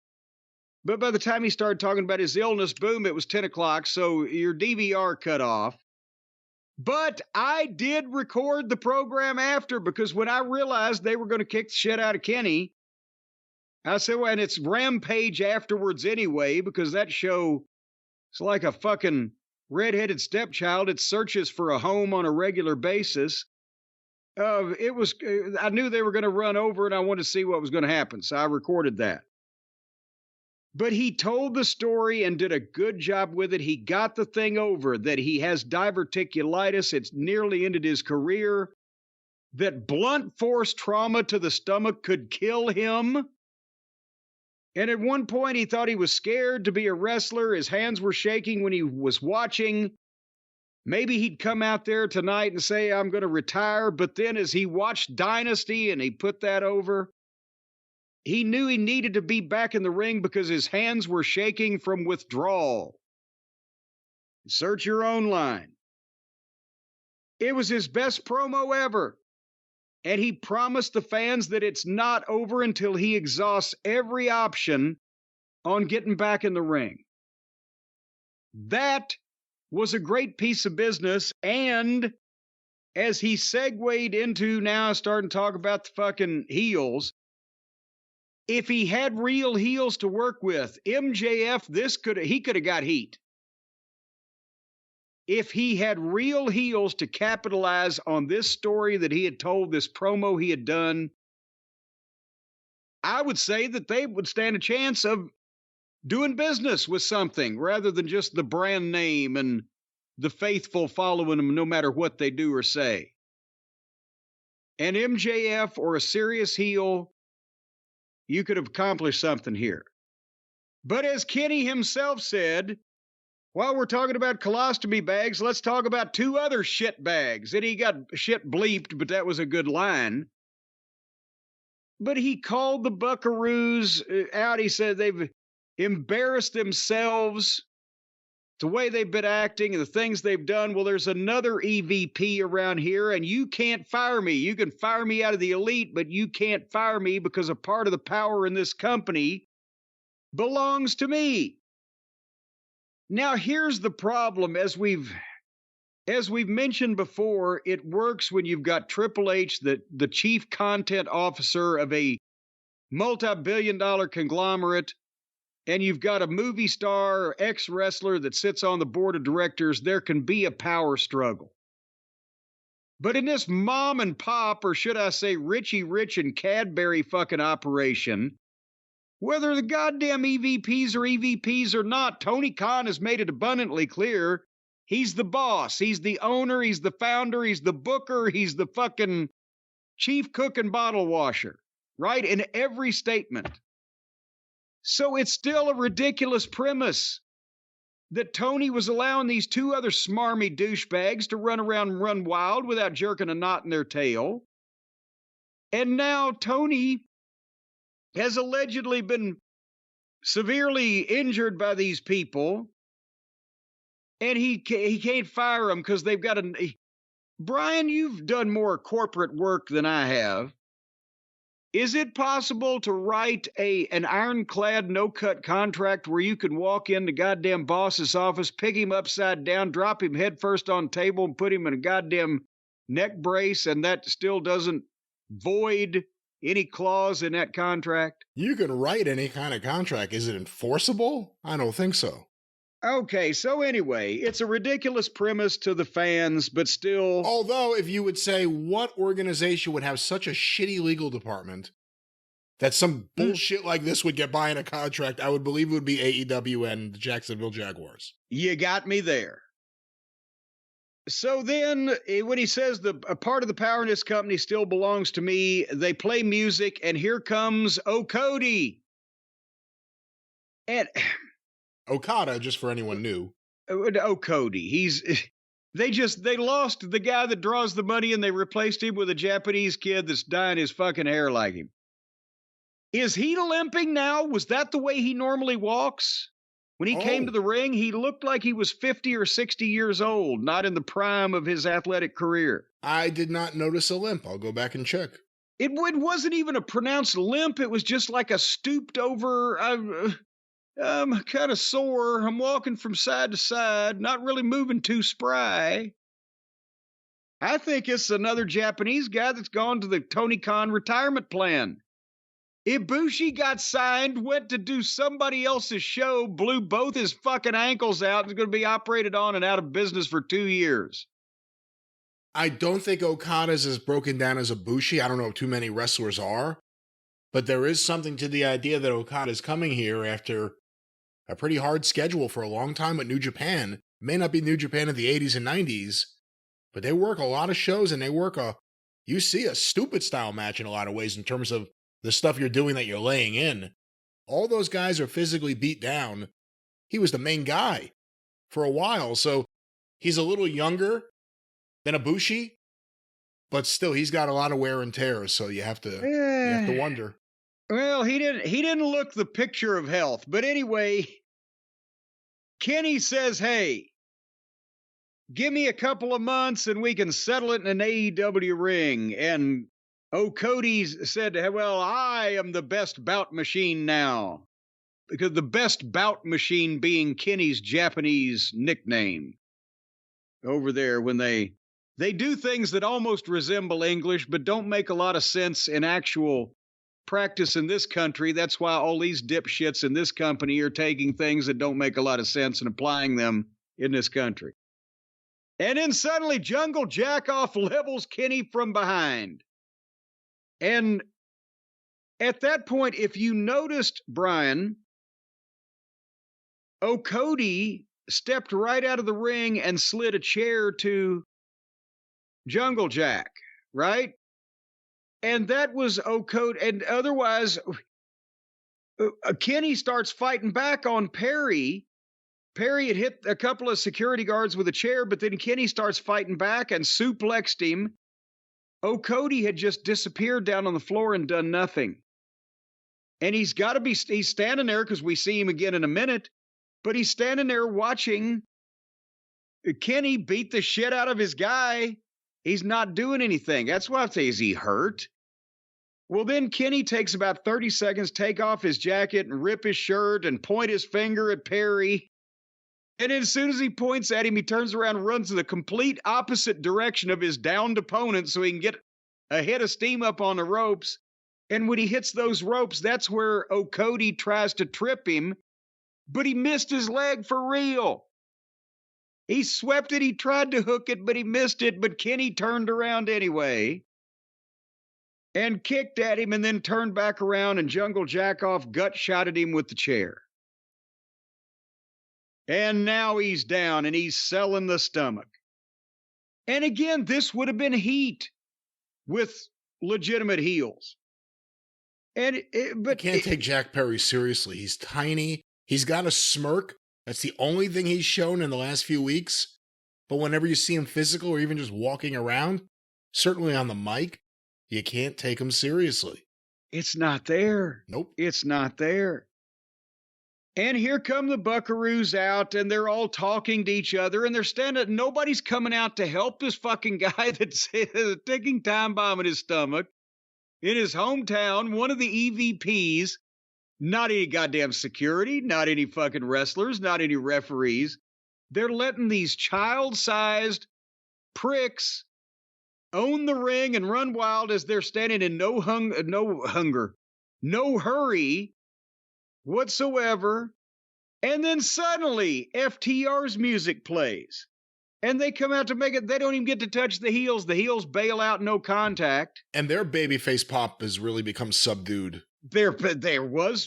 S2: But by the time he started talking about his illness, boom, it was 10 o'clock, so your DVR cut off. But I did record the program after, because when I realized they were going to kick the shit out of Kenny, I said, well, and it's Rampage afterwards anyway, because that show is like a fucking redheaded stepchild. It searches for a home on a regular basis. I knew they were going to run over, and I wanted to see what was going to happen, so I recorded that. But he told the story and did a good job with it. He got the thing over that he has diverticulitis. It's nearly ended his career. That blunt force trauma to the stomach could kill him. And at one point, he thought he was scared to be a wrestler. His hands were shaking when he was watching. Maybe he'd come out there tonight and say, I'm going to retire. But then as he watched Dynasty and he put that over, he knew he needed to be back in the ring because his hands were shaking from withdrawal. Search your own line. It was his best promo ever. And he promised the fans that it's not over until he exhausts every option on getting back in the ring. That was a great piece of business. And as he segued into now starting to talk about the fucking heels, if he had real heels to work with, MJF, he could have got heat. If he had real heels to capitalize on this story that he had told, this promo he had done, I would say that they would stand a chance of doing business with something rather than just the brand name and the faithful following them no matter what they do or say. An MJF or a serious heel, you could have accomplished something here. But as Kenny himself said, while we're talking about colostomy bags, let's talk about two other shit bags. And he got shit bleeped, but that was a good line. But he called the Buckaroos out. He said they've embarrassed themselves, the way they've been acting and the things they've done. Well, there's another EVP around here, and you can't fire me. You can fire me out of the elite, but you can't fire me because a part of the power in this company belongs to me. Now, here's the problem. As we've mentioned before, it works when you've got Triple H, the chief content officer of a multi-billion-dollar conglomerate, and you've got a movie star or ex-wrestler that sits on the board of directors. There can be a power struggle. But in this mom and pop, or should I say Richie Rich and Cadbury fucking operation, whether the goddamn EVPs are EVPs or not, Tony Khan has made it abundantly clear he's the boss, he's the owner, he's the founder, he's the booker, he's the fucking chief cook and bottle washer, right? In every statement. So it's still a ridiculous premise that Tony was allowing these two other smarmy douchebags to run around and run wild without jerking a knot in their tail. And now Tony has allegedly been severely injured by these people, and he can't fire them because they've got Brian, you've done more corporate work than I have. Is it possible to write an ironclad no-cut contract where you can walk in the goddamn boss's office, pick him upside down, drop him headfirst on the table, and put him in a goddamn neck brace, and that still doesn't void any clause in that contract?
S1: You can write any kind of contract. Is it enforceable? I don't think so.
S2: Okay, so anyway, it's a ridiculous premise to the fans, but still...
S1: Although, if you would say, what organization would have such a shitty legal department that some bullshit like this would get by in a contract, I would believe it would be AEW and the Jacksonville Jaguars.
S2: You got me there. So then, when he says a part of the power in this company still belongs to me, they play music, and here comes Cody. And...
S1: Okada, just for anyone new.
S2: Cody. They lost the guy that draws the money, and they replaced him with a Japanese kid that's dyeing his fucking hair like him. Is he limping now? Was that the way he normally walks? When he came to the ring, he looked like he was 50 or 60 years old, not in the prime of his athletic career.
S1: I did not notice a limp. I'll go back and check.
S2: It wasn't even a pronounced limp. It was just like a stooped over... I'm kind of sore. I'm walking from side to side, not really moving too spry. I think it's another Japanese guy that's gone to the Tony Khan retirement plan. Ibushi got signed, went to do somebody else's show, blew both his fucking ankles out, and is going to be operated on and out of business for 2 years.
S1: I don't think Okada's as broken down as Ibushi. I don't know if too many wrestlers are. But there is something to the idea that Okada's coming here after a pretty hard schedule for a long time with New Japan. It may not be New Japan of the 80s and 90s, but they work a lot of shows, and they work you see a stupid style match in a lot of ways in terms of the stuff you're doing that you're laying in. All those guys are physically beat down. He was the main guy for a while, so he's a little younger than Ibushi, but still he's got a lot of wear and tear, so you have to wonder.
S2: Well, he didn't look the picture of health. But anyway, Kenny says, hey, give me a couple of months and we can settle it in an AEW ring. And Cody said, well, I am the best bout machine now. Because the best bout machine being Kenny's Japanese nickname over there when they do things that almost resemble English, but don't make a lot of sense in actual practice in this country. That's why all these dipshits in this company are taking things that don't make a lot of sense and applying them in this country. And then suddenly Jungle Jackoff levels Kenny from behind. And at that point, if you noticed, Brian, Cody stepped right out of the ring and slid a chair to Jungle Jack, right? And that was Cody. And otherwise, Kenny starts fighting back on Perry. Perry had hit a couple of security guards with a chair, but then Kenny starts fighting back and suplexed him. Cody had just disappeared down on the floor and done nothing. And he's standing there because we see him again in a minute. But he's standing there watching Kenny beat the shit out of his guy. He's not doing anything. That's why I say, is he hurt? Well, then Kenny takes about 30 seconds, take off his jacket and rip his shirt and point his finger at Perry. And as soon as he points at him, he turns around and runs in the complete opposite direction of his downed opponent so he can get a head of steam up on the ropes. And when he hits those ropes, that's where Cody tries to trip him. But he missed his leg for real. He swept it, he tried to hook it, but he missed it. But Kenny turned around anyway and kicked at him and then turned back around and Jungle Jackoff gut-shotted him with the chair. And now he's down and he's selling the stomach. And again, this would have been heat with legitimate heels. But
S1: you can't take Jack Perry seriously. He's tiny. He's got a smirk. That's the only thing he's shown in the last few weeks. But whenever you see him physical or even just walking around, certainly on the mic, you can't take him seriously.
S2: It's not there.
S1: Nope.
S2: It's not there. And here come the Buckaroos out, and they're all talking to each other, and they're standing. Nobody's coming out to help this fucking guy that's a ticking time bomb in his stomach in his hometown, one of the EVPs. Not any goddamn security, not any fucking wrestlers, not any referees. They're letting these child-sized pricks own the ring and run wild as they're standing in no hurry whatsoever. And then suddenly FTR's music plays. And they come out to make it. They don't even get to touch the heels. The heels bail out, no contact.
S1: And their babyface pop has really become subdued.
S2: There was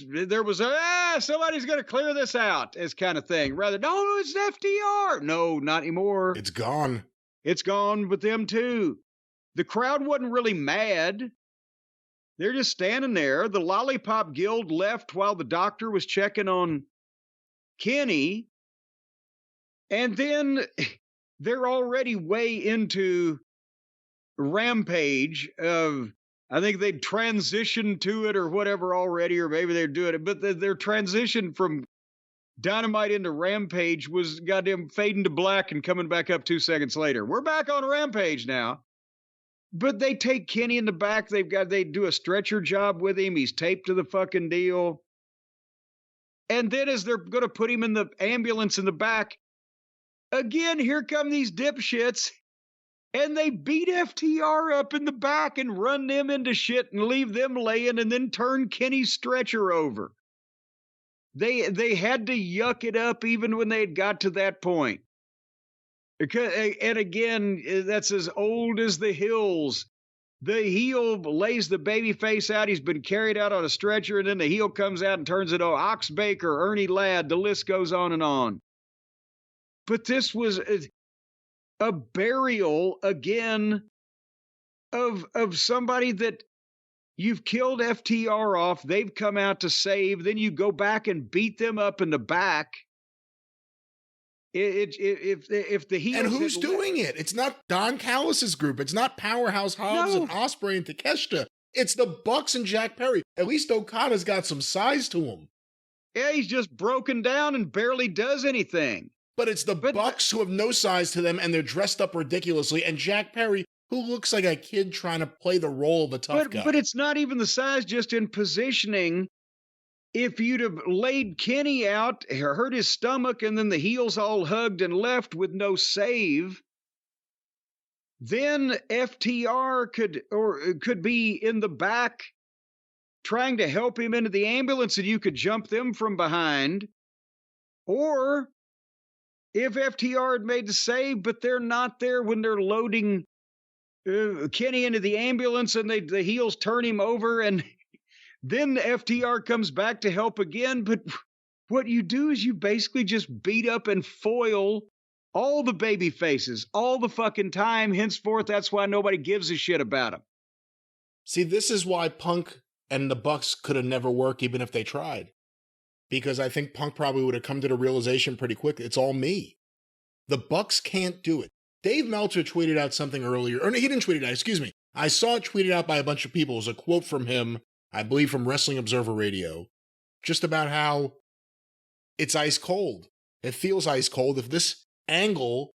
S2: somebody's going to clear this out as kind of thing. Rather, no, it's FTR. No, not anymore.
S1: It's gone.
S2: It's gone with them too. The crowd wasn't really mad. They're just standing there. The Lollipop Guild left while the doctor was checking on Kenny. And then they're already way into Rampage of, I think they'd transitioned to it or whatever already, or maybe they're doing it. But their transition from Dynamite into Rampage was goddamn fading to black and coming back up 2 seconds later. We're back on Rampage now. But they take Kenny in the back. They do a stretcher job with him. He's taped to the fucking deal. And then as they're going to put him in the ambulance in the back, again, here come these dipshits. And they beat FTR up in the back and run them into shit and leave them laying and then turn Kenny's stretcher over. They had to yuck it up even when they had got to that point. And again, that's as old as the hills. The heel lays the baby face out. He's been carried out on a stretcher, and then the heel comes out and turns it over. Ox Baker, Ernie Ladd, the list goes on and on. But this was a burial again of somebody that you've killed FTR off. They've come out to save. Then you go back and beat them up in the back. If the heels,
S1: and who's doing it? It's not Don Callis's group. It's not Powerhouse Hobbs and Ospreay and Takeshita. It's the Bucks and Jack Perry. At least Okada's got some size to him.
S2: Yeah, he's just broken down and barely does anything.
S1: But it's the Bucks who have no size to them, and they're dressed up ridiculously, and Jack Perry, who looks like a kid trying to play the role of a tough guy.
S2: But it's not even the size, just in positioning. If you'd have laid Kenny out, hurt his stomach, and then the heels all hugged and left with no save, then FTR could be in the back trying to help him into the ambulance, and you could jump them from behind. Or if FTR had made the save, but they're not there when they're loading Kenny into the ambulance, and the heels turn him over, and then the FTR comes back to help again. But what you do is you basically just beat up and foil all the baby faces all the fucking time. Henceforth, that's why nobody gives a shit about them.
S1: See, this is why Punk and the Bucks could have never worked even if they tried. Because I think Punk probably would have come to the realization pretty quick, it's all me. The Bucks can't do it. Dave Meltzer tweeted out something earlier, or no, he didn't tweet it out, excuse me. I saw it tweeted out by a bunch of people. It was a quote from him, I believe from Wrestling Observer Radio, just about how it's ice cold. It feels ice cold. If this angle,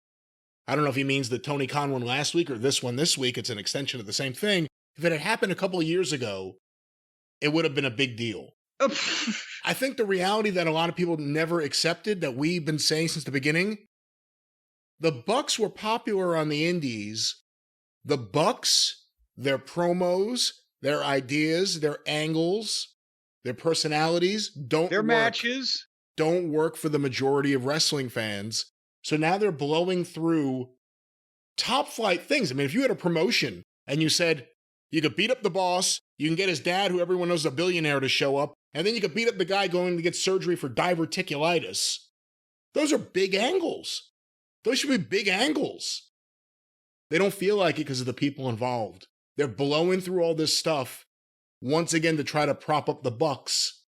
S1: I don't know if he means the Tony Khan one last week or this one this week, it's an extension of the same thing. If it had happened a couple of years ago, it would have been a big deal. I think the reality that a lot of people never accepted, that we've been saying since the beginning, the Bucks were popular on the indies. The Bucks, their promos, their ideas, their angles, their personalities
S2: their matches
S1: don't work for the majority of wrestling fans. So now they're blowing through top flight things. I mean, if you had a promotion and you said you could beat up the boss, you can get his dad, who everyone knows is a billionaire, to show up, and then you could beat up the guy going to get surgery for diverticulitis. Those are big angles. Those should be big angles. They don't feel like it because of the people involved. They're blowing through all this stuff once again to try to prop up the Bucks.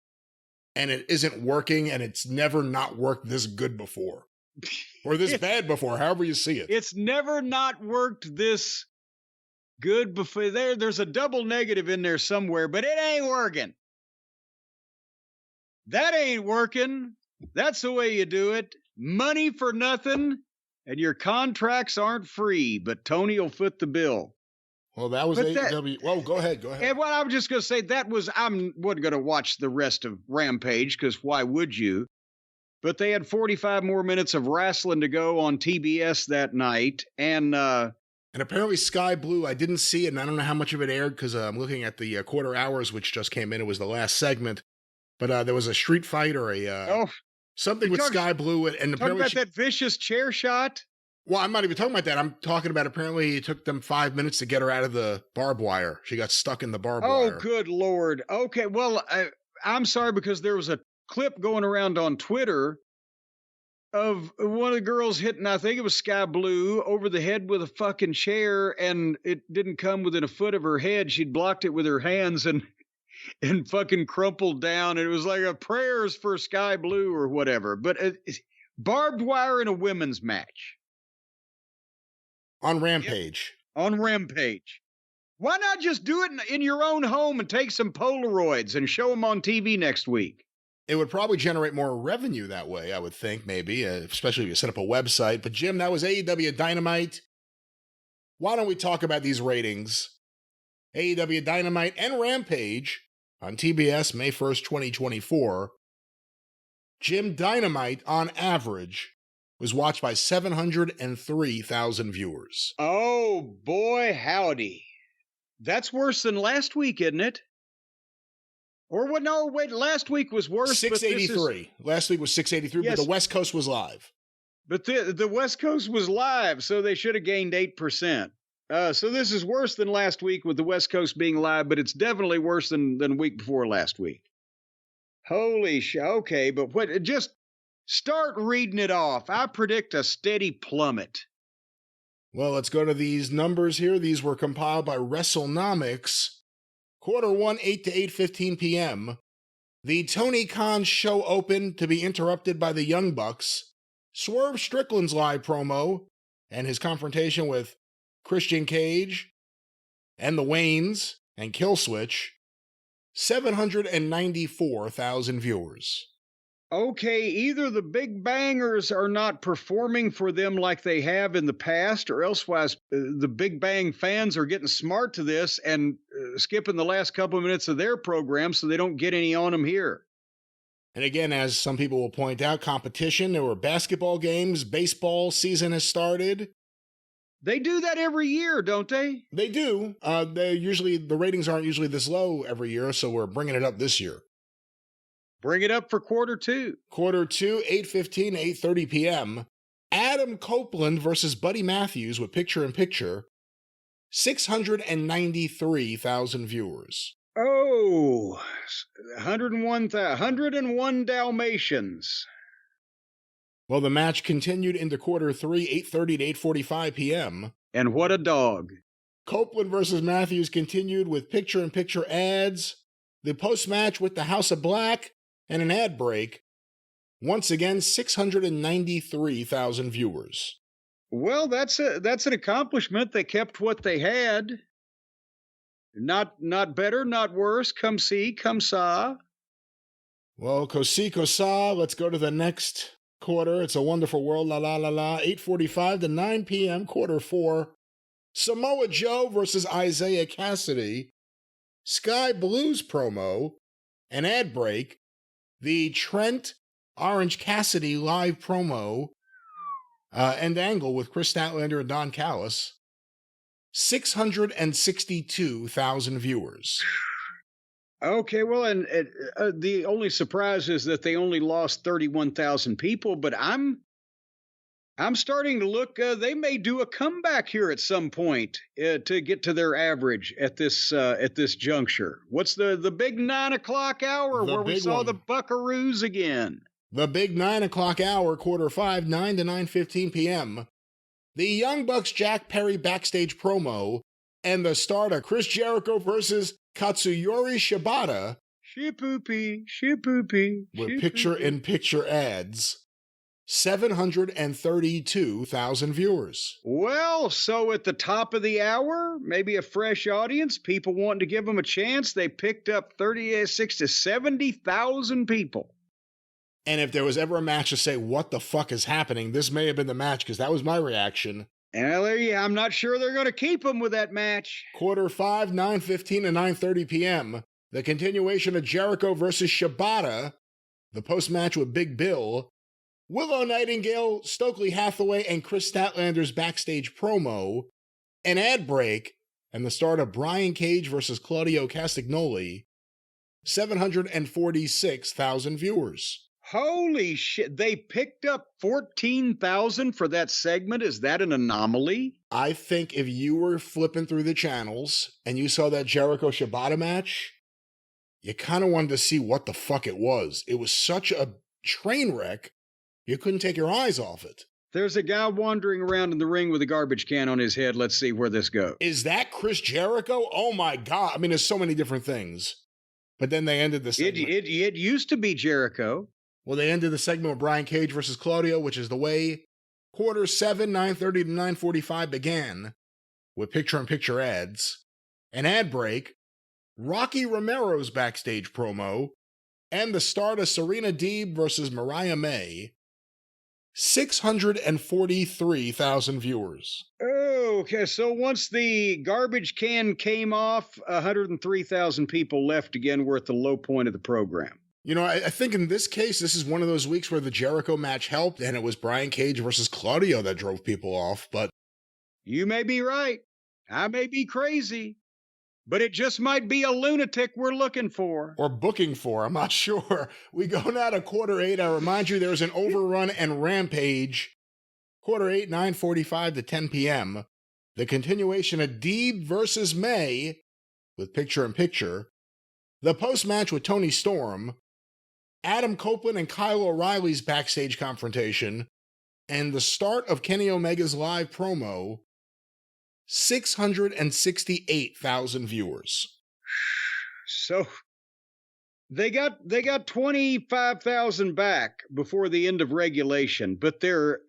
S1: And it isn't working, and it's never not worked this good before. Or this bad before, however you see it.
S2: It's never not worked this good before. There's a double negative in there somewhere, but it ain't working. That ain't working. That's the way you do it. Money for nothing, and your contracts aren't free, but Tony will foot the bill.
S1: Well, that was AEW. Well, go ahead.
S2: And what I was just going to say, I wasn't going to watch the rest of Rampage, because why would you? But they had 45 more minutes of wrestling to go on TBS that night. And
S1: apparently Sky Blue, I didn't see it, and I don't know how much of it aired, because I'm looking at the quarter hours, which just came in. It was the last segment. But there was a street fight or something with Sky Blue. And apparently
S2: about that vicious chair shot?
S1: Well, I'm not even talking about that. I'm talking about apparently it took them 5 minutes to get her out of the barbed wire. She got stuck in the barbed wire.
S2: Oh, good Lord. Okay, well, I'm sorry, because there was a clip going around on Twitter of one of the girls hitting, I think it was Sky Blue, over the head with a fucking chair, and it didn't come within a foot of her head. She'd blocked it with her hands and fucking crumpled down. And it was like a prayers for Sky Blue or whatever. But barbed wire in a women's match.
S1: On Rampage.
S2: Yep. On Rampage. Why not just do it in your own home and take some Polaroids and show them on TV next week?
S1: It would probably generate more revenue that way, I would think, maybe, especially if you set up a website. But Jim, that was AEW Dynamite. Why don't we talk about these ratings? AEW Dynamite and Rampage on TBS May 1st, 2024. Jim, Dynamite, on average, was watched by 703,000 viewers.
S2: Oh, boy, howdy. That's worse than last week, isn't it? Or what? No, wait, last week was worse.
S1: 683. Last week was 683, yes. But the West Coast was live.
S2: But the West Coast was live, so they should have gained 8%. So this is worse than last week with the West Coast being live, but it's definitely worse than the week before last week. Holy shit. Okay, but just start reading it off. I predict a steady plummet.
S1: Well, let's go to these numbers here. These were compiled by WrestleNomics. Quarter 1, 8 to 8:15 p.m. The Tony Khan show opened to be interrupted by the Young Bucks. Swerve Strickland's live promo and his confrontation with Christian Cage and the Waynes and Killswitch. 794,000 viewers.
S2: Okay, either the big bangers are not performing for them like they have in the past, or elsewise the Big Bang fans are getting smart to this and skipping the last couple of minutes of their program so they don't get any on them here.
S1: And again, as some people will point out, competition. There were basketball games. Baseball season has started.
S2: They do that every year, don't they?
S1: They do. The ratings aren't usually this low every year, so we're bringing it up this year.
S2: Bring it up for quarter two.
S1: Quarter two, 8:15, 8:30 p.m. Adam Copeland versus Buddy Matthews with picture-in-picture. 693,000 viewers.
S2: Oh, 101 Dalmatians.
S1: Well, the match continued into quarter three, 8:30 to 8:45 p.m.
S2: And what a dog.
S1: Copeland versus Matthews continued with picture-in-picture ads, the post-match with the House of Black, and an ad break. Once again, 693,000 viewers.
S2: Well, that's an accomplishment. They kept what they had. Not better, not worse. Come see, come saw.
S1: Well, Kosi Kosa, let's go to the next quarter. It's a Wonderful World, la la la la. 8:45 to 9 p.m., quarter four. Samoa Joe versus Isaiah Cassidy. Sky Blues promo. An ad break. The Trent Orange Cassidy live promo. End angle with Chris Statlander and Don Callis. 662,000 viewers.
S2: Okay, well, and the only surprise is that they only lost 31,000 people, but I'm starting to look. They may do a comeback here at some point to get to their average at this juncture. What's the big 9 o'clock hour where we saw the Buckaroos again?
S1: The big 9 o'clock hour, quarter five, 9 to 9:15 p.m. The Young Bucks Jack Perry backstage promo and the start of Chris Jericho versus Katsuyori Shibata.
S2: Shipoopy.
S1: With picture-in-picture ads. 732,000 viewers.
S2: Well, so at the top of the hour, maybe a fresh audience, people wanting to give them a chance, they picked up 36 to 70,000 people.
S1: And if there was ever a match to say, what the fuck is happening, this may have been the match, because that was my reaction.
S2: And I'm not sure they're going to keep them with that match.
S1: Quarter five, 9:15 to 9:30 p.m. The continuation of Jericho versus Shibata. The post-match with Big Bill. Willow Nightingale, Stokely Hathaway, and Chris Statlander's backstage promo. An ad break. And the start of Brian Cage versus Claudio Castagnoli. 746,000 viewers.
S2: Holy shit. They picked up 14,000 for that segment. Is that an anomaly?
S1: I think if you were flipping through the channels and you saw that Jericho Shibata match, you kind of wanted to see what the fuck it was. It was such a train wreck, you couldn't take your eyes off it.
S2: There's a guy wandering around in the ring with a garbage can on his head. Let's see where this goes.
S1: Is that Chris Jericho? Oh my God. I mean, there's so many different things. But then they ended the segment.
S2: It used to be Jericho.
S1: Well, they ended the segment with Brian Cage versus Claudio, which is the way quarter seven, 9:30 to 9:45 began, with picture-in-picture ads, an ad break, Rocky Romero's backstage promo, and the start of Serena Deeb versus Mariah May. 643,000 viewers.
S2: Okay, so once the garbage can came off, 103,000 people left again. We're at the low point of the program.
S1: You know, I think in this case, this is one of those weeks where the Jericho match helped, and it was Brian Cage versus Claudio that drove people off, but...
S2: You may be right. I may be crazy. But it just might be a lunatic we're looking for.
S1: Or booking for, I'm not sure. We go now to quarter eight. I remind you, there's an overrun and rampage. Quarter eight, 9:45 to 10 p.m. The continuation of Deeb versus May, with picture-in-picture. The post-match with Tony Storm. Adam Copeland and Kyle O'Reilly's backstage confrontation, and the start of Kenny Omega's live promo. 668,000 viewers.
S2: So they got 25,000 back before the end of regulation, but they're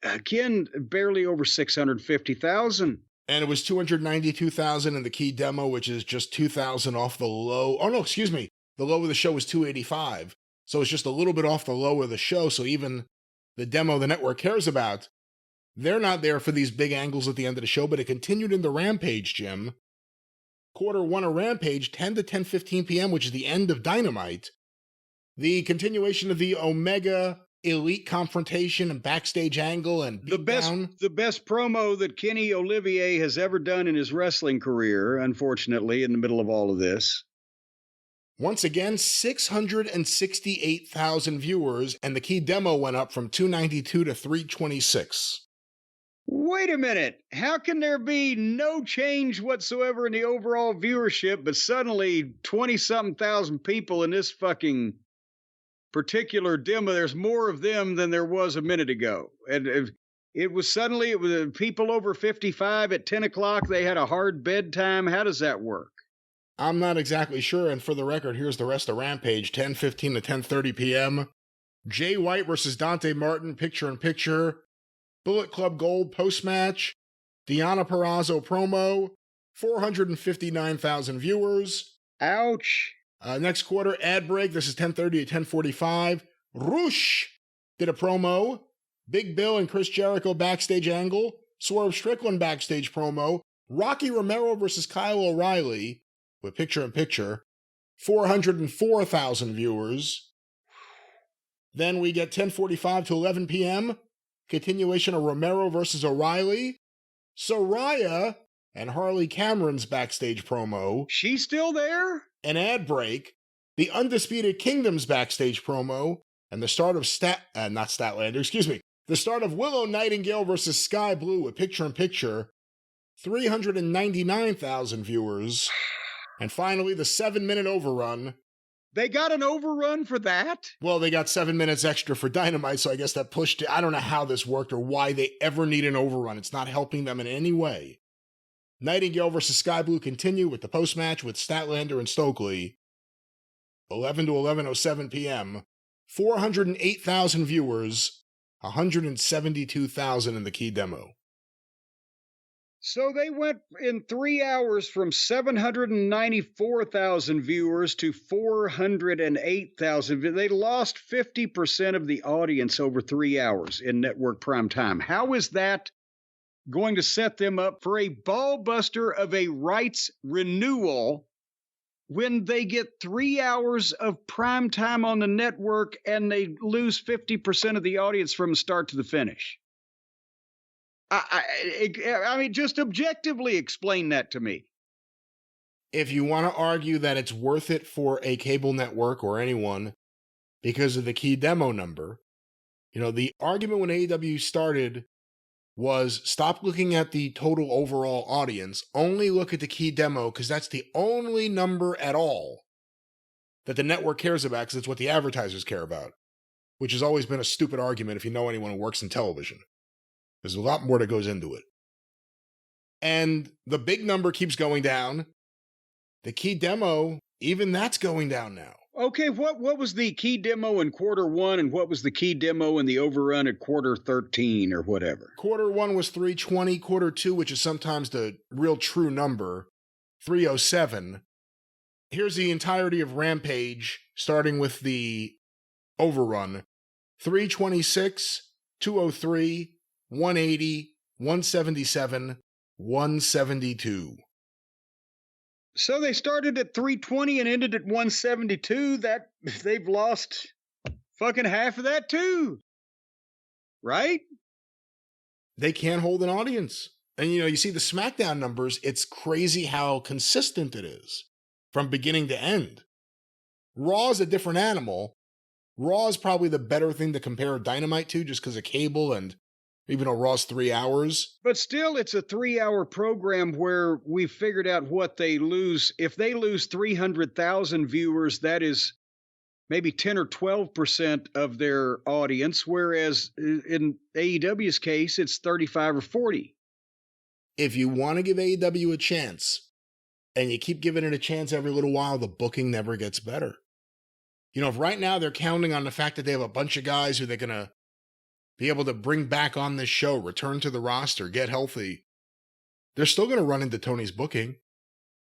S2: again barely over 650,000.
S1: And it was 292,000 in the key demo, which is just 2,000 off the low. Oh no, excuse me. The low of the show was 285. So it's just a little bit off the low of the show. So even the demo the network cares about, they're not there for these big angles at the end of the show, but it continued into Rampage, Jim. Quarter 1 of Rampage, 10 to 10:15 p.m., which is the end of Dynamite. The continuation of the Omega Elite confrontation and backstage angle and
S2: the best promo that Kenny Olivier has ever done in his wrestling career, unfortunately, in the middle of all of this.
S1: Once again, 668,000 viewers, and the key demo went up from 292 to 326.
S2: Wait a minute. How can there be no change whatsoever in the overall viewership, but suddenly 20-something thousand people in this fucking particular demo? There's more of them than there was a minute ago. And it was people over 55 at 10 o'clock. They had a hard bedtime. How does that work?
S1: I'm not exactly sure. And for the record, here's the rest of Rampage, 10:15 to 10:30 p.m. Jay White versus Dante Martin, picture-in-picture. Bullet Club Gold post-match. Deonna Purrazzo promo. 459,000 viewers.
S2: Ouch.
S1: Next quarter, ad break. This is 10:30 to 10:45. Roosh did a promo. Big Bill and Chris Jericho backstage angle. Swerve Strickland backstage promo. Rocky Romero versus Kyle O'Reilly with picture-in-picture. 404,000 viewers. Then we get 10:45 to 11 p.m. Continuation of Romero versus O'Reilly. Soraya and Harley Cameron's backstage promo.
S2: She's still there?
S1: An ad break. The Undisputed Kingdom's backstage promo. And the start of the start of Willow Nightingale versus Sky Blue with picture-in-picture. 399,000 viewers. And finally, the 7-minute overrun.
S2: They got an overrun for that?
S1: Well, they got 7 minutes extra for Dynamite, so I guess that pushed it. I don't know how this worked or why they ever need an overrun. It's not helping them in any way. Nightingale versus Sky Blue continue with the post-match with Statlander and Stokely. 11 to 11:07 p.m. 408,000 viewers, 172,000 in the key demo.
S2: So they went in 3 hours from 794,000 viewers to 408,000. They lost 50% of the audience over 3 hours in network prime time. How is that going to set them up for a ballbuster of a rights renewal when they get 3 hours of prime time on the network and they lose 50% of the audience from the start to the finish? I mean, just objectively explain that to me.
S1: If you want to argue that it's worth it for a cable network or anyone because of the key demo number, the argument when AEW started was stop looking at the total overall audience, only look at the key demo because that's the only number at all that the network cares about because it's what the advertisers care about, which has always been a stupid argument if you know anyone who works in television. There's a lot more that goes into it. And the big number keeps going down. The key demo, even that's going down now.
S2: Okay, what was the key demo in quarter 1 and what was the key demo in the overrun at quarter 13 or whatever?
S1: Quarter 1 was 320. Quarter 2, which is sometimes the real true number, 307. Here's the entirety of Rampage, starting with the overrun. 326, 203, 180, 177, 172.
S2: So they started at 320 and ended at 172. That they've lost fucking half of that too. Right?
S1: They can't hold an audience. And you see the SmackDown numbers, it's crazy how consistent it is from beginning to end. Raw is a different animal. Raw is probably the better thing to compare Dynamite to just because of cable and even though Raw's 3 hours.
S2: But still, it's a 3-hour program where we figured out what they lose. If they lose 300,000 viewers, that is maybe 10 or 12% of their audience, whereas in AEW's case, it's 35 or 40.
S1: If you want to give AEW a chance, and you keep giving it a chance every little while, the booking never gets better. If right now they're counting on the fact that they have a bunch of guys who they're going to be able to bring back on this show, return to the roster, get healthy, they're still going to run into Tony's booking.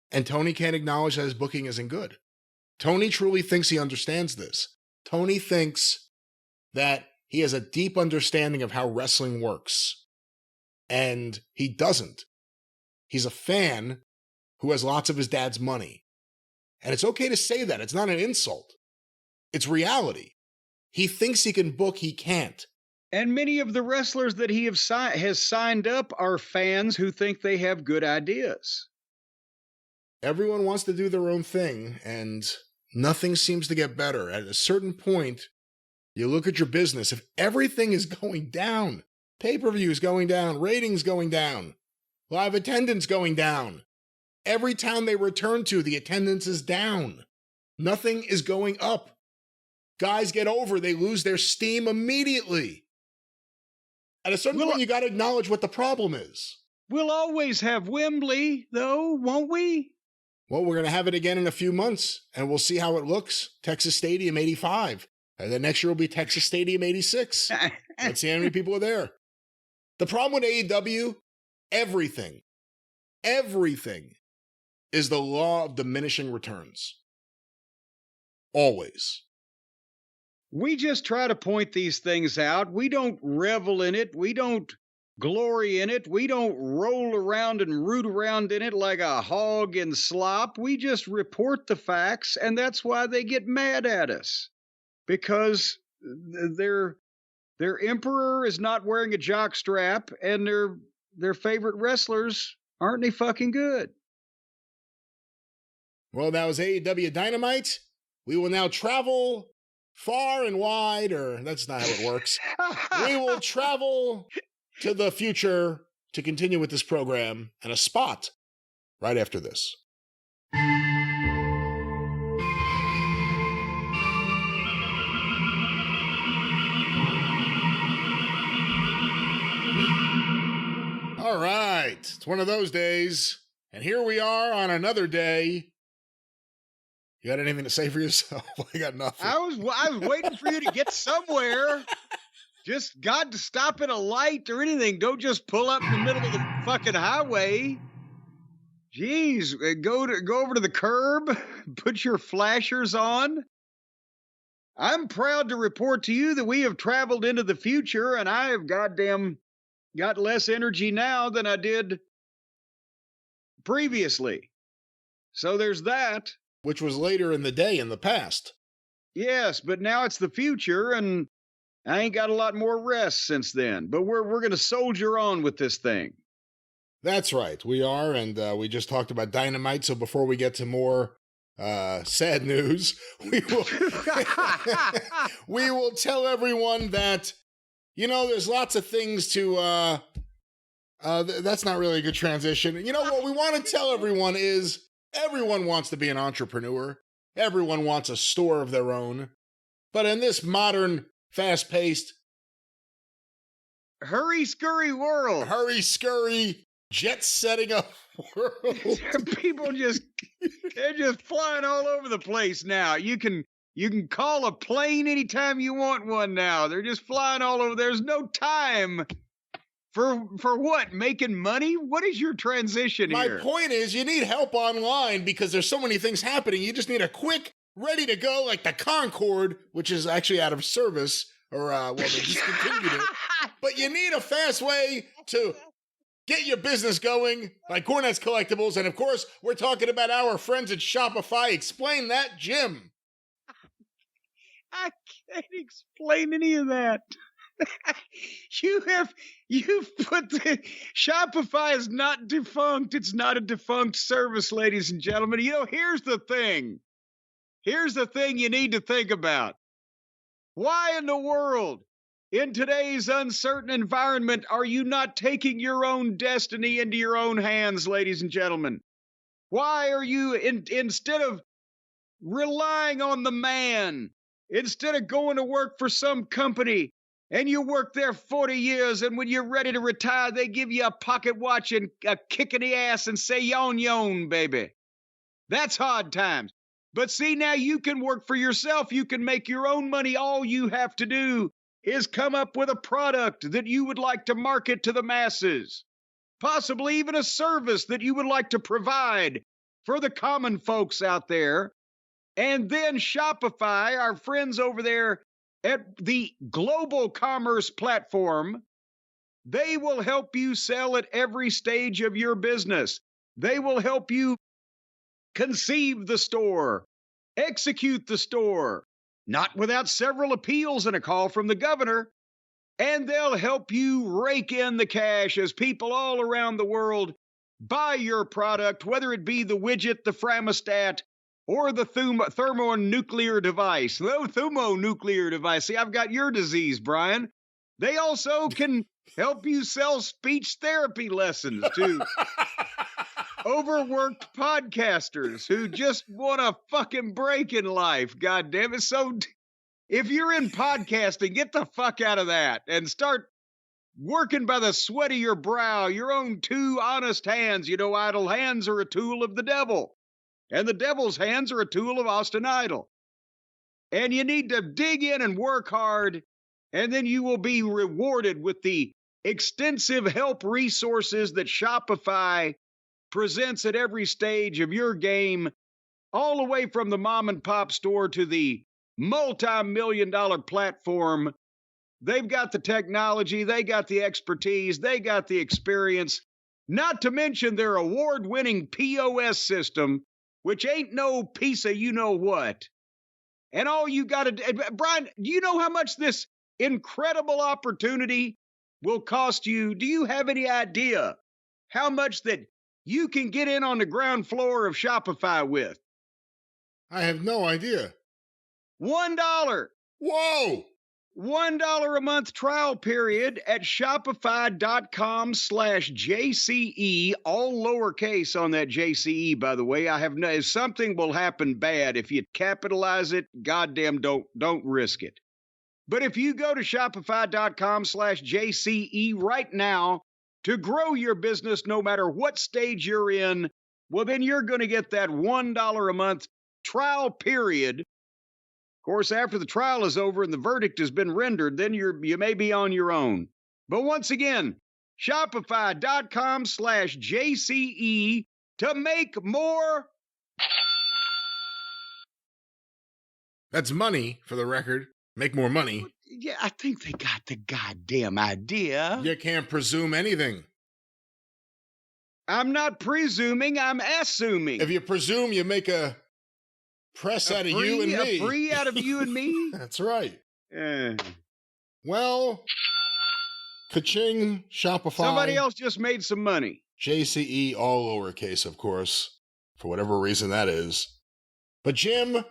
S1: And Tony can't acknowledge that his booking isn't good. Tony truly thinks he understands this. Tony thinks that he has a deep understanding of how wrestling works. And he doesn't. He's a fan who has lots of his dad's money. And it's okay to say that. It's not an insult. It's reality. He thinks he can book, he can't.
S2: And many of the wrestlers that he has signed up are fans who think they have good ideas.
S1: Everyone wants to do their own thing, and nothing seems to get better. At a certain point, you look at your business. If everything is going down, pay-per-views going down, ratings going down, live attendance going down, every town they return to, the attendance is down. Nothing is going up. Guys get over, they lose their steam immediately. At a certain point, you got to acknowledge what the problem is.
S2: We'll always have Wembley, though, won't we?
S1: Well, we're going to have it again in a few months, and we'll see how it looks. Texas Stadium 85. And then next year will be Texas Stadium 86. Let's see how many people are there. The problem with AEW, everything is the law of diminishing returns. Always.
S2: We just try to point these things out. We don't revel in it. We don't glory in it. We don't roll around and root around in it like a hog in slop. We just report the facts, and that's why they get mad at us. Because their emperor is not wearing a jock strap, and their favorite wrestlers aren't any fucking good.
S1: Well, that was AEW Dynamite. We will now travel far and wide, or that's not how it works. We will travel to the future to continue with this program and a spot right after this. All right, it's one of those days, and here we are on another day. You got anything to say for yourself? I got nothing.
S2: I was waiting for you to get somewhere. Just got to stop at a light or anything. Don't just pull up in the middle of the fucking highway. Jeez, go over to the curb, put your flashers on. I'm proud to report to you that we have traveled into the future, and I have goddamn got less energy now than I did previously. So there's that.
S1: Which was later in the day in the past.
S2: Yes, but now it's the future, and I ain't got a lot more rest since then. But we're going to soldier on with this thing.
S1: That's right, we are, and we just talked about Dynamite, so before we get to more sad news, we will tell everyone that, there's lots of things to, that's not really a good transition. What we want to tell everyone is, everyone wants to be an entrepreneur. Everyone wants a store of their own. But in this modern, fast-paced,
S2: hurry-scurry world,
S1: jet-setting up world,
S2: people they're just flying all over the place now. You can call a plane anytime you want one now. They're just flying all over. There's no time for what? Making money? What is your transition here?
S1: My point is, you need help online because there's so many things happening. You just need a quick, ready to go, like the Concorde, which is actually out of service, or, they discontinued it. But you need a fast way to get your business going, like Cornette's Collectibles. And of course, we're talking about our friends at Shopify. Explain that, Jim.
S2: I can't explain any of that. You've put the Shopify is not defunct. It's not a defunct service, ladies and gentlemen. Here's the thing. Here's the thing you need to think about. Why in the world, in today's uncertain environment, are you not taking your own destiny into your own hands, ladies and gentlemen? Why are you, instead of relying on the man, instead of going to work for some company, and you work there 40 years, and when you're ready to retire, they give you a pocket watch and a kick in the ass and say, yon, baby. That's hard times. But see, now you can work for yourself. You can make your own money. All you have to do is come up with a product that you would like to market to the masses. Possibly even a service that you would like to provide for the common folks out there. And then Shopify, our friends over there at the global commerce platform, they will help you sell at every stage of your business. They will help you conceive the store, execute the store, not without several appeals and a call from the governor. And they'll help you rake in the cash as people all around the world buy your product, whether it be the widget, the thermostat, or the thermonuclear device. No thermonuclear device. See, I've got your disease, Brian. They also can help you sell speech therapy lessons to overworked podcasters who just want a fucking break in life. God damn it. So if you're in podcasting, get the fuck out of that and start working by the sweat of your brow, your own two honest hands. You know, idle hands are a tool of the devil, and the devil's hands are a tool of Austin Idol. And you need to dig in and work hard, and then you will be rewarded with the extensive help resources that Shopify presents at every stage of your game, all the way from the mom and pop store to the multi-million-dollar platform. They've got the technology, they got the expertise, they got the experience, not to mention their award-winning POS system, which ain't no piece of you-know-what. And all you got to do, Brian, do you know how much this incredible opportunity will cost you? Do you have any idea how much that you can get in on the ground floor of Shopify with?
S1: I have no idea.
S2: $1.
S1: Whoa!
S2: $1 a month trial period at shopify.com/JCE, all lowercase on that JCE, by the way. I have no, something will happen bad if you capitalize it. Goddamn, don't risk it. But if you go to shopify.com/JCE right now to grow your business, no matter what stage you're in, well, then you're going to get that $1 a month trial period. Of course, after the trial is over and the verdict has been rendered, then you may be on your own. But once again, shopify.com/JCE to make more.
S1: That's money, for the record. Make more money.
S2: Yeah, I think they got the goddamn idea.
S1: You can't presume anything.
S2: I'm not presuming, I'm assuming.
S1: If you presume, you make a press out of you and me.
S2: A free out of you and me?
S1: That's right. Well, ka-ching, Shopify.
S2: Somebody else just made some money.
S1: JCE, all lowercase, of course, for whatever reason that is. But Jim,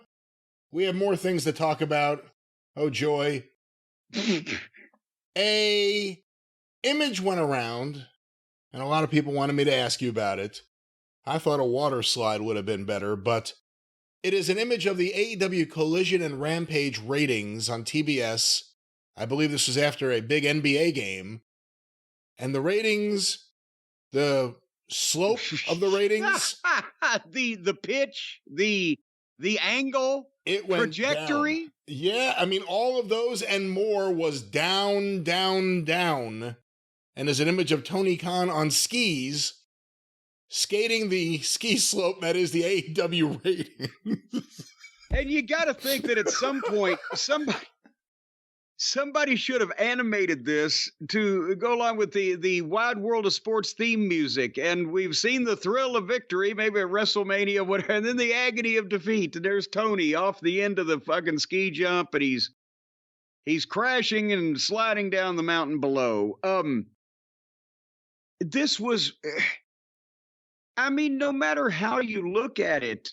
S1: we have more things to talk about. Oh, joy. A image went around, and a lot of people wanted me to ask you about it. I thought a water slide would have been better, but it is an image of the AEW Collision and Rampage ratings on TBS. I believe this was after a big NBA game. And the ratings, the slope of the ratings.
S2: the pitch, the angle,
S1: it went
S2: trajectory.
S1: Down. Yeah, I mean, all of those and more was down, down, down. And there's an image of Tony Khan on skis, skating the ski slope that is the AEW rating.
S2: And you got to think that at some point, somebody should have animated this to go along with the Wide World of Sports theme music. And we've seen the thrill of victory, maybe at WrestleMania, whatever, and then the agony of defeat. And there's Tony off the end of the fucking ski jump, and he's crashing and sliding down the mountain below. This was, I mean, no matter how you look at it,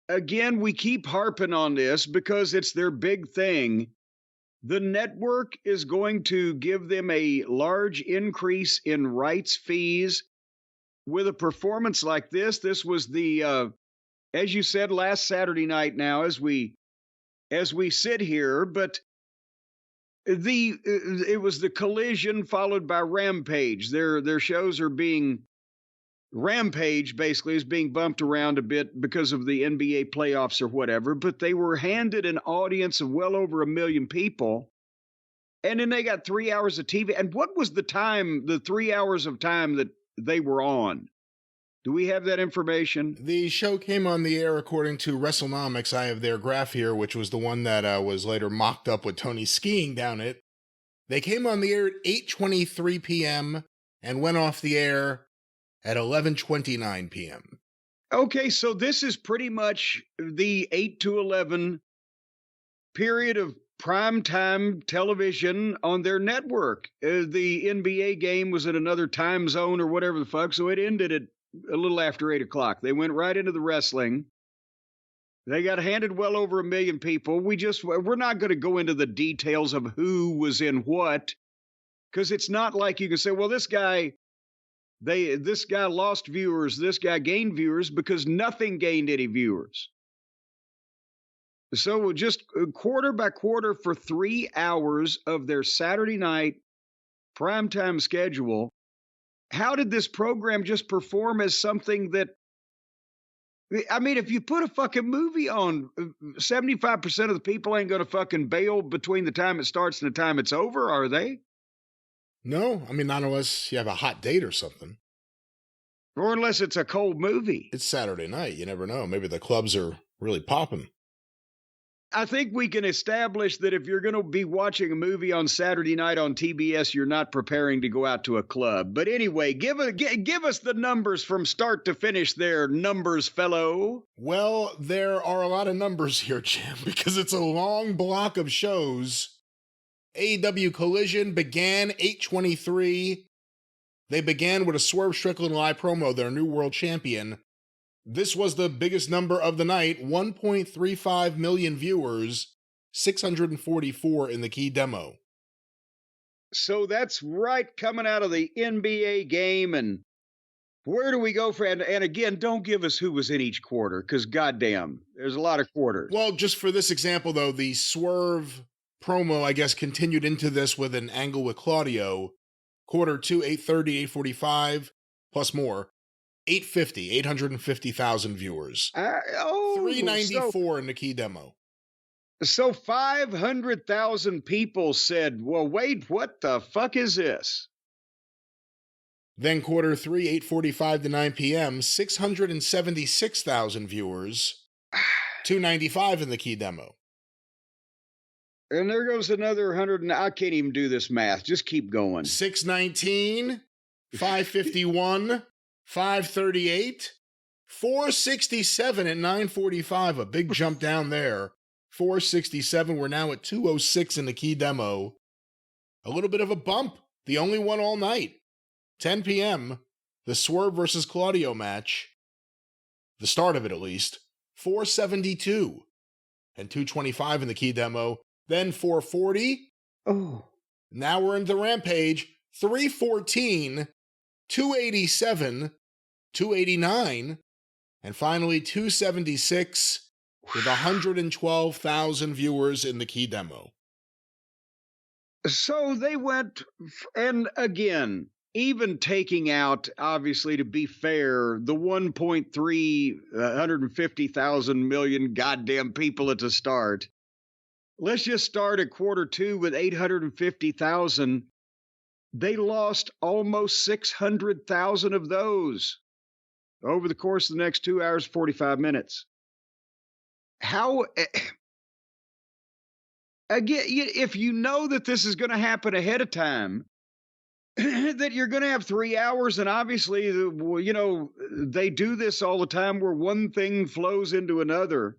S2: again, we keep harping on this because it's their big thing. The network is going to give them a large increase in rights fees with a performance like this. This was the, as you said, last Saturday night now as we sit here, but it was the Collision followed by Rampage. Their shows are being, Rampage basically is being bumped around a bit because of the NBA playoffs or whatever, but they were handed an audience of well over 1 million people. And then they got 3 hours of TV. And what was the 3 hours of time that they were on? Do we have that information?
S1: The show came on the air according to WrestleNomics. I have their graph here, which was the one that was later mocked up with Tony skiing down it. They came on the air at 8:23 p.m. and went off the air at 11:29 p.m.
S2: Okay, so this is pretty much the 8 to 11 period of primetime television on their network. The NBA game was in another time zone or whatever the fuck, so it ended at a little after 8 o'clock. They went right into the wrestling. They got handed well over 1 million people. We're not going to go into the details of who was in what, because it's not like you can say, well, this guy lost viewers, this guy gained viewers, because nothing gained any viewers. So just quarter by quarter for 3 hours of their Saturday night primetime schedule, how did this program just perform as something that, I mean, if you put a fucking movie on, 75% of the people ain't going to fucking bail between the time it starts and the time it's over, are they?
S1: No, I mean, not unless you have a hot date or something.
S2: Or unless it's a cold movie.
S1: It's Saturday night. You never know. Maybe the clubs are really popping.
S2: I think we can establish that if you're going to be watching a movie on Saturday night on TBS, you're not preparing to go out to a club. But anyway, give us the numbers from start to finish there, numbers fellow.
S1: Well, there are a lot of numbers here, Jim, because it's a long block of shows. AEW Collision began 8:23. They began with a Swerve Strickland live promo, their new world champion. This was the biggest number of the night, 1.35 million viewers, 644 in the key demo.
S2: So that's right coming out of the NBA game. And where do we go for, and again, don't give us who was in each quarter, because goddamn, there's a lot of quarters.
S1: Well, just for this example, though, the Swerve promo, I guess, continued into this with an angle with Claudio. Quarter 2, 8:30, 8:45, plus more. 850,000 viewers. 394 in the key demo.
S2: So 500,000 people said, well, wait, what the fuck is this?
S1: Then quarter 3, 8:45 to 9 p.m., 676,000 viewers. 295 in the key demo.
S2: And there goes another 100. I can't even do this math. Just keep going.
S1: 619, 551, 538, 467 at 9:45. A big jump down there. 467. We're now at 206 in the key demo. A little bit of a bump. The only one all night. 10 p.m. The Swerve versus Claudio match. The start of it, at least. 472 and 225 in the key demo. Then 440.
S2: Oh.
S1: Now we're into Rampage. 314, 287, 289, and finally 276 with 112,000 viewers in the key demo.
S2: So they went, and again, even taking out, obviously, to be fair, the 150,000 million goddamn people at the start. Let's just start at quarter 2 with 850,000. They lost almost 600,000 of those over the course of the next 2 hours, 45 minutes. How, again, if you know that this is going to happen ahead of time, that you're going to have 3 hours, and obviously, you know, they do this all the time where one thing flows into another.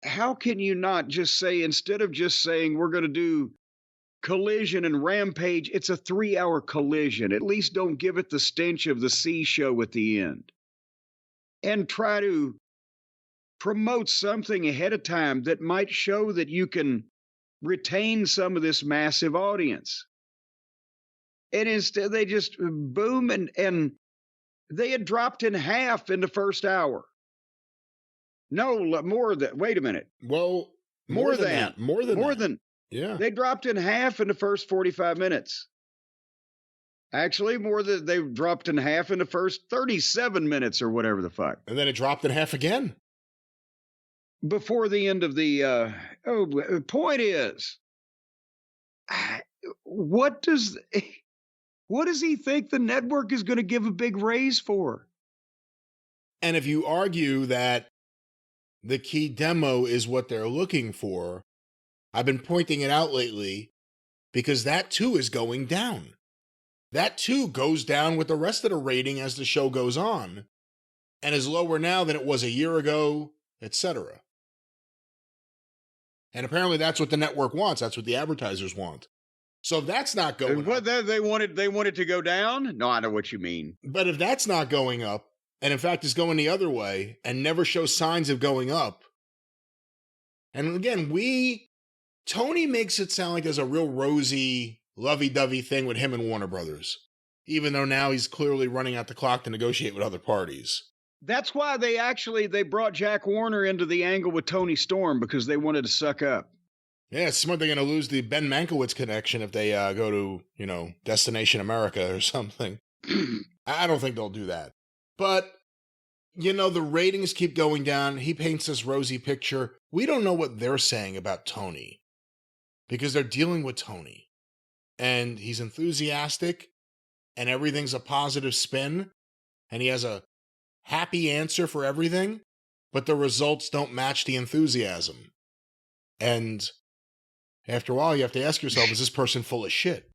S2: How can you not just say, instead of just saying we're going to do Collision and Rampage, it's a 3-hour Collision. At least don't give it the stench of the C show at the end. And try to promote something ahead of time that might show that you can retain some of this massive audience. And instead they just boom, and they had dropped in half in the first hour. No, more than, wait a minute.
S1: Well, more than that. More than. Yeah.
S2: They dropped in half in the first 45 minutes. Actually, more than, they dropped in half in the first 37 minutes or whatever the fuck.
S1: And then it dropped in half again.
S2: Before the end of the, point is, what does he think the network is going to give a big raise for?
S1: And if you argue that the key demo is what they're looking for, I've been pointing it out lately because that too is going down. That too goes down with the rest of the rating as the show goes on and is lower now than it was a year ago, etc. And apparently that's what the network wants. That's what the advertisers want. So if that's not going
S2: What
S1: up,
S2: they wanted to go down? No, I know what you mean.
S1: but if that's not going up, and in fact is going the other way and never shows signs of going up, and again, Tony makes it sound like there's a real rosy, lovey-dovey thing with him and Warner Brothers, even though now he's clearly running out the clock to negotiate with other parties.
S2: That's why they brought Jack Warner into the angle with Tony Storm, because they wanted to suck up.
S1: Yeah, it's smart. They're going to lose the Ben Mankiewicz connection if they go to, Destination America or something. I don't think they'll do that. But, the ratings keep going down. He paints this rosy picture. We don't know what they're saying about Tony because they're dealing with Tony. And he's enthusiastic and everything's a positive spin. And he has a happy answer for everything. But the results don't match the enthusiasm. And after a while, you have to ask yourself, is this person full of shit?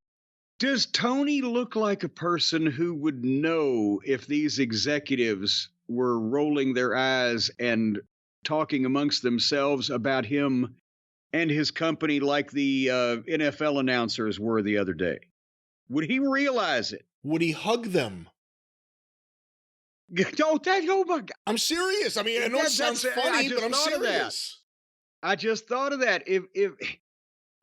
S2: Does Tony look like a person who would know if these executives were rolling their eyes and talking amongst themselves about him and his company like the NFL announcers were the other day? Would he realize it?
S1: Would he hug them?
S2: Oh my God.
S1: I'm serious. I mean, I know it sounds funny, but I'm serious.
S2: I just thought of that. If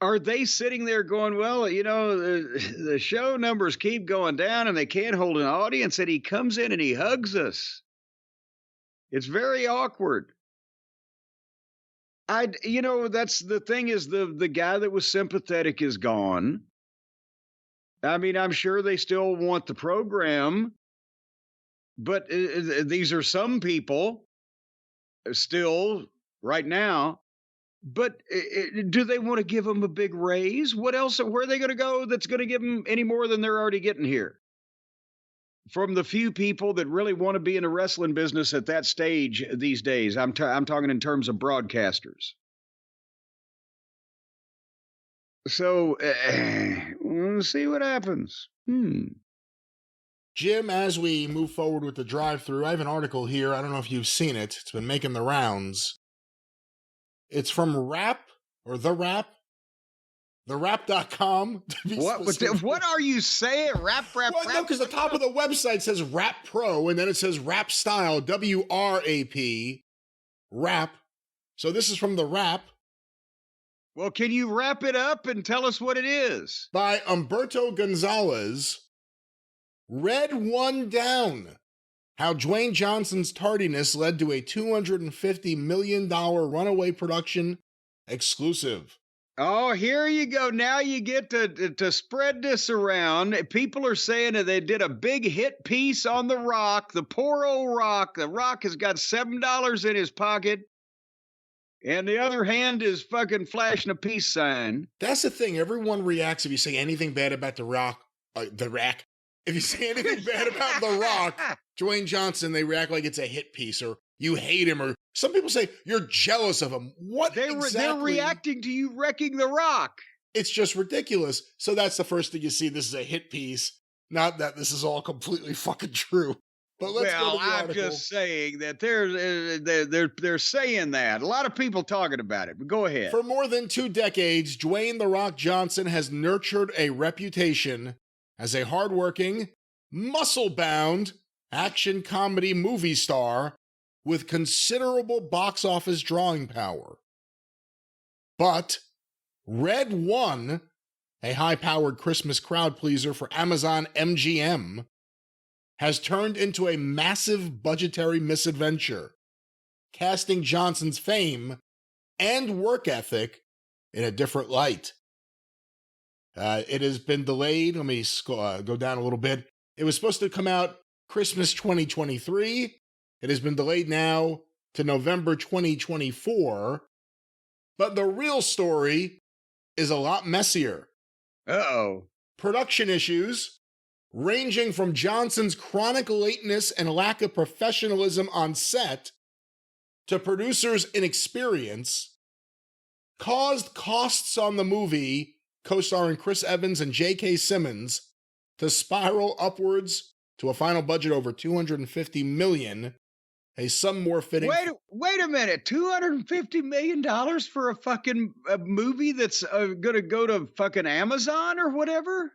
S2: are they sitting there going, well, the show numbers keep going down and they can't hold an audience, and he comes in and he hugs us. It's very awkward. That's the thing, is the guy that was sympathetic is gone. I mean, I'm sure they still want the program, but these are some people still right now. But do they want to give them a big raise? What else? Where are they going to go that's going to give them any more than they're already getting here? From the few people that really want to be in the wrestling business at that stage these days, I'm talking in terms of broadcasters. So we'll see what happens.
S1: Jim, as we move forward with the drive-thru, I have an article here. I don't know if you've seen it. It's been making the rounds. It's from therap.com.
S2: What are you saying? Rap?
S1: Well, no, because the top of the website says Rap Pro, and then it says Rap Style, WRAP, Rap. So this is from the Rap.
S2: Well, can you wrap it up and tell us what it is?
S1: By Humberto Gonzalez. Red One Down. How Dwayne Johnson's tardiness led to a $250 million runaway production exclusive.
S2: Oh, here you go. Now you get to spread this around. People are saying that they did a big hit piece on The Rock. The poor old Rock. The Rock has got $7 in his pocket, and the other hand is fucking flashing a peace sign.
S1: That's the thing. Everyone reacts if you say anything bad about The Rock. If you say anything bad about The Rock, Dwayne Johnson, they react like it's a hit piece, or you hate him, or some people say you're jealous of him. What exactly?
S2: They're reacting to you wrecking The Rock.
S1: It's just ridiculous. So that's the first thing you see. This is a hit piece. Not that this is all completely fucking true. But let's go to the article.
S2: I'm just saying that they're saying that. A lot of people talking about it. But go ahead.
S1: For more than 2 decades, Dwayne "The Rock" Johnson has nurtured a reputation as a hardworking, muscle-bound action comedy movie star with considerable box office drawing power. But Red One, a high-powered Christmas crowd pleaser for Amazon MGM, has turned into a massive budgetary misadventure, casting Johnson's fame and work ethic in a different light. It has been delayed. Let me go down a little bit. It was supposed to come out Christmas 2023. It has been delayed now to November 2024. But the real story is a lot messier.
S2: Uh-oh.
S1: Production issues ranging from Johnson's chronic lateness and lack of professionalism on set to producers' inexperience, caused costs on the movie, co-starring Chris Evans and J.K. Simmons, to spiral upwards to a final budget over $250 million, a sum more fitting...
S2: Wait a minute, $250 million for a fucking movie that's gonna go to fucking Amazon or whatever?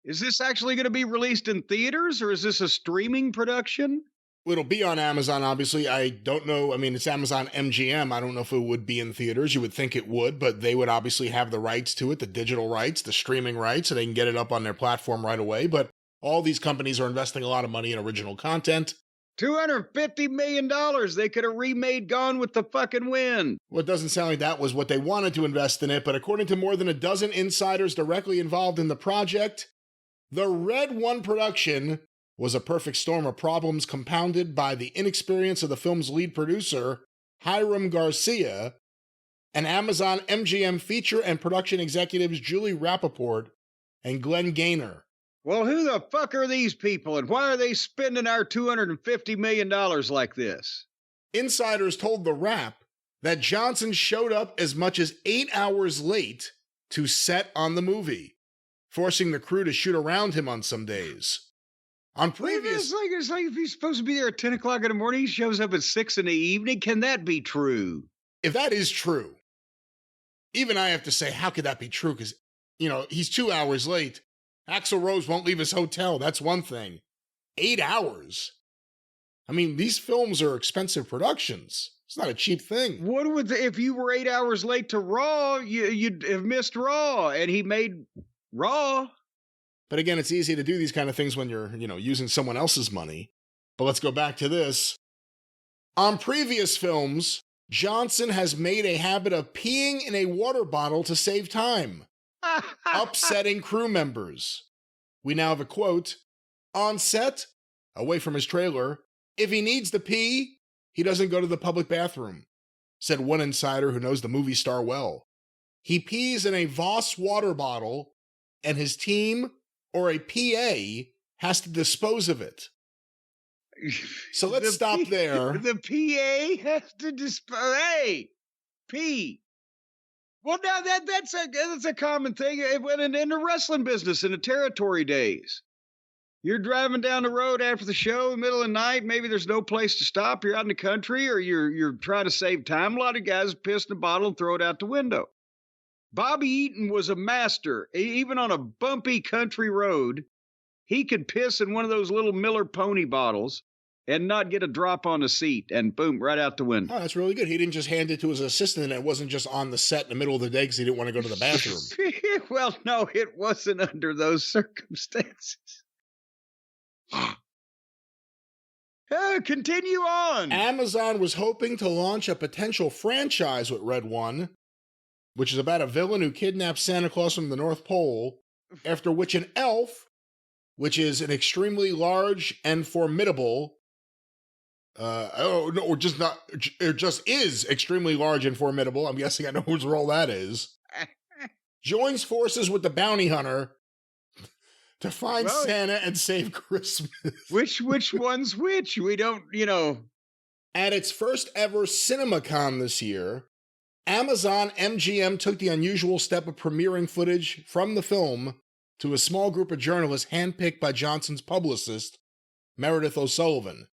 S2: Is this actually gonna be released in theaters, or is this a streaming production?
S1: It'll be on Amazon, obviously. I don't know. I mean, it's Amazon MGM. I don't know if it would be in theaters. You would think it would, but they would obviously have the rights to it, the digital rights, the streaming rights, so they can get it up on their platform right away. But all these companies are investing a lot of money in original content.
S2: $250 million. They could have remade Gone with the fucking Wind.
S1: Well, it doesn't sound like that was what they wanted to invest in it, but according to more than a dozen insiders directly involved in the project, the Red One production was a perfect storm of problems compounded by the inexperience of the film's lead producer, Hiram Garcia, and Amazon MGM feature and production executives Julie Rappaport and Glenn Gaynor.
S2: Well, who the fuck are these people, and why are they spending our $250 million like this?
S1: Insiders told The Wrap that Johnson showed up as much as 8 hours late to set on the movie, forcing the crew to shoot around him on some days. On previous...
S2: It's like if he's supposed to be there at 10 o'clock in the morning, he shows up at 6 in the evening. Can that be true?
S1: If that is true, even I have to say, how could that be true? Because, he's 2 hours late. Axl Rose won't leave his hotel. That's one thing. 8 hours. I mean, these films are expensive productions. It's not a cheap thing.
S2: If you were 8 hours late to Raw, you'd have missed Raw, and he made Raw.
S1: But again, it's easy to do these kind of things when you're, using someone else's money. But let's go back to this. On previous films, Johnson has made a habit of peeing in a water bottle to save time, upsetting crew members. We now have a quote. On set, away from his trailer, if he needs to pee, he doesn't go to the public bathroom, said one insider who knows the movie star well. He pees in a Voss water bottle, and his team or a PA has to dispose of it. So let's stop there.
S2: The PA has to dispose. Hey, pee. Well, now that's a common thing in the wrestling business in the territory days. You're driving down the road after the show, in the middle of the night. Maybe there's no place to stop. You're out in the country, or you're trying to save time. A lot of guys piss in a bottle and throw it out the window. Bobby Eaton was a master. Even on a bumpy country road, he could piss in one of those little Miller Pony bottles and not get a drop on the seat, and boom, right out the window.
S1: Oh, that's really good. He didn't just hand it to his assistant, and it wasn't just on the set in the middle of the day because he didn't want to go to the bathroom.
S2: Well, no, it wasn't under those circumstances. Continue on.
S1: Amazon was hoping to launch a potential franchise with Red One, which is about a villain who kidnaps Santa Claus from the North Pole, after which an elf, which is an extremely large and formidable, it just is extremely large and formidable. I'm guessing I know whose role that is. Joins forces with the bounty hunter to find Santa and save Christmas.
S2: Which one's which? We don't,
S1: At its first ever CinemaCon this year, Amazon MGM took the unusual step of premiering footage from the film to a small group of journalists handpicked by Johnson's publicist, Meredith O'Sullivan.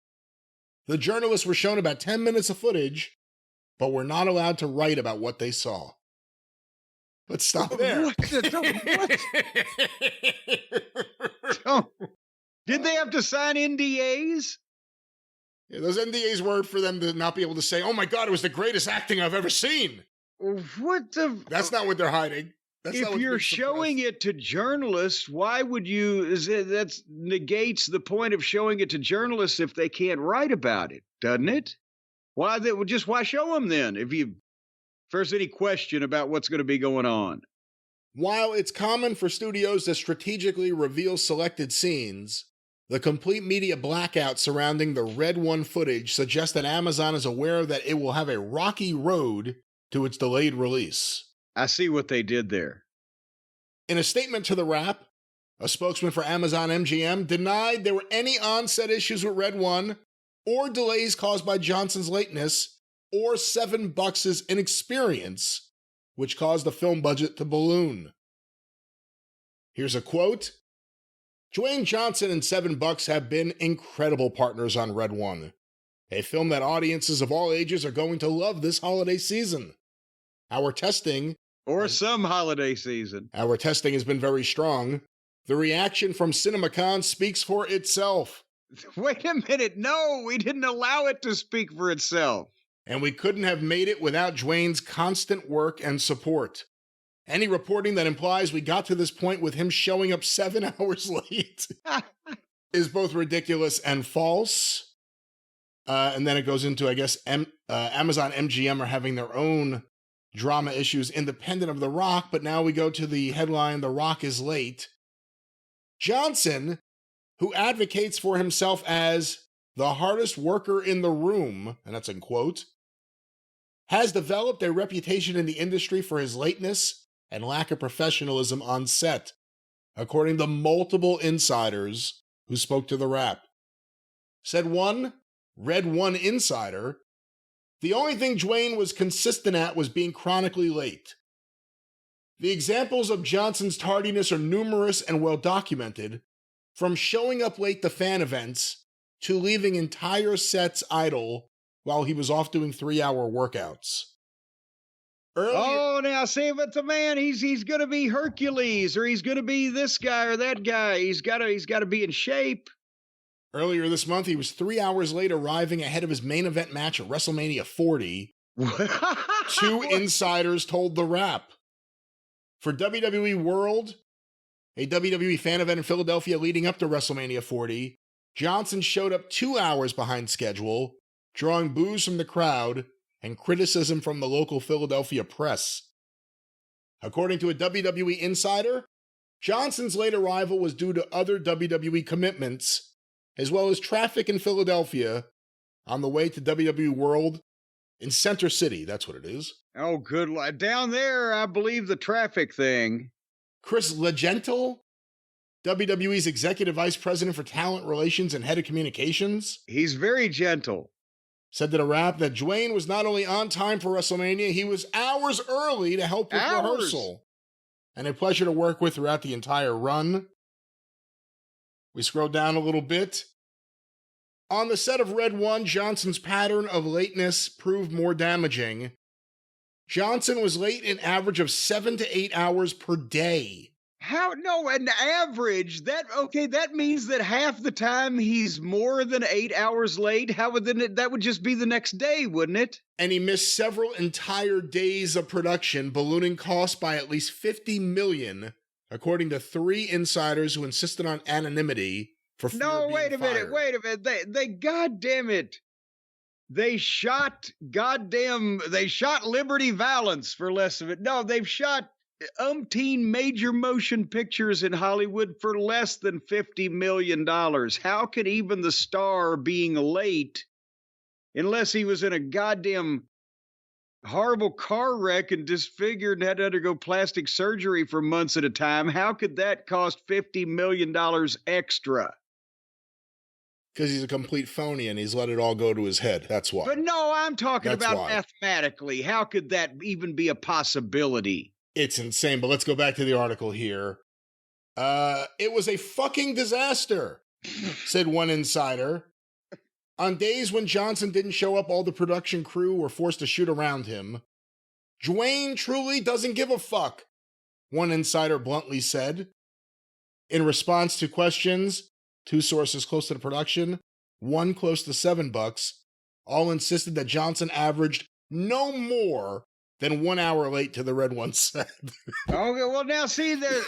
S1: The journalists were shown about 10 minutes of footage, but were not allowed to write about what they saw. Let's stop there.
S2: What? Did they have to sign NDAs?
S1: Yeah, those NDAs were for them to not be able to say, oh my God, it was the greatest acting I've ever seen.
S2: What the?
S1: That's not what they're hiding.
S2: If you're showing it to journalists, why would you? That negates the point of showing it to journalists if they can't write about it, doesn't it? Why show them then? If there's any question about what's going to be going on.
S1: While it's common for studios to strategically reveal selected scenes, the complete media blackout surrounding the Red One footage suggests that Amazon is aware that it will have a rocky road to its delayed release.
S2: I see what they did there.
S1: In a statement to The Wrap, a spokesman for Amazon MGM, denied there were any on-set issues with Red One or delays caused by Johnson's lateness or $7 inexperience, which caused the film budget to balloon. Here's a quote. Dwayne Johnson and $7 have been incredible partners on Red One, a film that audiences of all ages are going to love this holiday season. Our testing...
S2: Or some holiday season.
S1: Our testing has been very strong. The reaction from CinemaCon speaks for itself.
S2: Wait a minute. No, we didn't allow it to speak for itself.
S1: And we couldn't have made it without Dwayne's constant work and support. Any reporting that implies we got to this point with him showing up 7 hours late is both ridiculous and false. And then it goes into, I guess, Amazon MGM are having their own drama issues independent of The Rock, but now we go to the headline, The Rock is late. Johnson, who advocates for himself as the hardest worker in the room, and that's in quote, has developed a reputation in the industry for his lateness and lack of professionalism on set, according to multiple insiders who spoke to the Wrap. Said one, Red One insider, the only thing Dwayne was consistent at was being chronically late. The examples of Johnson's tardiness are numerous and well documented, from showing up late to fan events to leaving entire sets idle while he was off doing 3-hour workouts.
S2: Oh, now see, but the man, he's going to be Hercules, or he's going to be this guy or that guy. He's got to be in shape.
S1: Earlier this month, he was 3 hours late arriving ahead of his main event match at WrestleMania 40. Two insiders told The Wrap. For WWE World, a WWE fan event in Philadelphia leading up to WrestleMania 40, Johnson showed up 2 hours behind schedule, drawing boos from the crowd and criticism from the local Philadelphia press. According to a WWE insider, Johnson's late arrival was due to other WWE commitments, as well as traffic in Philadelphia on the way to WWE World in Center City. That's what it is.
S2: Oh, good Lord. Down there, I believe the traffic thing.
S1: Chris Legentil, WWE's Executive Vice President for Talent Relations and Head of Communications,
S2: he's very gentle,
S1: said to The Wrap that Dwayne was not only on time for WrestleMania, he was hours early to help with rehearsal. And a pleasure to work with throughout the entire run. We scroll down a little bit. On the set of Red One, Johnson's pattern of lateness proved more damaging. Johnson was late an average of 7 to 8 hours per day.
S2: How? No, an average? That means that half the time he's more than 8 hours late. How would that would just be the next day, wouldn't it?
S1: And he missed several entire days of production, ballooning costs by at least $50 million, according to 3 insiders who insisted on anonymity for fear of being
S2: wait a
S1: fired.
S2: minute. They goddamn it. They shot Liberty Valance for less of it. No, they've shot umpteen major motion pictures in Hollywood for less than $50 million. How could even the star being late, unless he was in a goddamn horrible car wreck and disfigured and had to undergo plastic surgery for months at a time, how could that cost $50 million extra?
S1: Because he's a complete phony and he's let it all go to his head. That's why.
S2: But no, I'm talking
S1: That's
S2: about
S1: why.
S2: mathematically. How could that even be a possibility?
S1: It's insane, but let's go back to the article here. It was a fucking disaster, said one insider. On days when Johnson didn't show up, all the production crew were forced to shoot around him. Dwayne truly doesn't give a fuck, one insider bluntly said. In response to questions, 2 sources close to the production, 1 close to $7, all insisted that Johnson averaged no more than 1 hour late to the Red One set.
S2: Okay, well now see there.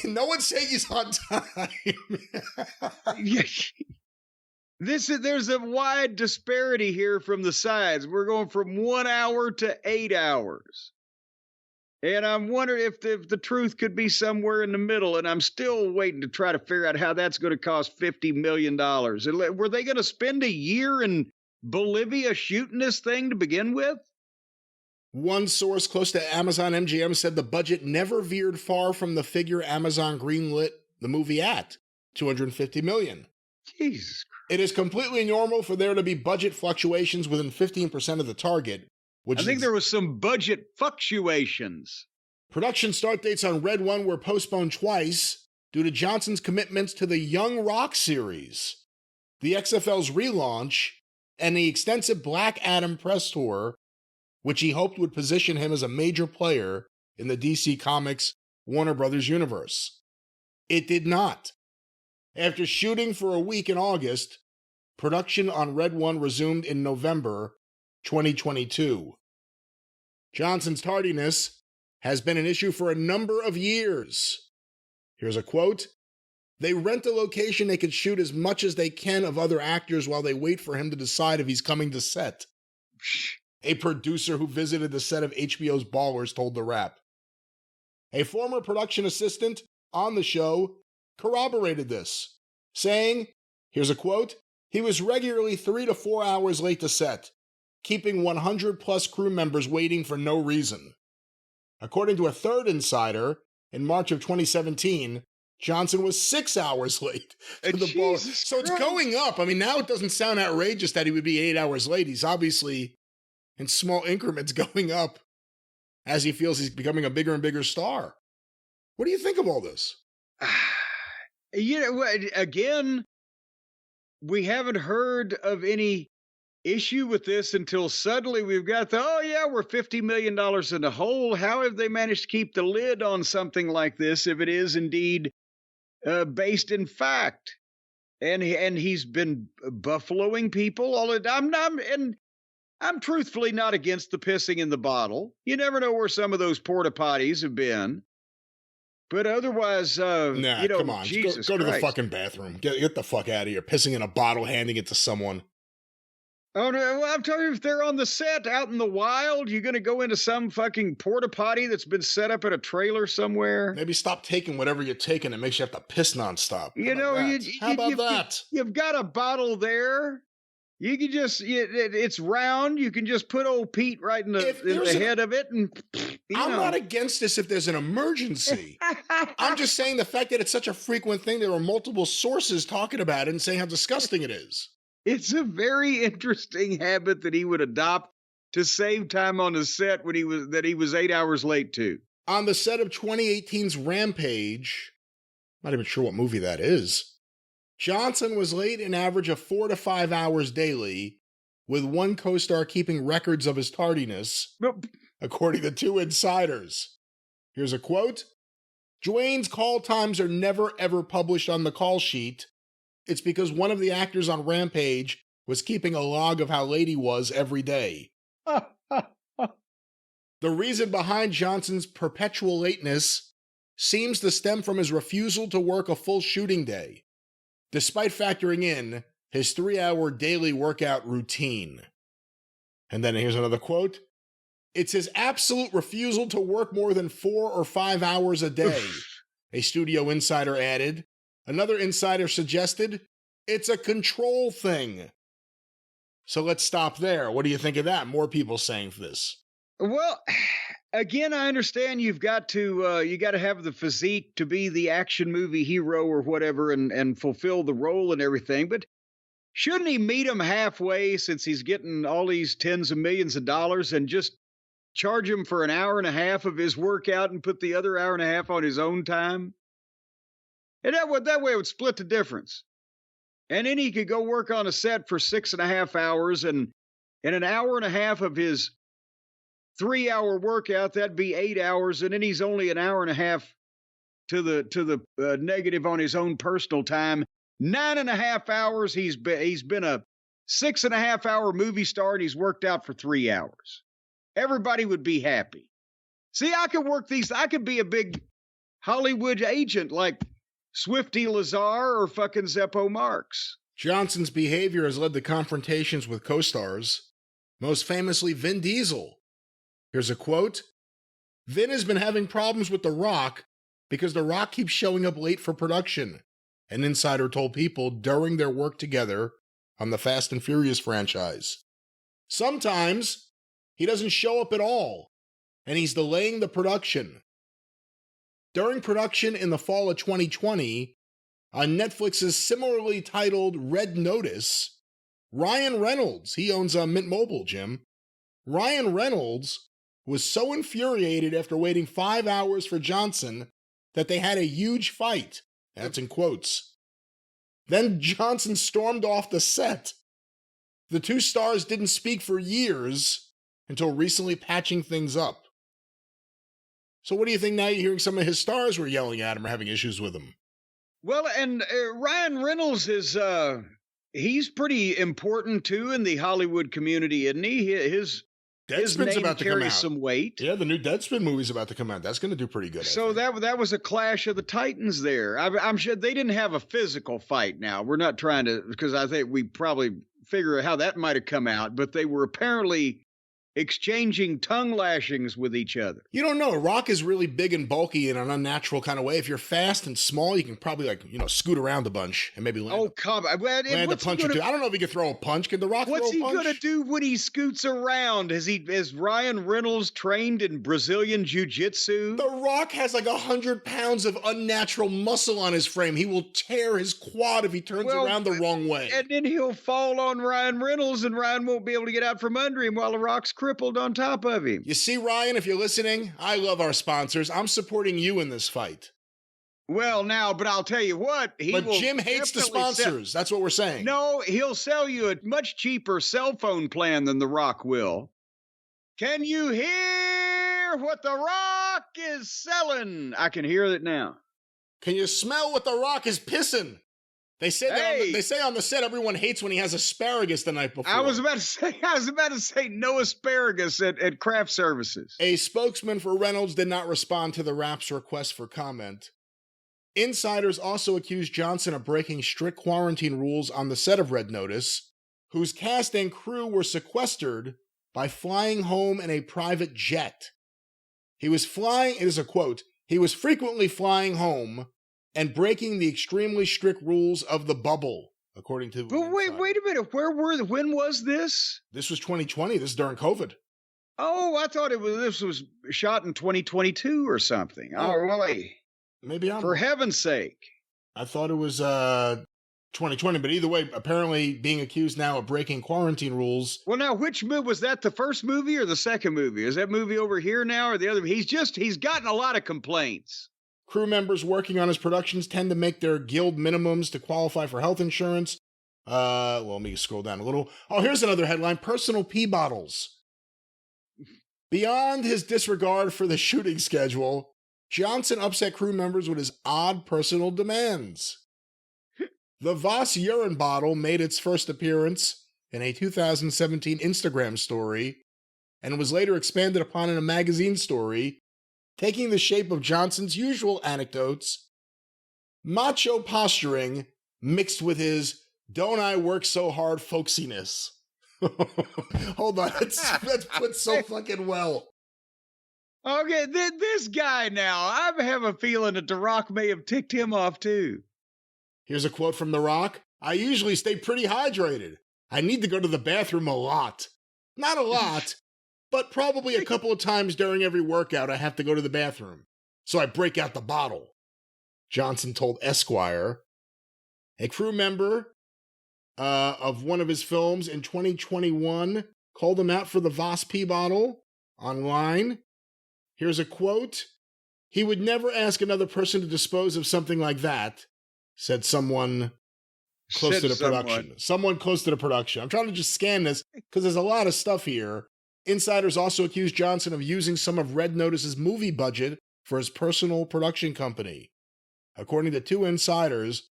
S1: No one's saying he's on time.
S2: There's a wide disparity here from the sides. We're going from 1 hour to 8 hours. And I'm wondering if the truth could be somewhere in the middle, and I'm still waiting to try to figure out how that's going to cost $50 million. Were they going to spend a year in Bolivia shooting this thing to begin with?
S1: One source close to Amazon MGM said the budget never veered far from the figure Amazon greenlit the movie at $250 million.
S2: Jesus.
S1: It is completely normal for there to be budget fluctuations within 15% of the target,
S2: I think there was some budget fluctuations.
S1: Production start dates on Red One were postponed twice due to Johnson's commitments to the Young Rock series, the XFL's relaunch, and the extensive Black Adam press tour, which he hoped would position him as a major player in the DC Comics Warner Brothers universe. It did not. After shooting for a week in August, production on Red One resumed in November 2022. Johnson's tardiness has been an issue for a number of years. Here's a quote. They rent a location they could shoot as much as they can of other actors while they wait for him to decide if he's coming to set. A producer who visited the set of HBO's Ballers told The Wrap. A former production assistant on the show corroborated this, saying, here's a quote, he was regularly 3 to 4 hours late to set, keeping 100 plus crew members waiting for no reason. According to a third insider, in March of 2017, Johnson was 6 hours late to the ball. So it's going up. I mean, now it doesn't sound outrageous that he would be 8 hours late. He's obviously in small increments going up as he feels he's becoming a bigger and bigger star. What do you think of all this?
S2: Again, we haven't heard of any issue with this until suddenly we've got we're $50 million in the hole. How have they managed to keep the lid on something like this if it is indeed based in fact? And he's been buffaloing people all the time. I'm truthfully not against the pissing in the bottle. You never know where some of those porta potties have been. But otherwise,
S1: come on.
S2: Jesus
S1: go to the
S2: Christ.
S1: fucking bathroom. Get the fuck out of here. Pissing in a bottle, handing it to someone.
S2: Oh, no, well, I'm telling you, if they're on the set out in the wild, you're going to go into some fucking porta potty that's been set up in a trailer somewhere.
S1: Maybe stop taking whatever you're taking. It makes you have to piss nonstop. How about that?
S2: You've got a bottle there. You can just, it's round. You can just put old Pete right in the head of it. And
S1: I'm not against this if there's an emergency. I'm just saying the fact that it's such a frequent thing, there are multiple sources talking about it and saying how disgusting it is.
S2: It's a very interesting habit that he would adopt to save time on the set when he was 8 hours late to.
S1: On the set of 2018's Rampage, not even sure what movie that is, Johnson was late an average of 4 to 5 hours daily, with one co-star keeping records of his tardiness, according to two insiders. Here's a quote. Dwayne's call times are never ever published on the call sheet. It's because one of the actors on Rampage was keeping a log of how late he was every day. The reason behind Johnson's perpetual lateness seems to stem from his refusal to work a full shooting day, despite factoring in his 3-hour daily workout routine. And then here's another quote. It's his absolute refusal to work more than 4 or 5 hours a day, a studio insider added. Another insider suggested, it's a control thing. So let's stop there. What do you think of that? More people saying this.
S2: Well, again, I understand you've got to have the physique to be the action movie hero or whatever and fulfill the role and everything. But shouldn't he meet him halfway since he's getting all these tens of millions of dollars and just charge him for an hour and a half of his workout and put the other hour and a half on his own time? And that way it would split the difference. And then he could go work on a set for 6.5 hours and an hour and a half of his 3-hour workout, that'd be 8 hours. And then he's only an hour and a half to the negative on his own personal time. 9.5 hours. He's been a 6.5 hour movie star and he's worked out for 3 hours. Everybody would be happy. See, I could work these. I could be a big Hollywood agent like Swifty Lazar or fucking Zeppo Marx.
S1: Johnson's behavior has led to confrontations with co-stars, most famously Vin Diesel. Here's a quote. Vin has been having problems with The Rock because The Rock keeps showing up late for production, an insider told People during their work together on the Fast and Furious franchise. Sometimes he doesn't show up at all, and he's delaying the production. During production in the fall of 2020, on Netflix's similarly titled Red Notice, Ryan Reynolds, he owns Mint Mobile, Jim. Ryan Reynolds was so infuriated after waiting 5 hours for Johnson that they had a huge fight. That's in quotes. Then Johnson stormed off the set. The two stars didn't speak for years until recently patching things up. So what do you think now you're hearing some of his stars were yelling at him or having issues with him?
S2: Well, and Ryan Reynolds is, he's pretty important too in the Hollywood community, isn't he? His
S1: Deadspin's
S2: name
S1: about to come
S2: carries
S1: out.
S2: some weight.
S1: Yeah, the new Deadspin movie's about to come out. That's going to do pretty good.
S2: So that was a clash of the Titans there. I'm sure they didn't have a physical fight now. We're not trying to, because I think we probably figure out how that might have come out, but they were apparently exchanging tongue lashings with each other.
S1: You don't know. Rock is really big and bulky in an unnatural kind of way. If you're fast and small, you can probably scoot around a bunch and maybe land a punch or two. I don't know if he could throw a punch. Can The Rock throw a punch?
S2: What's he going to do when he scoots around? Is Ryan Reynolds trained in Brazilian jiu-jitsu?
S1: The Rock has like 100 pounds of unnatural muscle on his frame. He will tear his quad if he turns around the wrong way.
S2: And then he'll fall on Ryan Reynolds and Ryan won't be able to get out from under him while The Rock's crippled on top of him.
S1: You see, Ryan, if you're listening, I love our sponsors. I'm supporting you in this fight.
S2: Well, now, but I'll tell you what.
S1: Jim hates the sponsors. That's what we're saying.
S2: No, he'll sell you a much cheaper cell phone plan than The Rock will. Can you hear what The Rock is selling? I can hear it now.
S1: Can you smell what The Rock is pissing? They say they say on the set everyone hates when he has asparagus the night before.
S2: I was about to say no asparagus at craft services.
S1: A spokesman for Reynolds did not respond to the Rap's request for comment. Insiders also accused Johnson of breaking strict quarantine rules on the set of Red Notice, whose cast and crew were sequestered by flying home in a private jet. He was flying, it is a quote, he was frequently flying home and breaking the extremely strict rules of the bubble, according to...
S2: But wait a minute. When was this?
S1: This was 2020. This is during COVID.
S2: Oh, I thought this was shot in 2022 or something. Oh, really?
S1: Maybe I'm...
S2: For heaven's sake.
S1: I thought it was 2020, but either way, apparently being accused now of breaking quarantine rules.
S2: Well, now, which movie? Was that the first movie or the second movie? Is that movie over here now or the other? He's gotten a lot of complaints.
S1: Crew members working on his productions tend to make their guild minimums to qualify for health insurance. Let me scroll down a little. Oh, here's another headline. Personal pee bottles. Beyond his disregard for the shooting schedule, Johnson upset crew members with his odd personal demands. The Voss urine bottle made its first appearance in a 2017 Instagram story and was later expanded upon in a magazine story, taking the shape of Johnson's usual anecdotes, macho posturing mixed with his "don't I work so hard" folksiness. Hold on, that's put so fucking well.
S2: Okay, this guy now, I have a feeling that The Rock may have ticked him off too.
S1: Here's a quote from The Rock. "I usually stay pretty hydrated. I need to go to the bathroom a lot. Not a lot, but probably a couple of times during every workout I have to go to the bathroom. So I break out the bottle," Johnson told Esquire. A crew member of one of his films in 2021 called him out for the Voss pee bottle online. Here's a quote. "He would never ask another person to dispose of something like that," said someone close to the production. Someone close to the production. I'm trying to just scan this because there's a lot of stuff here. Insiders also accused Johnson of using some of Red Notice's movie budget for his personal production company. According to two insiders,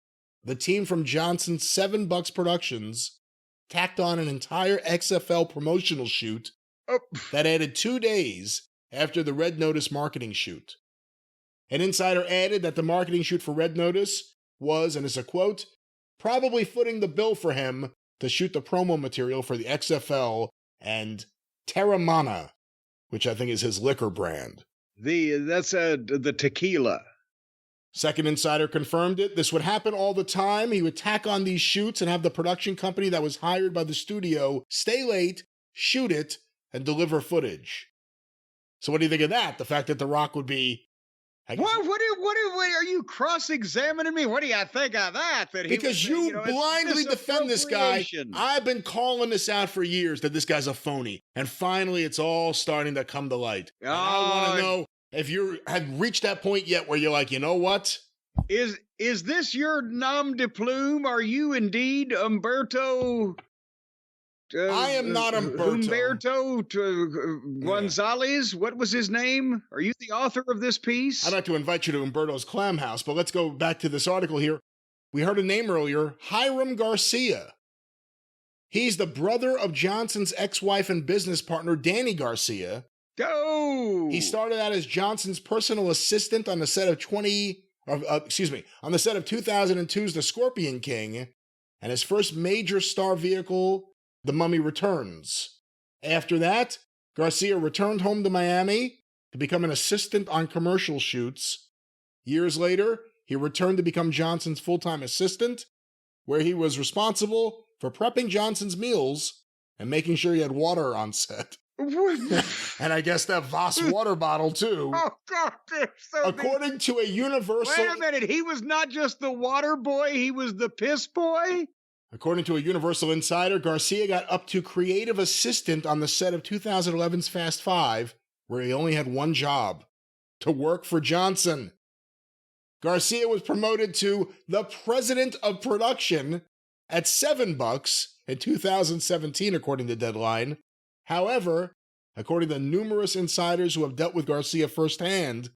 S1: the team from Johnson's $7 Productions tacked on an entire XFL promotional shoot that added 2 days after the Red Notice marketing shoot. An insider added that the marketing shoot for Red Notice was, and it's a quote, "probably footing the bill for him to shoot the promo material for the XFL and Terramana," which I think is his liquor brand.
S2: That's the tequila.
S1: Second insider confirmed it. This would happen all the time. He would tack on these shoots and have the production company that was hired by the studio stay late, shoot it, and deliver footage. So what do you think of that? The fact that The Rock would be
S2: What are you cross-examining me? What do you think of that?
S1: Because you blindly defend this guy. I've been calling this out for years that this guy's a phony. And finally, it's all starting to come to light. And I want to know if you have reached that point yet where you're like, you know what?
S2: Is this your nom de plume? Are you indeed Umberto?
S1: I am not Umberto
S2: Gonzalez. What was his name? Are you the author of this piece?
S1: I'd like to invite you to Umberto's Clam House, but let's go back to this article here. We heard a name earlier, Hiram Garcia. He's the brother of Johnson's ex-wife and business partner, Danny Garcia.
S2: Oh!
S1: He started out as Johnson's personal assistant on the set of 2002's The Scorpion King, and his first major star vehicle, The Mummy Returns. After that, Garcia returned home to Miami to become an assistant on commercial shoots. Years later, he returned to become Johnson's full-time assistant, where he was responsible for prepping Johnson's meals and making sure he had water on set. And I guess that Voss water bottle, too.
S2: Oh, God.
S1: According to a Universal...
S2: Wait a minute. He was not just the water boy. He was the piss boy?
S1: According to a Universal Insider, Garcia got up to creative assistant on the set of 2011's Fast Five, where he only had one job, to work for Johnson. Garcia was promoted to the president of production at $7 in 2017, according to Deadline. However, according to numerous insiders who have dealt with Garcia firsthand,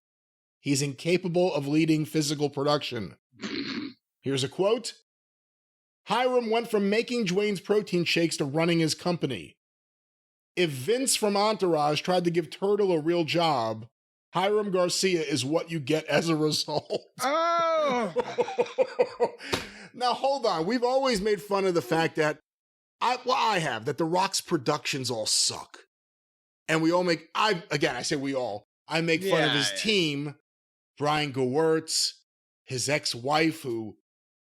S1: he's incapable of leading physical production. Here's a quote. Hiram went from making Dwayne's protein shakes to running his company. If Vince from Entourage tried to give Turtle a real job, Hiram Garcia is what you get as a result.
S2: Oh!
S1: Now, hold on. We've always made fun of the fact that I have, that The Rock's productions all suck. And we all make, I say we all, I make fun of his team, Brian Gewirtz, his ex-wife, who,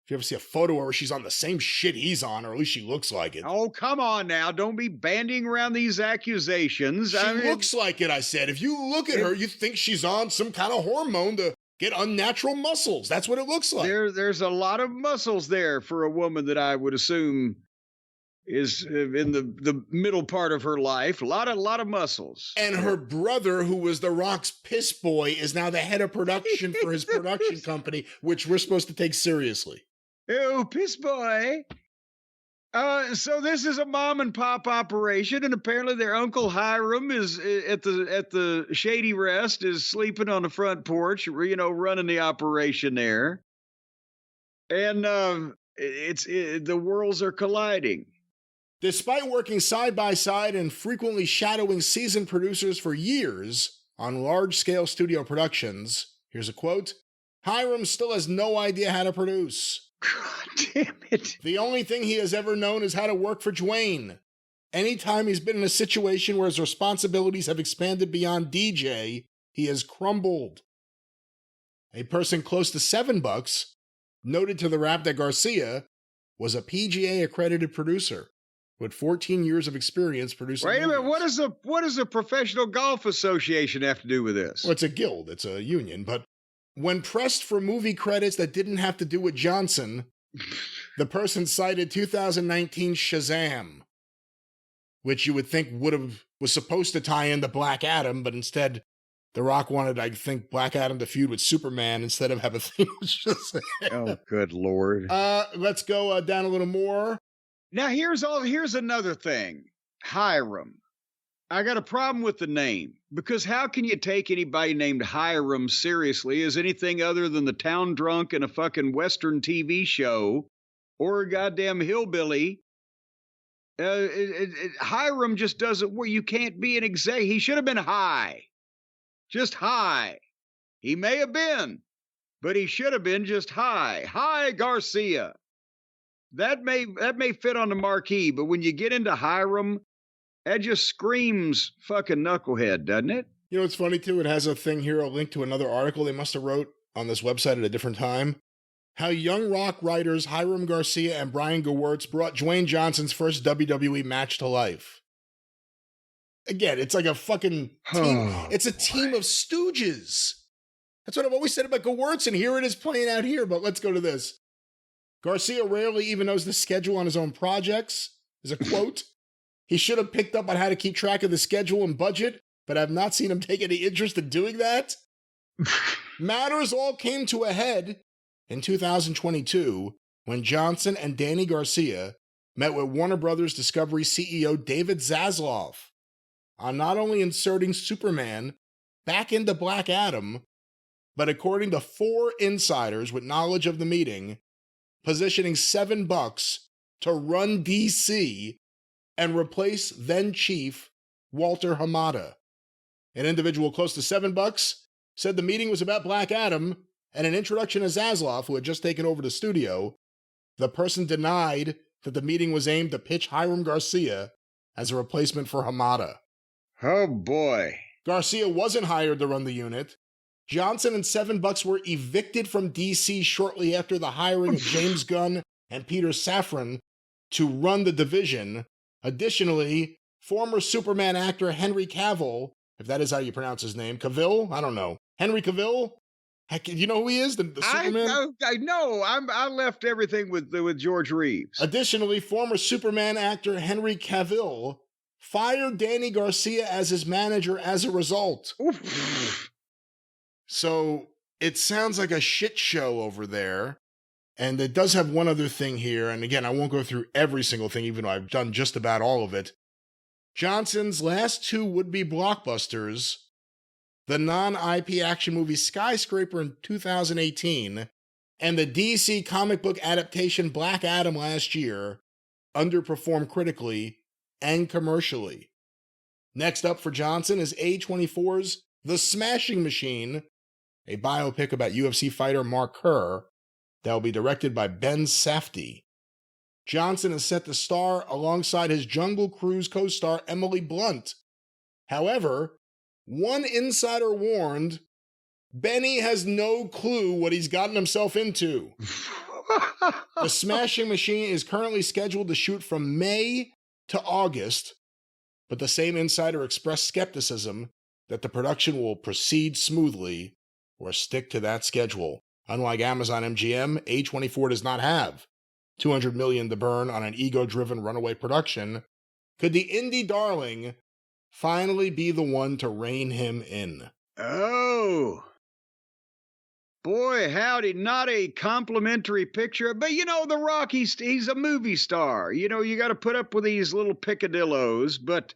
S1: if you ever see a photo of her, she's on the same shit he's on, or at least she looks like it.
S2: Oh, come on now. Don't be banding around these accusations.
S1: She looks like it, I said. If you look at her, you think she's on some kind of hormone to get unnatural muscles. That's what it looks like.
S2: There's a lot of muscles there for a woman that I would assume is in the middle part of her life. A lot of muscles.
S1: And her brother, who was The Rock's piss boy, is now the head of production for his production company, which we're supposed to take seriously.
S2: Oh, piss boy. So this is a mom and pop operation, and apparently their Uncle Hiram is at the Shady Rest, is sleeping on the front porch, running the operation there. And the worlds are colliding.
S1: Despite working side by side and frequently shadowing seasoned producers for years on large-scale studio productions, here's a quote, Hiram still has no idea how to produce.
S2: God damn it.
S1: The only thing he has ever known is how to work for Dwayne. Anytime he's been in a situation where his responsibilities have expanded beyond DJ, he has crumbled. A person close to $7 noted to the Wrap that Garcia was a PGA-accredited producer with 14 years of experience producing
S2: Wait a minute,
S1: movies.
S2: what does the Professional Golf Association have to do with this?
S1: Well, it's a guild, it's a union, but when pressed for movie credits that didn't have to do with Johnson, the person cited 2019 Shazam, which you would think was supposed to tie into Black Adam, but instead The Rock wanted, I think, Black Adam to feud with Superman instead of have a thing with Shazam.
S2: Oh, good Lord.
S1: Let's go down a little more.
S2: Now, here's another thing. Hiram. I got a problem with the name, because how can you take anybody named Hiram seriously as anything other than the town drunk in a fucking Western TV show or a goddamn hillbilly? Hiram just doesn't work. You can't be an exec. He should have been high. Just high. He may have been, but he should have been just high. Hi, Garcia. That may fit on the marquee, but when you get into Hiram, that just screams fucking knucklehead, doesn't it?
S1: You know what's funny, too? It has a thing here, a link to another article they must have wrote on this website at a different time. How young Rock writers Hiram Garcia and Brian Gewirtz brought Dwayne Johnson's first WWE match to life. Again, it's like a fucking team. It's a team of stooges. That's what I've always said about Gewurz, and here it is playing out here. But let's go to this. Garcia rarely even knows the schedule on his own projects, is a quote. He should have picked up on how to keep track of the schedule and budget, but I've not seen him take any interest in doing that. Matters all came to a head in 2022 when Johnson and Danny Garcia met with Warner Brothers Discovery CEO David Zaslav on not only inserting Superman back into Black Adam, but according to 4 insiders with knowledge of the meeting, positioning $7 to run DC and replace then-chief Walter Hamada. An individual close to $7 said the meeting was about Black Adam and an introduction to Zaslav, who had just taken over the studio. The person denied that the meeting was aimed to pitch Hiram Garcia as a replacement for Hamada.
S2: Oh, boy.
S1: Garcia wasn't hired to run the unit. Johnson and $7 were evicted from DC shortly after the hiring of James Gunn and Peter Safran to run the division. Additionally, former Superman actor Henry Cavill, if that is how you pronounce his name, Cavill? I don't know. Henry Cavill? Heck, you know who he is? The Superman?
S2: I know. I left everything with George Reeves.
S1: Additionally, former Superman actor Henry Cavill fired Danny Garcia as his manager as a result. So it sounds like a shit show over there. And it does have one other thing here. And again, I won't go through every single thing, even though I've done just about all of it. Johnson's last 2 would-be blockbusters, the non-IP action movie Skyscraper in 2018 and the DC comic book adaptation Black Adam last year, underperformed critically and commercially. Next up for Johnson is A24's The Smashing Machine, a biopic about UFC fighter Mark Kerr that will be directed by Ben Safdie. Johnson is set to star alongside his Jungle Cruise co-star Emily Blunt. However, one insider warned Benny has no clue what he's gotten himself into. The Smashing Machine is currently scheduled to shoot from May to August, but the same insider expressed skepticism that the production will proceed smoothly or stick to that schedule. Unlike Amazon MGM, A24 does not have $200 million to burn on an ego-driven runaway production. Could the indie darling finally be the one to rein him in?
S2: Oh, boy, howdy, not a complimentary picture. But, The Rock, he's a movie star. You got to put up with these little picadillos. But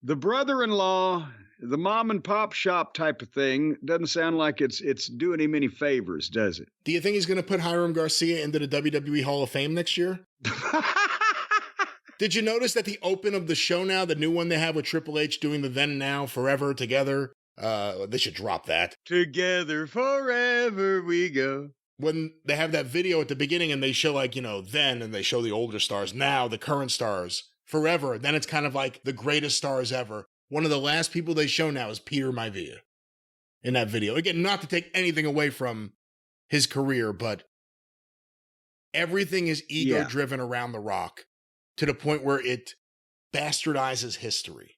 S2: the brother-in-law, the mom and pop shop type of thing, doesn't sound like it's doing him any favors, does it?
S1: Do you think he's going to put Hiram Garcia into the WWE Hall of Fame next year? Did you notice that the open of the show now, the new one they have with Triple H doing the Then and Now Forever Together, they should drop that.
S2: Together forever we go.
S1: When they have that video at the beginning and they show then, and they show the older stars, now, the current stars, forever, then it's kind of like the greatest stars ever. One of the last people they show now is Peter Maivia in that video. Again, not to take anything away from his career, but everything is ego-driven around The Rock to the point where it bastardizes history.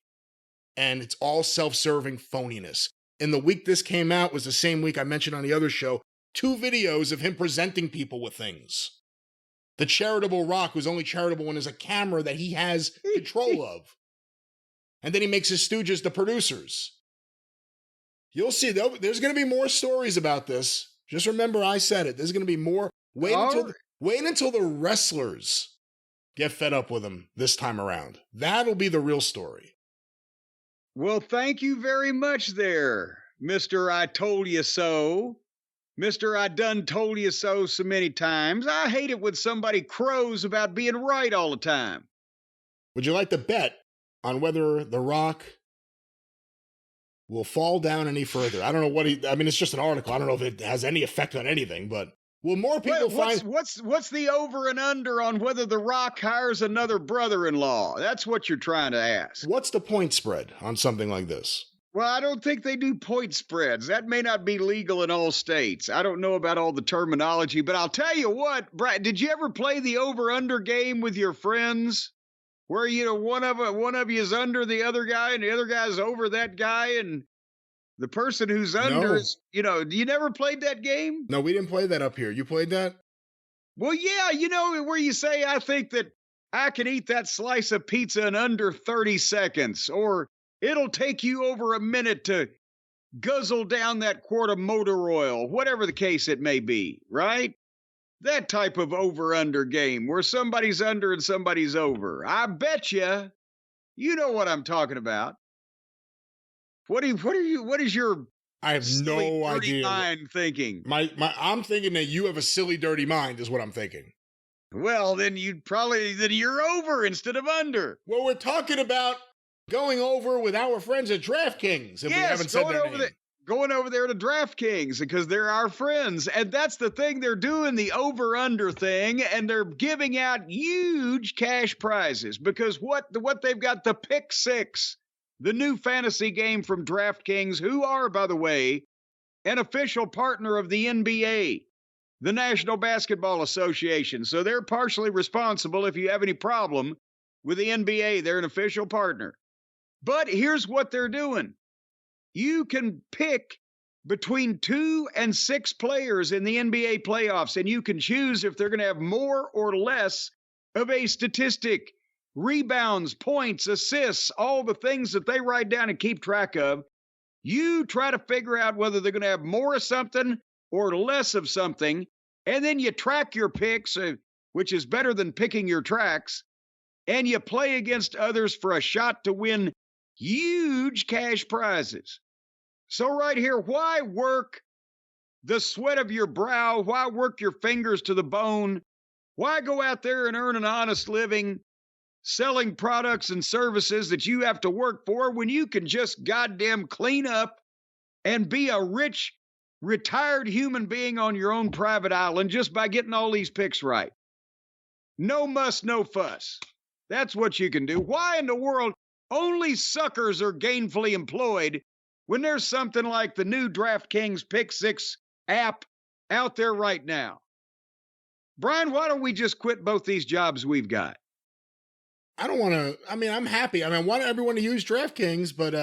S1: And it's all self-serving phoniness. And the week this came out was the same week I mentioned on the other show, 2 videos of him presenting people with things. The charitable Rock, who's only charitable when there's a camera that he has control of. And then he makes his stooges the producers. You'll see, there's going to be more stories about this. Just remember I said it. There's going to be more. Wait until the wrestlers get fed up with him this time around. That'll be the real story.
S2: Well, thank you very much there, Mr. I Told You So. Mr. I Done Told You So many times. I hate it when somebody crows about being right all the time.
S1: Would you like to bet on whether The Rock will fall down any further? I don't know it's just an article. I don't know if it has any effect on anything, but will more people
S2: what's the over and under on whether The Rock hires another brother-in-law? That's what you're trying to ask.
S1: What's the point spread on something like this?
S2: Well, I don't think they do point spreads. That may not be legal in all states. I don't know about all the terminology, but I'll tell you what, Brad, did you ever play the over-under game with your friends? Where, one of you is under the other guy and the other guy's over that guy, and The person who's under
S1: No.
S2: is, you never played that game?
S1: No, we didn't play that up here. You played that?
S2: Well, yeah, where you say, I think that I can eat that slice of pizza in under 30 seconds, or it'll take you over a minute to guzzle down that quart of motor oil, whatever the case it may be, right? That type of over-under game where somebody's under and somebody's over. I bet you know what I'm talking about. What is your
S1: I have
S2: silly,
S1: no
S2: dirty
S1: idea.
S2: mind thinking?
S1: I'm thinking that you have a silly, dirty mind is what I'm thinking.
S2: Well, then you're over instead of under.
S1: Well, we're talking about going over with our friends at DraftKings. If we haven't said their name.
S2: Going over there to DraftKings because they're our friends. And that's the thing. They're doing the over-under thing, and they're giving out huge cash prizes because what they've got, the Pick Six, the new fantasy game from DraftKings, who are, by the way, an official partner of the NBA, the National Basketball Association. So they're partially responsible if you have any problem with the NBA. They're an official partner. But here's what they're doing. You can pick between 2 and 6 players in the NBA playoffs, and you can choose if they're going to have more or less of a statistic, rebounds, points, assists, all the things that they write down and keep track of. You try to figure out whether they're going to have more of something or less of something, and then you track your picks, which is better than picking your tracks, and you play against others for a shot to win huge cash prizes. So right here, why work the sweat of your brow? Why work your fingers to the bone? Why go out there and earn an honest living selling products and services that you have to work for when you can just goddamn clean up and be a rich, retired human being on your own private island just by getting all these picks right? No muss, no fuss. That's what you can do. Why in the world only suckers are gainfully employed when there's something like the new DraftKings Pick Six app out there right now? Brian, why don't we just quit both these jobs we've got?
S1: I don't want to. I mean, I'm happy. I want everyone to use DraftKings, but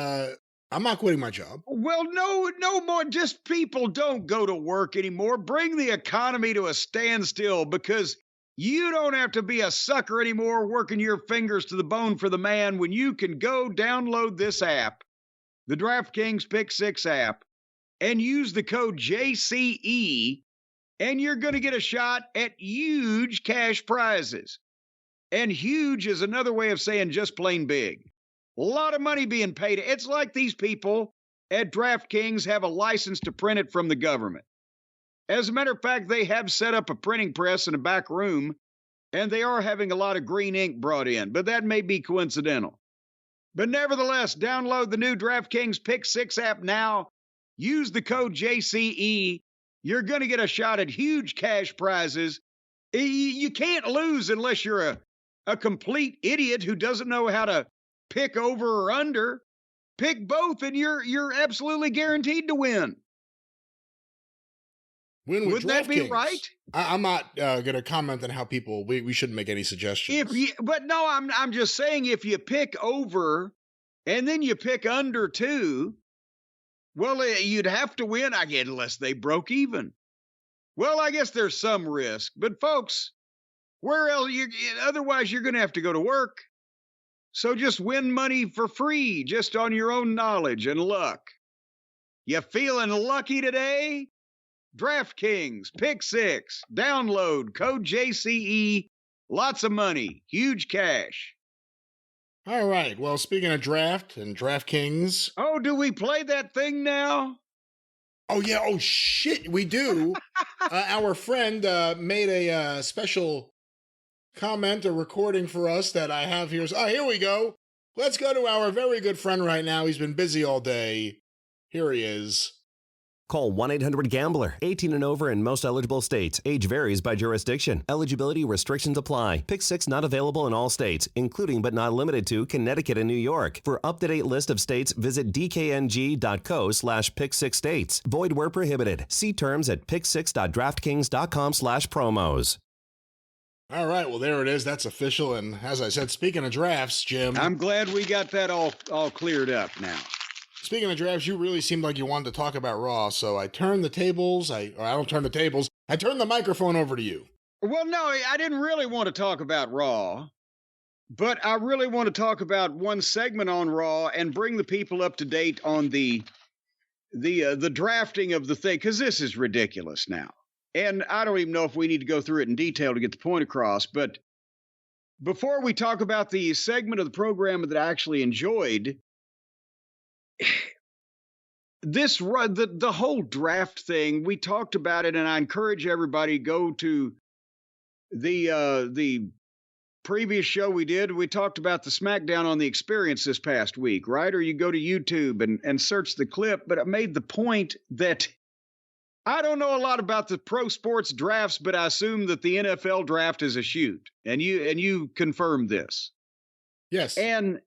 S1: I'm not quitting my job.
S2: Well, no more. Just people don't go to work anymore. Bring the economy to a standstill because you don't have to be a sucker anymore working your fingers to the bone for the man when you can go download this app, the DraftKings Pick Six app, and use the code JCE, and you're going to get a shot at huge cash prizes. And huge is another way of saying just plain big. A lot of money being paid. It's like these people at DraftKings have a license to print it from the government. As a matter of fact, they have set up a printing press in a back room, and they are having a lot of green ink brought in, but that may be coincidental. But nevertheless, download the new DraftKings Pick Six app now. Use the code JCE. You're going to get a shot at huge cash prizes. You can't lose unless you're a complete idiot who doesn't know how to pick over or under. Pick both, and you're absolutely guaranteed to win.
S1: Win with
S2: Wouldn't that be
S1: DraftKings.
S2: right?
S1: I'm not going to comment on how people. We shouldn't make any suggestions.
S2: I'm just saying if you pick over and then you pick under too, well, you'd have to win, I guess, unless they broke even. Well, I guess there's some risk, but folks, where else? Otherwise, you're going to have to go to work. So just win money for free, just on your own knowledge and luck. You feeling lucky today? DraftKings, Pick Six, download, code JCE, lots of money, huge cash.
S1: All right. Well, speaking of draft and DraftKings.
S2: Oh, do we play that thing now?
S1: Oh, yeah. Oh, shit. We do. Our friend made a special comment or recording for us that I have here. Oh, here we go. Let's go to our very good friend right now. He's been busy all day. Here he is.
S3: Call 1-800-GAMBLER. 18 and over in most eligible states. Age varies by jurisdiction. Eligibility restrictions apply. Pick Six not available in all states, including but not limited to Connecticut and New York. For up-to-date list of states, visit dkng.co/pick6states. Void where prohibited. See terms at pick6.draftkings.com/promos.
S1: All right. Well, there it is. That's official. And as I said, speaking of drafts, Jim.
S2: I'm glad we got that all cleared up now.
S1: Speaking of drafts, you really seemed like you wanted to talk about Raw, so I turned the tables. I don't turn the tables. I turned the microphone over to you.
S2: Well, no, I didn't really want to talk about Raw, but I really want to talk about one segment on Raw and bring the people up to date on the drafting of the thing, because this is ridiculous now. And I don't even know if we need to go through it in detail to get the point across. But before we talk about the segment of the program that I actually enjoyed, the whole draft thing, we talked about it, and I encourage everybody to go to the previous show we did. We talked about the SmackDown on the Experience this past week, right? Or you go to YouTube and search the clip. But I made the point that I don't know a lot about the pro sports drafts, but I assume that the NFL draft is a shoot, and you confirmed this.
S1: Yes.
S2: And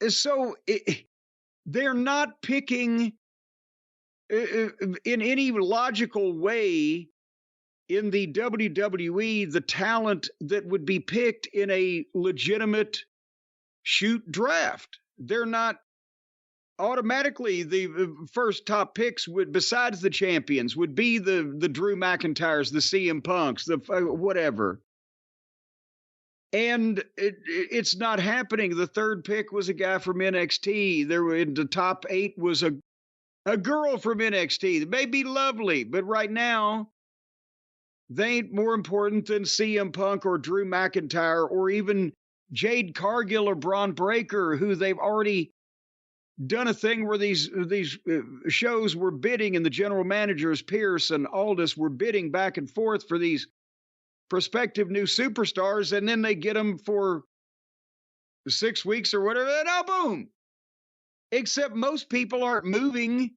S2: so they're not picking in any logical way in the WWE the talent that would be picked in a legitimate shoot draft. They're not automatically the first top picks would, besides the champions, would be the Drew McIntyres, the CM Punks, the whatever. And it's not happening. The third pick was a guy from NXT. There were in the top 8 was a girl from NXT. It may be lovely, but right now they ain't more important than CM Punk or Drew McIntyre or even Jade Cargill or Braun Breaker, who they've already done a thing where these shows were bidding, and the general managers Pearce and Aldis were bidding back and forth for these prospective new superstars, and then they get them for 6 weeks or whatever, and now boom. Except most people aren't moving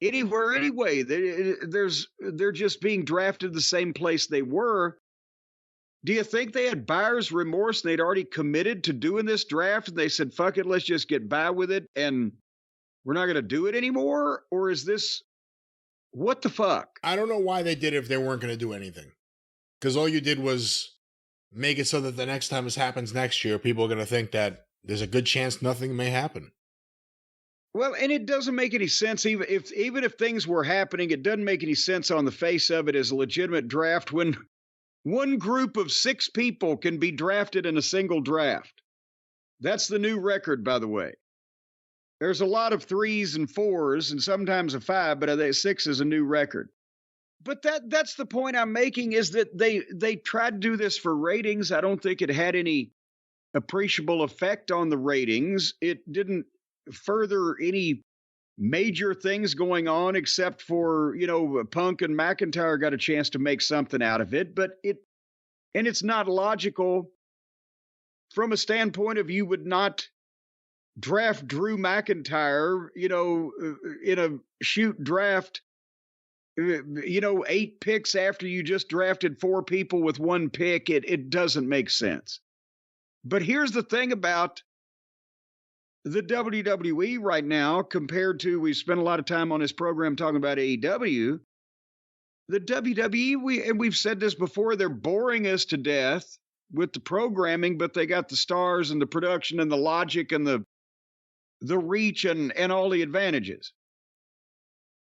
S2: anywhere anyway. They're just being drafted the same place they were. Do you think they had buyer's remorse? They'd already committed to doing this draft, and they said, fuck it, let's just get by with it, and we're not going to do it anymore? Or is this, what the fuck?
S1: I don't know why they did it if they weren't going to do anything. Because all you did was make it so that the next time this happens next year, people are going to think that there's a good chance nothing may happen.
S2: Well, and it doesn't make any sense. Even if things were happening, it doesn't make any sense on the face of it as a legitimate draft when one group of 6 people can be drafted in a single draft. That's the new record, by the way. There's a lot of 3s and 4s and sometimes a 5, but I think 6 is a new record. But that's the point I'm making, is that they tried to do this for ratings. I don't think it had any appreciable effect on the ratings. It didn't further any major things going on, except for, Punk and McIntyre got a chance to make something out of it. But it's not logical from a standpoint of you would not draft Drew McIntyre, in a shoot draft, 8 picks after you just drafted 4 people with 1 pick. It doesn't make sense. But here's the thing about the WWE right now compared to, we spent a lot of time on this program talking about AEW. The WWE, we've said this before, they're boring us to death with the programming, but they got the stars and the production and the logic and the reach and all the advantages.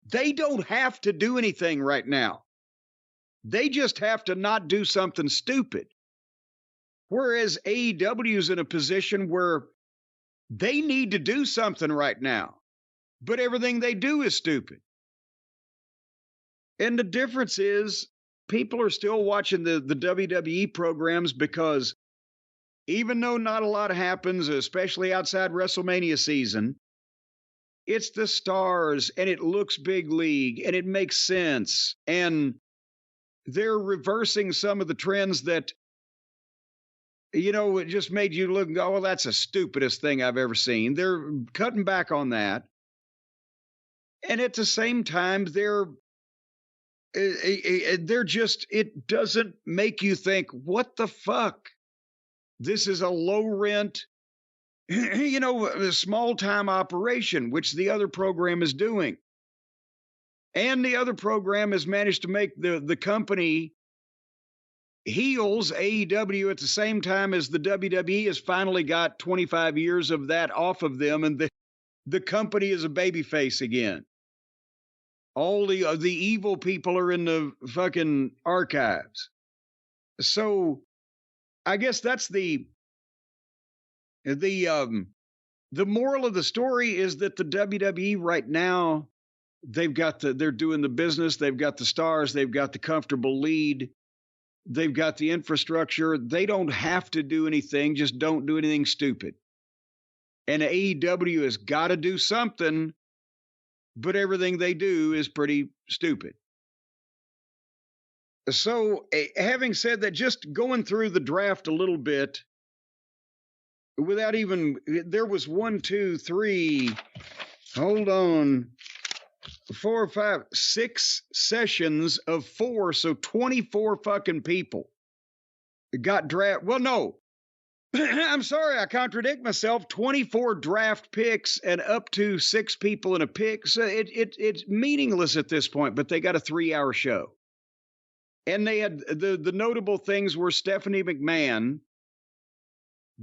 S2: They don't have to do anything right now. They just have to not do something stupid. Whereas AEW is in a position where they need to do something right now, but everything they do is stupid. And the difference is people are still watching the WWE programs because even though not a lot happens, especially outside WrestleMania season, it's the stars and it looks big league and it makes sense. And they're reversing some of the trends that, it just made you look and go, well, that's the stupidest thing I've ever seen. They're cutting back on that. And at the same time, they're just, it doesn't make you think, what the fuck? This is a low rent, a small time operation, which the other program is doing. And the other program has managed to make the company heels, AEW, at the same time as the WWE has finally got 25 years of that off of them. And the company is a babyface again. All the evil people are in the fucking archives. So I guess that's the moral of the story is that the WWE right now, they're doing the business, they've got the stars, they've got the comfortable lead, they've got the infrastructure. They don't have to do anything, just don't do anything stupid. And AEW has got to do something, but everything they do is pretty stupid. So, having said that, just going through the draft a little bit, there was 1, 2, 3, hold on, 4, 5, 6 sessions of 4, so 24 fucking people got drafted. Well, no, I'm sorry, I contradict myself. 24 draft picks and up to 6 people in a pick. So it's meaningless at this point, but they got a 3-hour show. And they had the notable things were Stephanie McMahon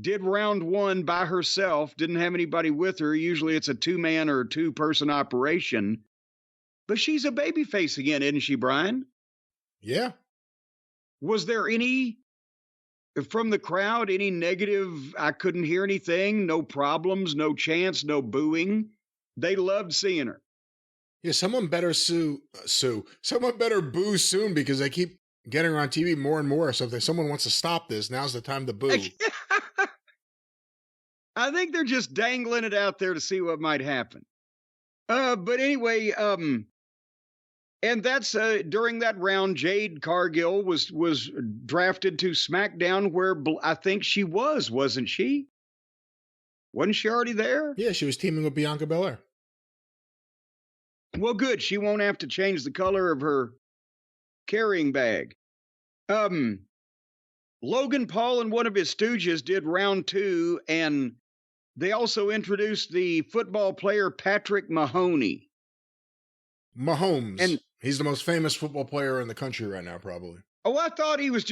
S2: did round 1 by herself, didn't have anybody with her. Usually it's a 2-man or 2-person operation. But she's a babyface again, isn't she, Brian?
S1: Yeah.
S2: Was there any, from the crowd, any negative? I couldn't hear anything. No problems, no chants, no booing. They loved seeing her.
S1: Yeah, someone better someone better boo soon because they keep getting her on TV more and more. So if someone wants to stop this, now's the time to boo.
S2: I think they're just dangling it out there to see what might happen. But anyway, and that's during that round, Jade Cargill was drafted to SmackDown, where I think she wasn't she? Wasn't she already there?
S1: Yeah, she was teaming with Bianca Belair.
S2: Well, good. She won't have to change the color of her carrying bag. Logan Paul and one of his stooges did round 2, and they also introduced the football player Patrick Mahoney.
S1: Mahomes. And he's the most famous football player in the country right now, probably.
S2: Oh, I thought he was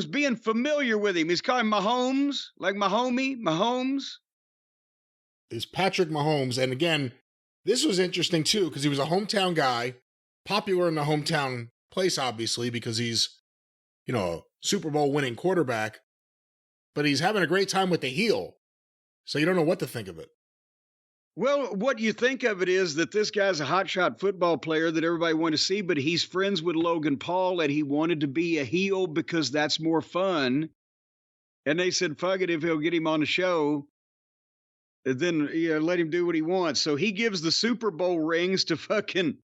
S2: being familiar with him. He's calling Mahomes, like Mahomes.
S1: It's Patrick Mahomes. And again, this was interesting too, because he was a hometown guy, popular in the hometown place, obviously, because he's, a Super Bowl winning quarterback, but he's having a great time with the heel. So you don't know what to think of it.
S2: Well, what you think of it is that this guy's a hotshot football player that everybody wanted to see, but he's friends with Logan Paul, and he wanted to be a heel because that's more fun. And they said, fuck it, if he'll get him on the show, then let him do what he wants. So he gives the Super Bowl rings to fucking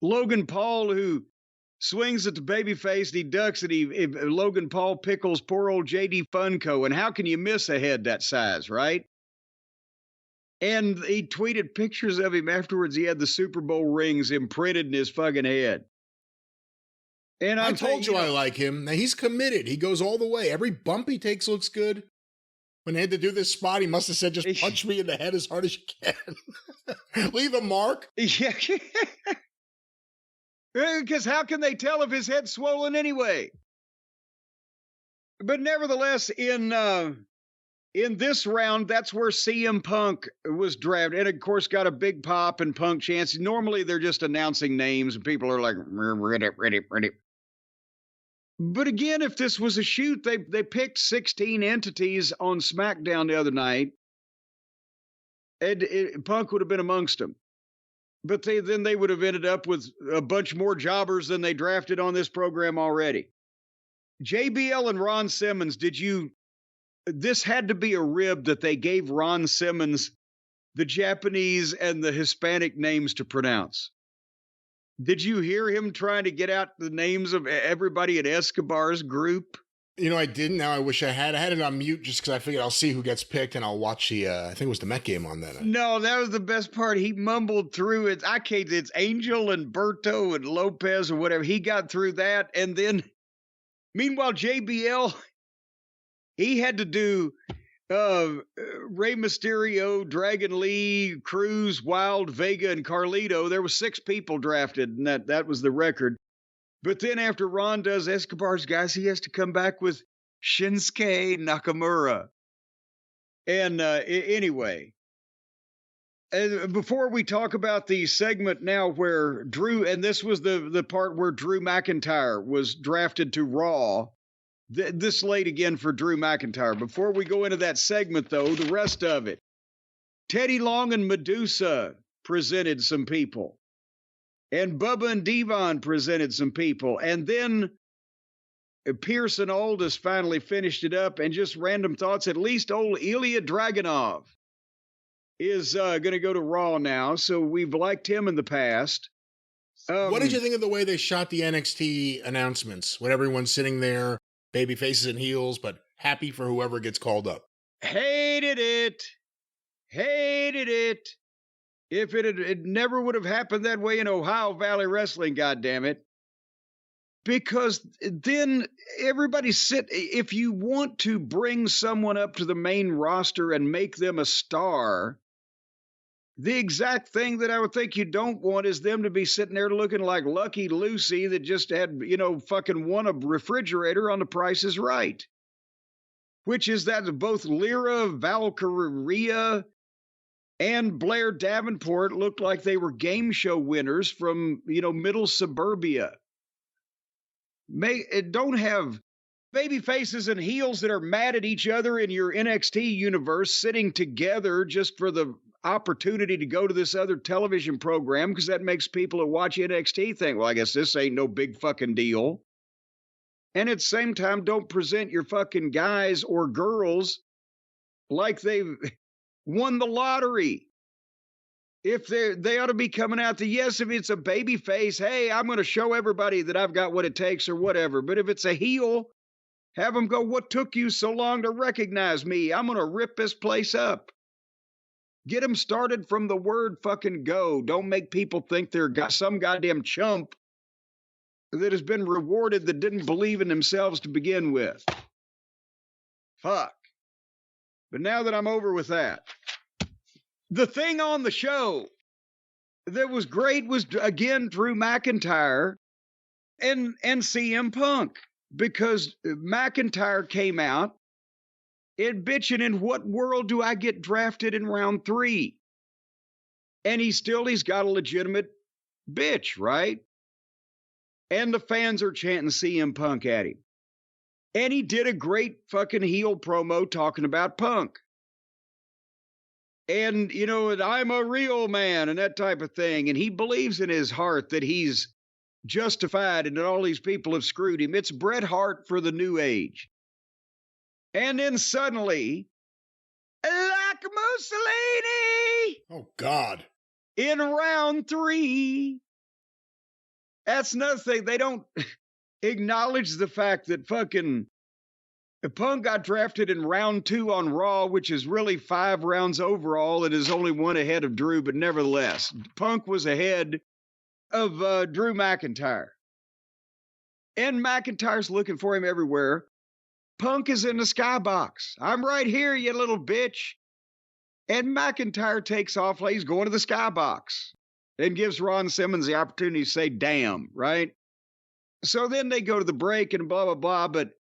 S2: Logan Paul, who swings at the babyface, and he ducks it. Logan Paul pickles poor old JD Funko. And how can you miss a head that size, right? And he tweeted pictures of him afterwards. He had the Super Bowl rings imprinted in his fucking head. And
S1: I told you I like him. Now, he's committed. He goes all the way. Every bump he takes looks good. When they had to do this spot, he must have said, just punch me in the head as hard as you can. Leave a mark.
S2: Yeah. Because how can they tell if his head's swollen anyway? But nevertheless, in this round, that's where CM Punk was drafted. And, of course, got a big pop and Punk chance. Normally, they're just announcing names, and people are like, ready. But again, if this was a shoot, they picked 16 entities on SmackDown the other night. And Punk would have been amongst them. But then they would have ended up with a bunch more jobbers than they drafted on this program already. JBL and Ron Simmons, this had to be a rib that they gave Ron Simmons the Japanese and the Hispanic names to pronounce. Did you hear him trying to get out the names of everybody in Escobar's group?
S1: I didn't. Now I wish I had. I had it on mute just because I figured I'll see who gets picked and I'll watch the, I think it was the Met game on that night.
S2: No, that was the best part. He mumbled through it. It's Angel and Berto and Lopez or whatever. He got through that. And then, meanwhile, JBL, he had to do Rey Mysterio, Dragon Lee, Cruz, Wild, Vega, and Carlito. There were 6 people drafted, and that was the record. But then after Ron does Escobar's guys, he has to come back with Shinsuke Nakamura. And anyway, before we talk about the segment now where Drew, and this was the part where Drew McIntyre was drafted to Raw, this late again for Drew McIntyre. Before we go into that segment, though, the rest of it, Teddy Long and Medusa presented some people. And Bubba and Devon presented some people. And then Pearce and Aldis finally finished it up. And just random thoughts, at least old Ilya Dragunov is going to go to Raw now. So we've liked him in the past.
S1: What did you think of the way they shot the NXT announcements when everyone's sitting there, baby faces and heels, but happy for whoever gets called up?
S2: Hated it. If it never would have happened that way in Ohio Valley Wrestling, goddammit. Because then everybody if you want to bring someone up to the main roster and make them a star, the exact thing that I would think you don't want is them to be sitting there looking like Lucky Lucy that just had, fucking won a refrigerator on The Price is Right. Which is that both Lyra, Valkyria, and Blair Davenport looked like they were game show winners from, middle suburbia. Don't have baby faces and heels that are mad at each other in your NXT universe sitting together just for the opportunity to go to this other television program, because that makes people who watch NXT think, well, I guess this ain't no big fucking deal. And at the same time, don't present your fucking guys or girls like they've won the lottery. If they ought to be coming out if it's a baby face, hey, I'm going to show everybody that I've got what it takes or whatever. But if it's a heel, have them go, what took you so long to recognize me? I'm going to rip this place up. Get them started from the word fucking go. Don't make people think they're some goddamn chump that has been rewarded that didn't believe in themselves to begin with. Fuck. But now that I'm over with that, the thing on the show that was great was, again, Drew McIntyre and CM Punk, because McIntyre came out and bitching, in what world do I get drafted in round 3? And he's got a legitimate bitch, right? And the fans are chanting CM Punk at him. And he did a great fucking heel promo talking about Punk. And, I'm a real man and that type of thing. And he believes in his heart that he's justified and that all these people have screwed him. It's Bret Hart for the new age. And then suddenly, like Mussolini.
S1: Oh, God.
S2: In round 3. That's another thing. They don't acknowledge the fact that fucking Punk got drafted in round 2 on Raw, which is really 5 rounds overall and is only 1 ahead of Drew, but nevertheless, Punk was ahead of Drew McIntyre. And McIntyre's looking for him everywhere. Punk is in the skybox. I'm right here, you little bitch. And McIntyre takes off like he's going to the skybox and gives Ron Simmons the opportunity to say, damn, right? So then they go to the break and blah, blah, blah, but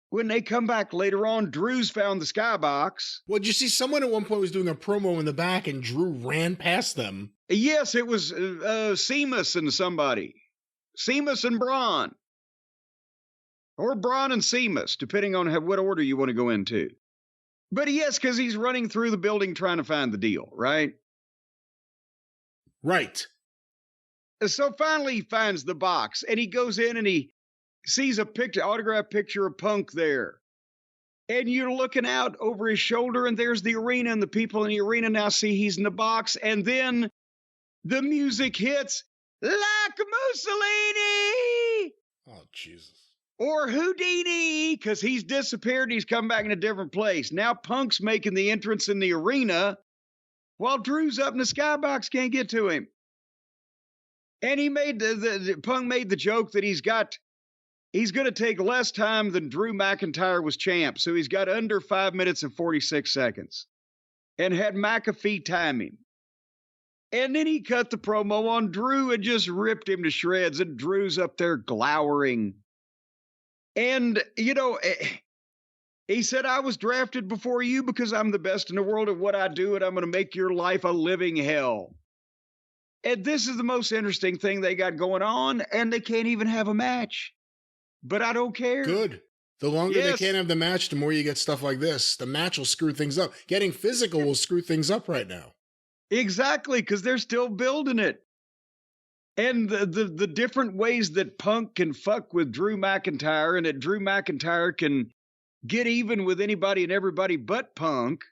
S2: when they come back later on, Drew's found the skybox.
S1: Well, did you see someone at one point was doing a promo in the back and Drew ran past them?
S2: Yes, it was Sheamus and somebody. Sheamus and Braun. Or Braun and Sheamus, depending on what order you want to go into. But yes, because he's running through the building trying to find the deal, right?
S1: Right.
S2: So finally he finds the box and he goes in and he sees a autographed picture of Punk there. And you're looking out over his shoulder and there's the arena, and the people in the arena now see he's in the box. And then the music hits, like Mussolini.
S1: Oh, Jesus.
S2: Or Houdini, because he's disappeared and he's come back in a different place. Now Punk's making the entrance in the arena while Drew's up in the skybox, can't get to him. And he made Punk made the joke that he's going to take less time than Drew McIntyre was champ. So he's got under 5 minutes and 46 seconds and had McAfee time him. And then he cut the promo on Drew and just ripped him to shreds. And Drew's up there glowering. And, He said, I was drafted before you because I'm the best in the world at what I do, and I'm going to make your life a living hell. And this is the most interesting thing they got going on, and they can't even have a match. But I don't care.
S1: Good. The longer they can't have the match, the more you get stuff like this. The match will screw things up. Getting physical will screw things up right now.
S2: Exactly, because they're still building it. And the different ways that Punk can fuck with Drew McIntyre and that Drew McIntyre can get even with anybody and everybody but Punk,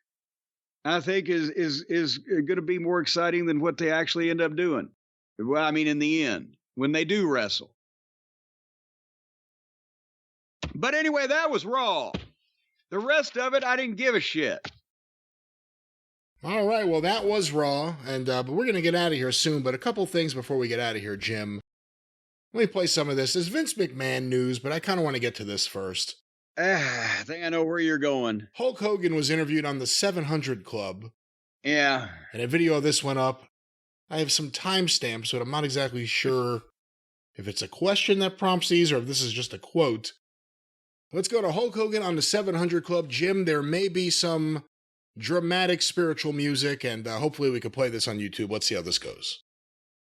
S2: I think is going to be more exciting than what they actually end up doing. Well, I mean, in the end, when they do wrestle. But anyway, that was Raw. The rest of it, I didn't give a shit.
S1: All right, well, that was Raw, and but we're going to get out of here soon. But a couple things before we get out of here, Jim. Let me play some of this. It's Vince McMahon news, but I kind of want to get to this first.
S2: I think I know where you're going.
S1: Hulk Hogan was interviewed on the 700 Club.
S2: Yeah.
S1: And a video of this went up. I have some timestamps, but I'm not exactly sure if it's a question that prompts these or if this is just a quote. Let's go to Hulk Hogan on the 700 Club. Jim, there may be some dramatic spiritual music, and hopefully we can play this on YouTube. Let's see how this goes.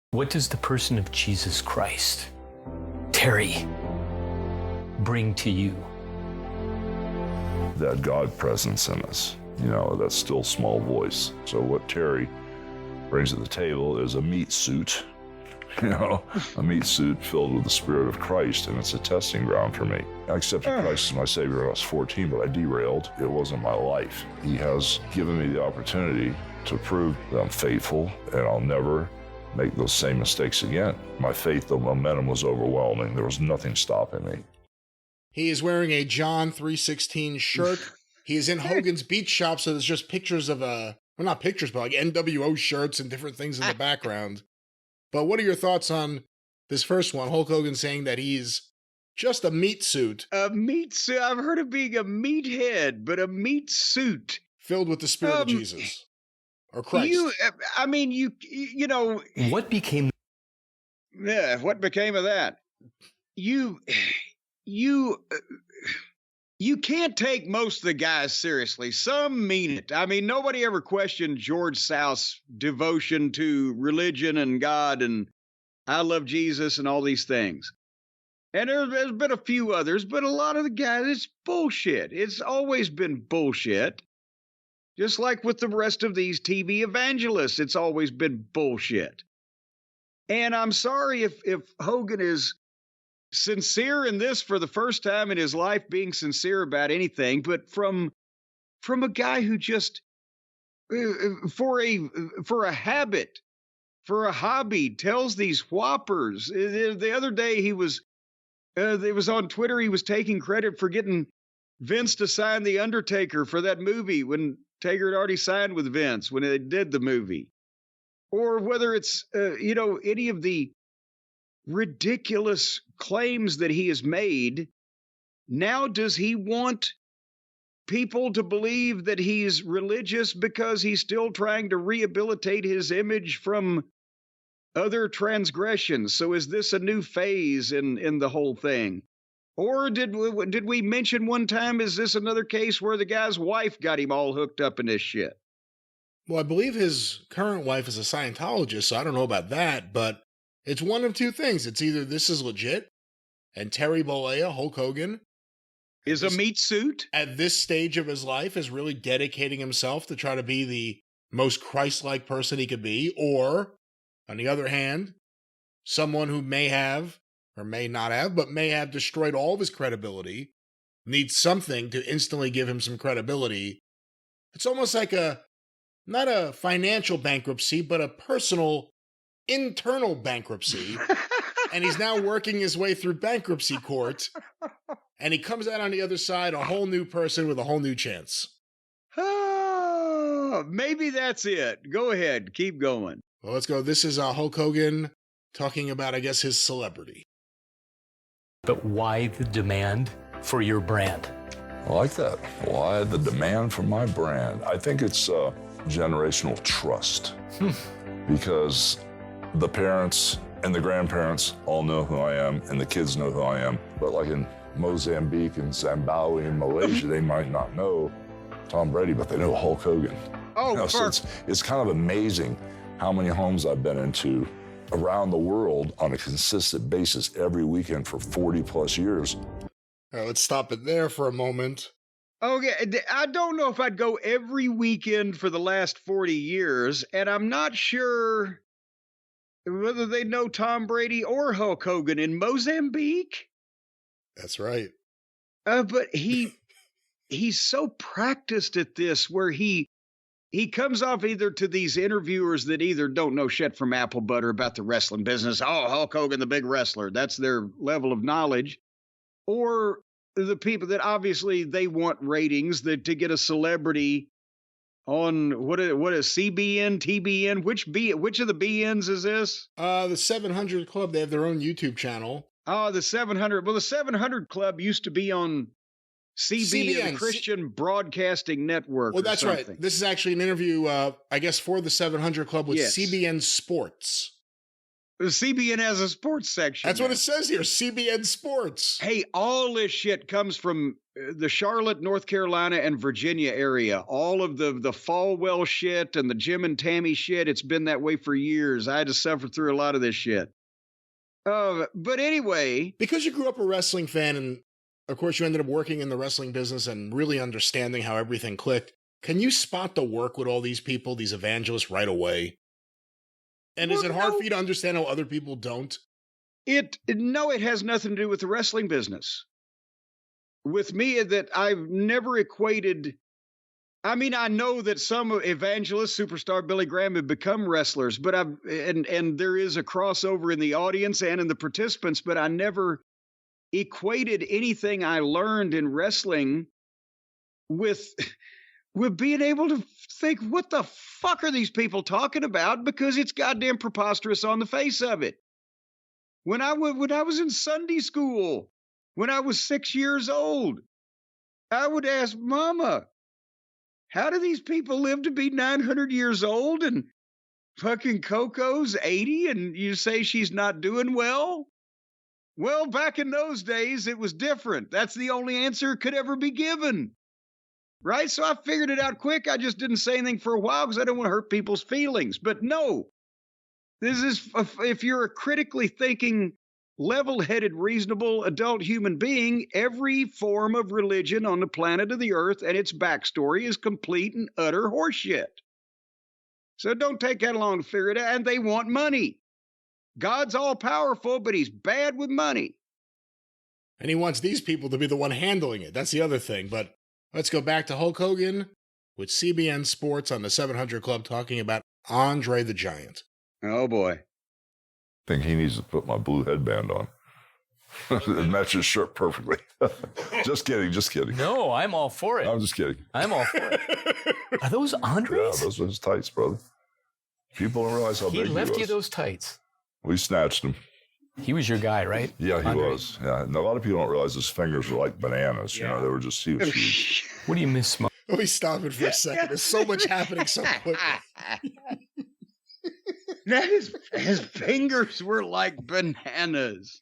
S4: What does the person of Jesus Christ, Terry, bring to you?
S5: That God presence in us, that still small voice. So what Terry brings to the table is a meat suit, a meat suit filled with the Spirit of Christ, and it's a testing ground for me. I accepted Christ as my Savior when I was 14, but I derailed. It wasn't my life. He has given me the opportunity to prove that I'm faithful, and I'll never make those same mistakes again. My faith, the momentum was overwhelming. There was nothing stopping me.
S1: He is wearing a John 3:16 shirt. He is in Hogan's Beach Shop, so there's just pictures of not pictures, but like NWO shirts and different things in the background. But what are your thoughts on this first one? Hulk Hogan saying that he's just a meat suit.
S2: A meat suit? I've heard of being a meathead, but a meat suit.
S1: Filled with the Spirit of Jesus. Or Christ.
S4: What became...
S2: Yeah, what became of that? You can't take most of the guys seriously. Some mean it. I mean, nobody ever questioned George South's devotion to religion and God and I love Jesus and all these things. And there's been a few others, but a lot of the guys, it's bullshit. It's always been bullshit. Just like with the rest of these TV evangelists, it's always been bullshit. And I'm sorry if Hogan is sincere in this for the first time in his life, being sincere about anything, but from a guy who just for a habit, for a hobby, tells these whoppers. The other day it was on Twitter, he was taking credit for getting Vince to sign The Undertaker for that movie when Taker had already signed with Vince when they did the movie. Or whether it's any of the ridiculous claims that he has made. Now, does he want people to believe that he's religious because he's still trying to rehabilitate his image from other transgressions? So is this a new phase in the whole thing? Or did we mention one time, is this another case where the guy's wife got him all hooked up in this shit?
S1: Well, I believe his current wife is a Scientologist, so I don't know about that, but it's one of two things. It's either this is legit, and Terry Bollea, Hulk Hogan,
S2: is a meat suit
S1: at this stage of his life is really dedicating himself to try to be the most Christ-like person he could be, or, on the other hand, someone who may have, or may not have, but may have destroyed all of his credibility, needs something to instantly give him some credibility. It's almost like not a financial bankruptcy, but a personal, internal bankruptcy. And he's now working his way through bankruptcy court. And he comes out on the other side a whole new person with a whole new chance.
S2: Oh, maybe that's it. Go ahead. Keep going.
S1: Well, let's go. This is Hulk Hogan talking about, I guess, his celebrity.
S4: But why the demand for your brand?
S5: I like that. Why the demand for my brand? I think it's generational trust. Because the parents and the grandparents all know who I am, and the kids know who I am. But like in Mozambique and Zimbabwe and Malaysia, they might not know Tom Brady, but they know Hulk Hogan.
S2: Oh,
S5: So it's kind of amazing how many homes I've been into around the world on a consistent basis every weekend for 40 plus years.
S1: All right, let's stop it there for a moment.
S2: Okay, I don't know if I'd go every weekend for the last 40 years, and I'm not sure whether they know Tom Brady or Hulk Hogan in Mozambique.
S1: That's right.
S2: But he's so practiced at this, where he comes off either to these interviewers that either don't know shit from apple butter about the wrestling business. Oh, Hulk Hogan, the big wrestler. That's their level of knowledge. Or the people that obviously they want ratings to get a celebrity on what is CBN, TBN? Which of the BNs is this?
S1: The 700 Club, they have their own YouTube channel.
S2: Oh, the 700. Well, the 700 Club used to be on CBN, the Christian Broadcasting Network.
S1: Well, that's
S2: right.
S1: This is actually an interview, I guess, for the 700 Club with
S2: Yes.
S1: CBN Sports.
S2: CBN has a sports section.
S1: That's what it says here, CBN Sports.
S2: Hey, all this shit comes from the Charlotte, North Carolina, and Virginia area. All of the Falwell shit and the Jim and Tammy shit, it's been that way for years. I had to suffer through a lot of this shit. But anyway.
S1: Because you grew up a wrestling fan, and of course you ended up working in the wrestling business and really understanding how everything clicked, can you spot the work with all these people, these evangelists, right away? And is it hard for you to understand how other people don't?
S2: No, it has nothing to do with the wrestling business. With me, that I've never equated. I mean, I know that some evangelists, superstar Billy Graham, have become wrestlers, but and there is a crossover in the audience and in the participants, but I never equated anything I learned in wrestling with being able to think, what the fuck are these people talking about? Because it's goddamn preposterous on the face of it. When I was in Sunday school, when I was 6 years old, I would ask Mama, how do these people live to be 900 years old and fucking Coco's 80 and you say she's not doing well? Well, back in those days, it was different. That's the only answer could ever be given. Right? So I figured it out quick. I just didn't say anything for a while because I don't want to hurt people's feelings. But no, this is, if you're a critically thinking, level-headed, reasonable adult human being, every form of religion on the planet of the earth and its backstory is complete and utter horseshit. So don't take that long to figure it out. And they want money. God's all-powerful, but he's bad with money.
S1: And he wants these people to be the one handling it. That's the other thing. But let's go back to Hulk Hogan with CBN Sports on the 700 Club talking about Andre the Giant.
S2: Oh, boy.
S5: I think he needs to put my blue headband on. It matches his shirt perfectly. Just kidding.
S4: No, I'm all for it.
S5: I'm just kidding.
S4: I'm all for it. Are those Andres?
S5: Yeah, those are his tights, brother. People don't realize how
S4: He
S5: big he was.
S4: left you those tights.
S5: We snatched him.
S4: He was your guy, right?
S5: Yeah, he
S4: Andre?
S5: was. Yeah, and a lot of people don't realize his fingers were like bananas. You know, they were just huge.
S4: What do you miss, Smoke?
S1: Let me stop it for a second. There's so much happening so quickly.
S2: His fingers were like bananas.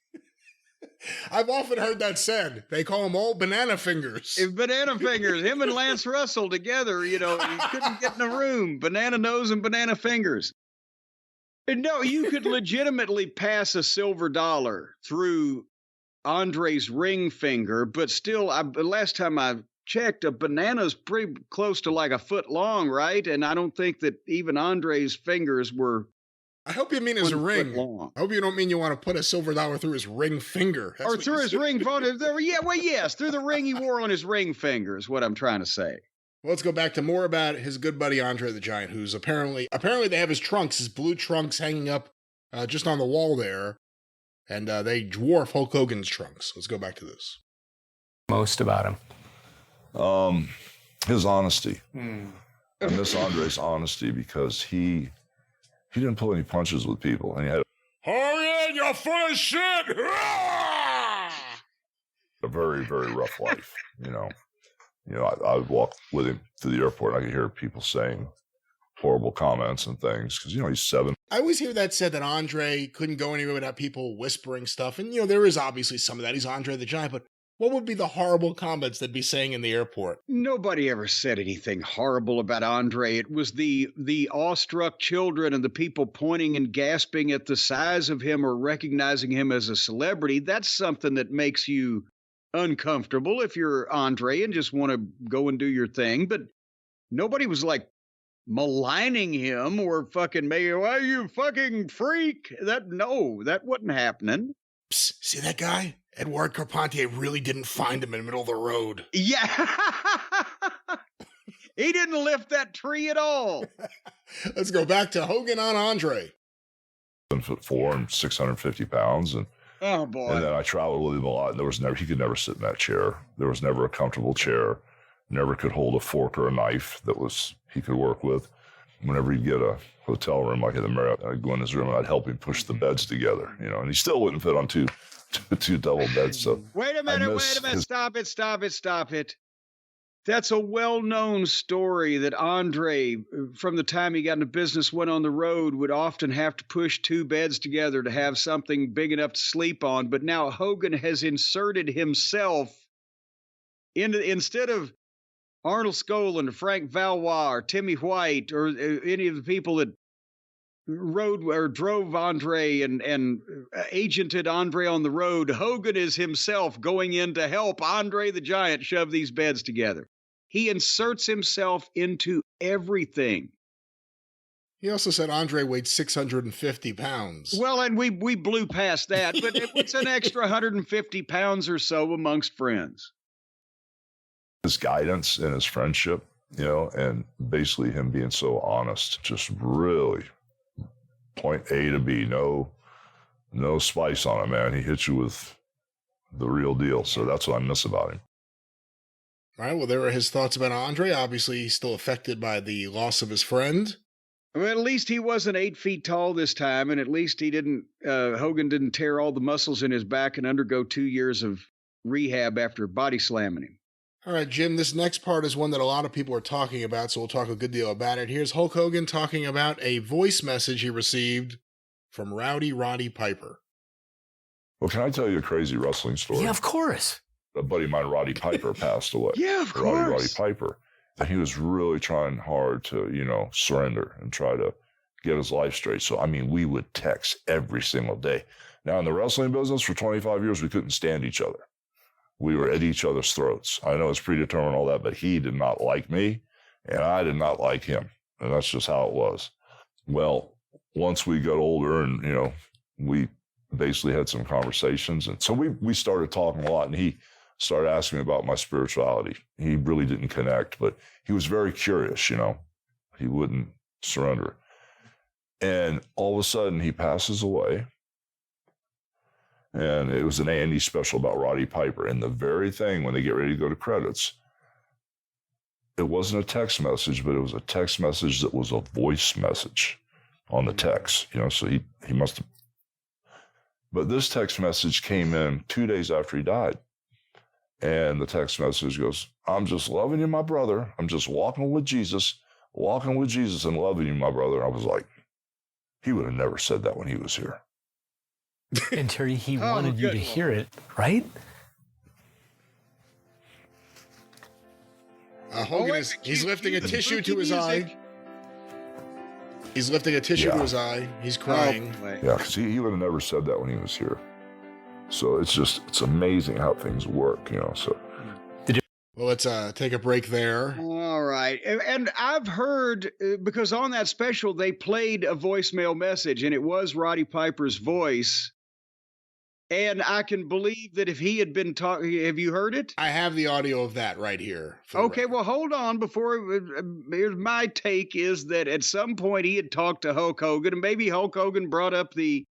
S1: I've often heard that said. They call them all banana fingers.
S2: Banana fingers. Him and Lance Russell together, you couldn't get in a room. Banana nose and banana fingers. And no, you could legitimately pass a silver dollar through Andre's ring finger, but still, last time I checked, a banana's pretty close to like a foot long, right? And I don't think that even Andre's fingers were.
S1: I hope you mean his ring.
S2: Long.
S1: I hope you don't mean you want to put a silver dollar through his ring finger.
S2: Or through his ring finger. Yeah, well, yes, through the ring he wore on his ring finger is what I'm trying to say.
S1: Well, let's go back to more about his good buddy Andre the Giant, who's apparently they have his trunks, his blue trunks hanging up just on the wall there, and they dwarf Hulk Hogan's trunks. Let's go back to this.
S4: Most about him.
S5: His honesty. I miss Andre's honesty because he didn't pull any punches with people, and he had
S1: Hogan, you're full of shit!
S5: a very, very rough life, I would walk with him to the airport and I could hear people saying horrible comments and things because, he's 7.
S1: I always hear that said that Andre couldn't go anywhere without people whispering stuff. And, there is obviously some of that. He's Andre the Giant. But What would be the horrible comments they'd be saying in the airport?
S2: Nobody ever said anything horrible about Andre. It was the awestruck children and the people pointing and gasping at the size of him or recognizing him as a celebrity. That's something that makes you uncomfortable if you're Andre and just want to go and do your thing. But nobody was like maligning him or fucking making, why you fucking freak? That wasn't happening.
S1: Psst, see that guy? Edouard Carpentier really didn't find him in the middle of the road.
S2: Yeah. He didn't lift that tree at all.
S1: Let's go back to Hogan on Andre.
S5: 7'4" and 650 pounds. And
S2: oh, boy.
S5: And then I traveled with him a lot. And he could never sit in that chair. There was never a comfortable chair. Never could hold a fork or a knife he could work with. Whenever he'd get a hotel room like at the Marriott, I'd go in his room and I'd help him push the beds together, and he still wouldn't fit on two double beds. So
S2: wait a minute, stop it. That's a well-known story that Andre, from the time he got into business, went on the road, would often have to push two beds together to have something big enough to sleep on. But now Hogan has inserted himself instead of Arnold Skolin, Frank Valois, or Timmy White, or any of the people that rode or drove Andre and agented Andre on the road. Hogan is himself going in to help Andre the Giant shove these beds together. He inserts himself into everything.
S1: He also said Andre weighed 650 pounds.
S2: Well, and we blew past that, but it's an extra 150 pounds or so amongst friends.
S5: His guidance and his friendship, and basically him being so honest, just really point A to B, no spice on it, man. He hits you with the real deal. So that's what I miss about him.
S1: All right, well, there are his thoughts about Andre. Obviously, he's still affected by the loss of his friend.
S2: Well, at least he wasn't 8 feet tall this time, and at least Hogan didn't tear all the muscles in his back and undergo 2 years of rehab after body slamming him.
S1: All right, Jim, this next part is one that a lot of people are talking about, so we'll talk a good deal about it. Here's Hulk Hogan talking about a voice message he received from Rowdy Roddy Piper.
S5: Well, can I tell you a crazy wrestling story?
S4: Yeah, of course.
S5: A buddy of mine, Roddy Piper, passed away.
S2: Yeah, of course.
S5: Roddy Piper. And he was really trying hard to, surrender and try to get his life straight. So, we would text every single day. Now, in the wrestling business, for 25 years, we couldn't stand each other. We were at each other's throats. I know it's predetermined, all that, but he did not like me, and I did not like him. And that's just how it was. Well, once we got older and, we basically had some conversations. And so we started talking a lot, and he started asking me about my spirituality. He really didn't connect, but he was very curious, He wouldn't surrender. And all of a sudden, he passes away. And it was an A&E special about Roddy Piper. And the very thing, when they get ready to go to credits, it wasn't a text message, but it was a text message that was a voice message on the text. So he must have. But this text message came in 2 days after he died. And the text message goes, I'm just loving you, my brother. I'm just walking with Jesus and loving you, my brother. I was like, he would have never said that when he was here.
S4: And Terry, he wanted you to hear it, right?
S1: Hogan he's lifting a tissue to his eye. He's lifting a tissue to his eye. He's crying.
S5: Yeah, because he would have never said that when he was here. So it's amazing how things work, so.
S1: Well, let's take a break there.
S2: All right. And I've heard, because on that special, they played a voicemail message, and it was Roddy Piper's voice. And I can believe that if he had been talking, have you heard it?
S1: I have the audio of that right here.
S2: Okay, well, hold on. Here's my take is that at some point he had talked to Hulk Hogan, and maybe Hulk Hogan brought up the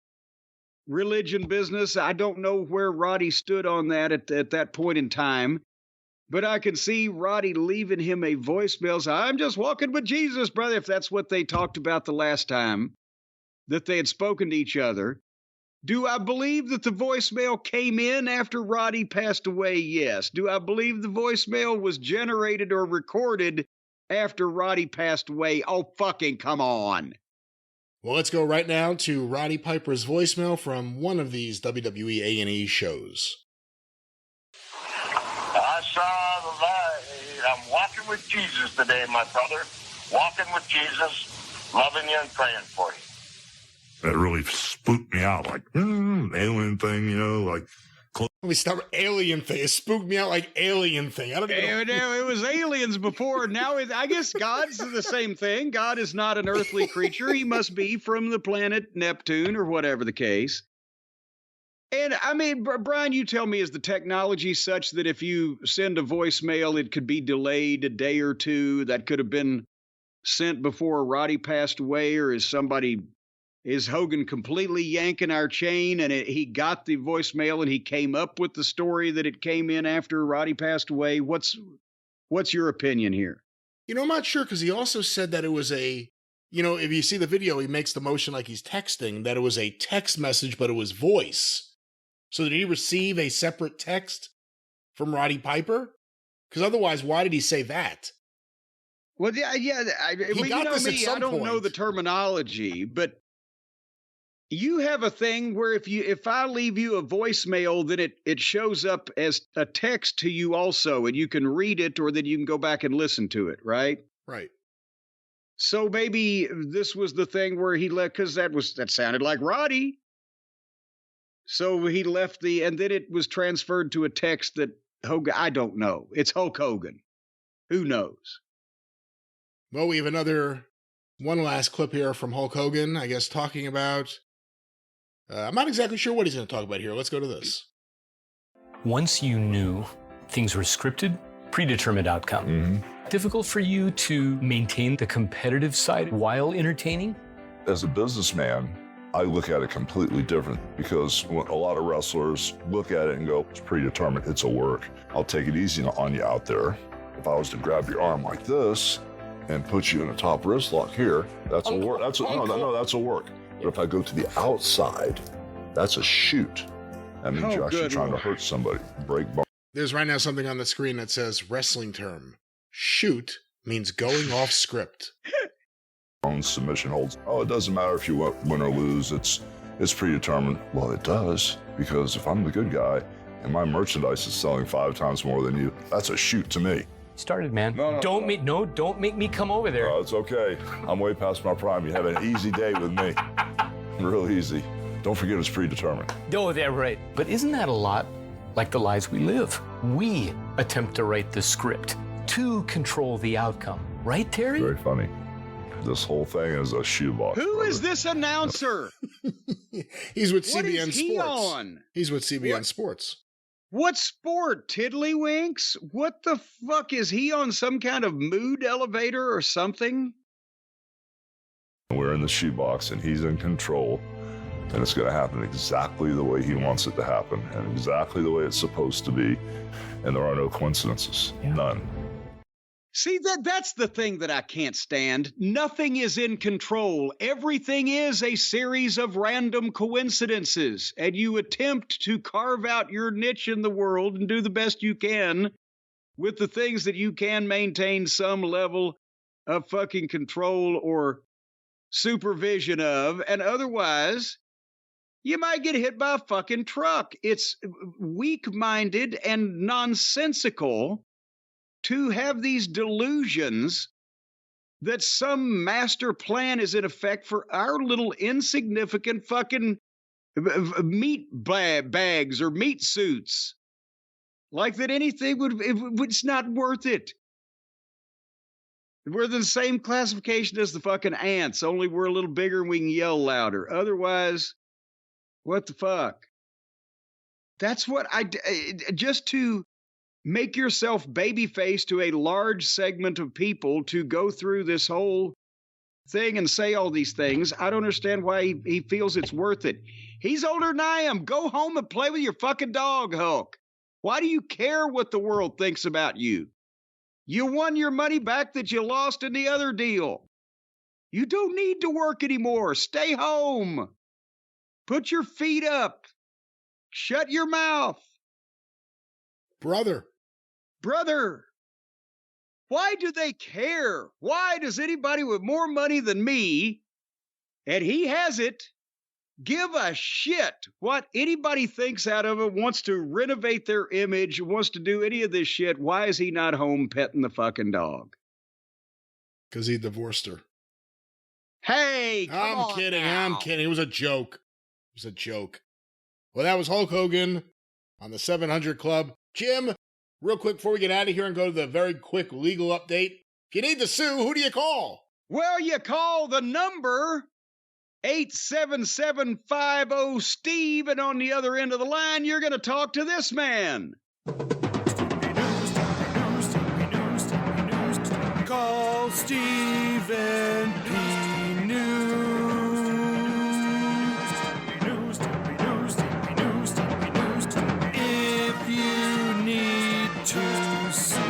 S2: religion business. I don't know where Roddy stood on that at that point in time, but I can see Roddy leaving him a voicemail. So I'm just walking with Jesus, brother, if that's what they talked about the last time that they had spoken to each other. Do I believe that the voicemail came in after Roddy passed away? Yes. Do I believe the voicemail was generated or recorded after Roddy passed away? Oh, fucking come on.
S1: Well, let's go right now to Roddy Piper's voicemail from one of these WWE A&E shows.
S6: walking with Jesus today, my brother. Walking with Jesus, loving you and praying for you.
S5: It really spooked me out, like, alien thing, you know, like.
S1: Let me stop. Alien thing. It spooked me out like alien thing. I don't even know.
S2: It was aliens before. Now, I guess God's the same thing. God is not an earthly creature. He must be from the planet Neptune or whatever the case. And I mean, Brian, you tell me, is the technology such that if you send a voicemail, it could be delayed a day or two? That could have been sent before Roddy passed away, or is Hogan completely yanking our chain and he got the voicemail and he came up with the story that it came in after Roddy passed away? What's your opinion here?
S1: You know, I'm not sure, because he also said that it was if you see the video, he makes the motion like he's texting, that it was a text message, but it was voice. So did he receive a separate text from Roddy Piper? Because otherwise, why did he say that?
S2: Well, yeah.
S1: He got this at some
S2: I don't know
S1: point.
S2: the terminology, but you have a thing where if I leave you a voicemail, then it shows up as a text to you also, and you can read it, or then you can go back and listen to it, right?
S1: Right.
S2: So maybe this was the thing where he left, because that sounded like Roddy. So he left and then it was transferred to a text that Hogan, I don't know. It's Hulk Hogan. Who knows?
S1: Well, we have one last clip here from Hulk Hogan, I guess, talking about, I'm not exactly sure what he's going to talk about here. Let's go to this.
S4: Once you knew things were scripted, predetermined outcome.
S5: Mm-hmm.
S4: Difficult for you to maintain the competitive side while entertaining?
S5: As a businessman, I look at it completely different, because when a lot of wrestlers look at it and go, it's predetermined, it's a work. I'll take it easy on you out there. If I was to grab your arm like this and put you in a top wrist lock here, that's a work. That's a work. But if I go to the outside, that's a shoot. That means you're actually trying to hurt somebody. Break bones.
S1: There's right now something on the screen that says wrestling term. Shoot means going off script.
S5: Submission holds. Oh, it doesn't matter if you win or lose. It's predetermined. Well, it does, because if I'm the good guy and my merchandise is selling 5 times more than you, that's a shoot to me.
S4: Started, man. Don't make me come over there.
S5: It's okay. I'm way past my prime. You have an easy day with me. Real easy. Don't forget it's predetermined.
S4: Oh, they're right. But isn't that a lot like the lives we live? We attempt to write the script to control the outcome. Right, Terry?
S5: Very funny. This whole thing is a shoebox.
S2: Who is this announcer?
S1: He's with
S2: What
S1: CBN
S2: is he
S1: Sports.
S2: on?
S1: He's with CBN Sports.
S2: What sport? Tiddlywinks? What the fuck? Is he on some kind of mood elevator or something?
S5: We're in the shoebox and he's in control, and it's going to happen exactly the way he wants it to happen and exactly the way it's supposed to be, and there are no coincidences. Yeah. None.
S2: See, that's the thing that I can't stand. Nothing is in control. Everything is a series of random coincidences, and you attempt to carve out your niche in the world and do the best you can with the things that you can maintain some level of fucking control or supervision of, and otherwise you might get hit by a fucking truck. It's weak-minded and nonsensical to have these delusions that some master plan is in effect for our little insignificant fucking meat bags or meat suits. Like that anything it's not worth it. We're the same classification as the fucking ants, only we're a little bigger and we can yell louder. Otherwise, what the fuck? That's what just to make yourself babyface to a large segment of people to go through this whole thing and say all these things. I don't understand why he feels it's worth it. He's older than I am. Go home and play with your fucking dog, Hulk. Why do you care what the world thinks about you? You won your money back that you lost in the other deal. You don't need to work anymore. Stay home. Put your feet up. Shut your mouth.
S1: Brother,
S2: why do they care? Why does anybody with more money than me, and he has it, give a shit what anybody thinks out of it, wants to renovate their image, wants to do any of this shit. Why is he not home petting the fucking dog?
S1: Because he divorced her.
S2: Hey, come on
S1: kidding.
S2: now.
S1: I'm kidding. It was a joke. It was a joke. Well, that was Hulk Hogan on the 700 Club. Jim, real quick before we get out of here and go to the very quick legal update. If you need to sue, who do you call?
S2: Well, you call the number 877-50-STEVE, and on the other end of the line, you're going to talk to this man.
S7: Call Stephen P. If you need to sue.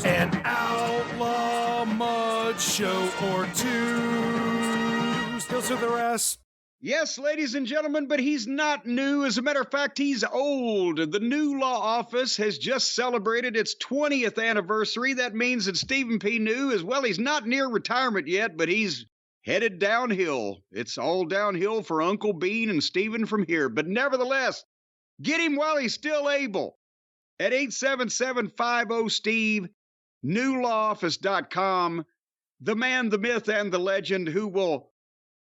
S7: An outlaw mud show or two. Still to the rest.
S2: Yes, ladies and gentlemen, but he's not new. As a matter of fact, he's old. The new law office has just celebrated its 20th anniversary. That means that Stephen P. New, as well, he's not near retirement yet, but he's headed downhill. It's all downhill for Uncle Bean and Stephen from here. But nevertheless, get him while he's still able at 877-50-STEVE, newlawoffice.com. The man, the myth, and the legend who will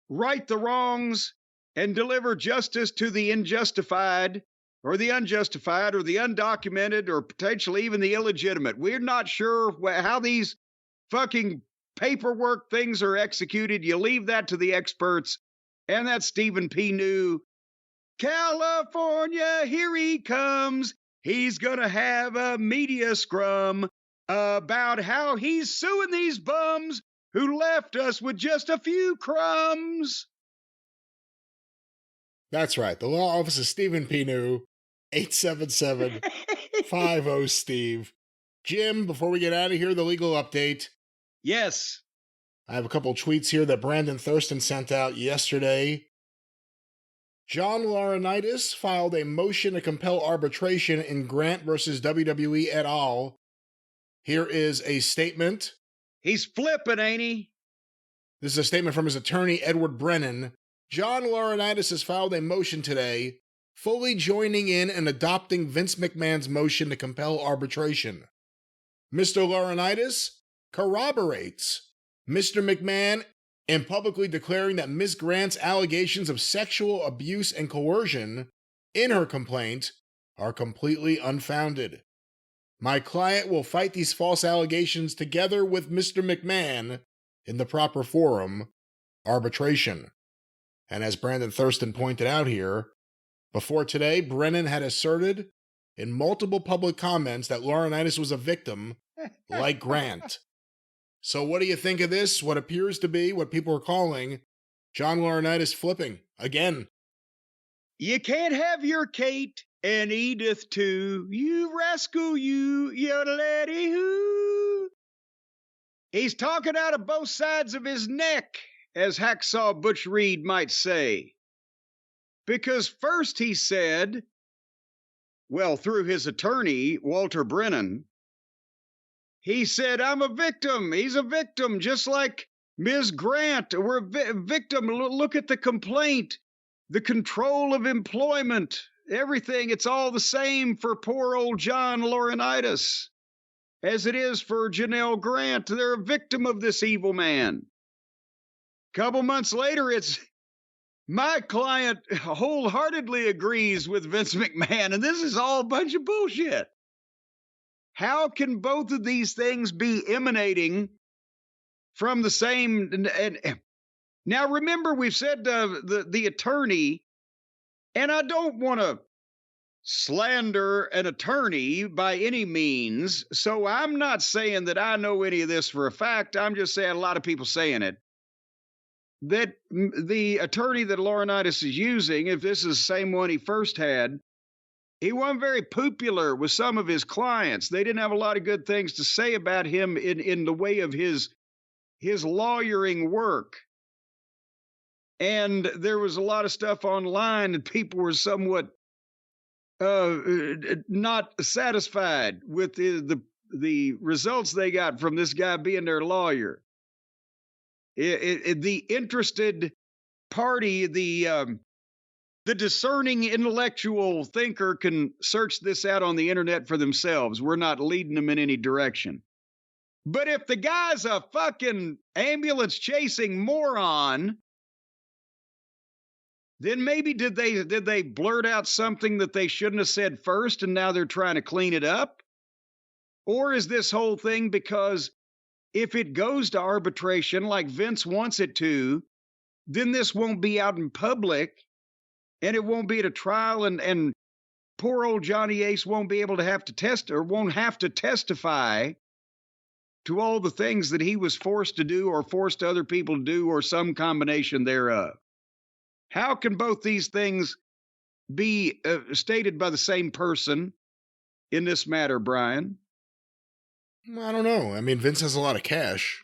S2: right the wrongs and deliver justice to the unjustified or the undocumented or potentially even the illegitimate. We're not sure how these fucking paperwork things are executed. You leave that to the experts. And that's Stephen P. New. California, here he comes. He's going to have a media scrum about how he's suing these bums who left us with just a few crumbs.
S1: That's right. The law office is Stephen P. New, 877-50-STEVE. Jim, before we get out of here, the legal update.
S2: Yes.
S1: I have a couple tweets here that Brandon Thurston sent out yesterday. John Laurinaitis filed a motion to compel arbitration in Grant versus WWE et al. Here is a statement.
S2: He's flipping, ain't he?
S1: This is a statement from his attorney, Edward Brennan. John Laurinaitis has filed a motion today, fully joining in and adopting Vince McMahon's motion to compel arbitration. Mr. Laurinaitis corroborates Mr. McMahon in publicly declaring that Ms. Grant's allegations of sexual abuse and coercion in her complaint are completely unfounded. My client will fight these false allegations together with Mr. McMahon in the proper forum, arbitration. And as Brandon Thurston pointed out here, before today, Brennan had asserted in multiple public comments that Laurinaitis was a victim, like Grant. So what do you think of this? What appears to be what people are calling John Laurinaitis flipping again.
S2: You can't have your Kate and Edith too. You rascal, you yodelady who. He's talking out of both sides of his neck, as Hacksaw Butch Reed might say. Because first he said, well, through his attorney, Walter Brennan, he said, I'm a victim. He's a victim, just like Ms. Grant. We're a victim. Look at the complaint, the control of employment, everything. It's all the same for poor old John Laurinaitis as it is for Janelle Grant. They're a victim of this evil man. Couple months later, it's my client wholeheartedly agrees with Vince McMahon, and this is all a bunch of bullshit. How can both of these things be emanating from the same? Now, remember, we've said the attorney, and I don't want to slander an attorney by any means, so I'm not saying that I know any of this for a fact. I'm just saying a lot of people saying it. That the attorney that Laurinaitis is using, if this is the same one he first had, he wasn't very popular with some of his clients. They didn't have a lot of good things to say about him in the way of his lawyering work. And there was a lot of stuff online that people were somewhat not satisfied with the results they got from this guy being their lawyer. The interested party, the discerning intellectual thinker can search this out on the internet for themselves. We're not leading them in any direction. But if the guy's a fucking ambulance chasing moron, then maybe did they blurt out something that they shouldn't have said first and now they're trying to clean it up? Or is this whole thing because if it goes to arbitration like Vince wants it to, then this won't be out in public and it won't be at a trial and poor old Johnny Ace won't be able to have to testify to all the things that he was forced to do or forced other people to do or some combination thereof. How can both these things be stated by the same person in this matter, Brian?
S1: I don't know. I mean, Vince has a lot of cash.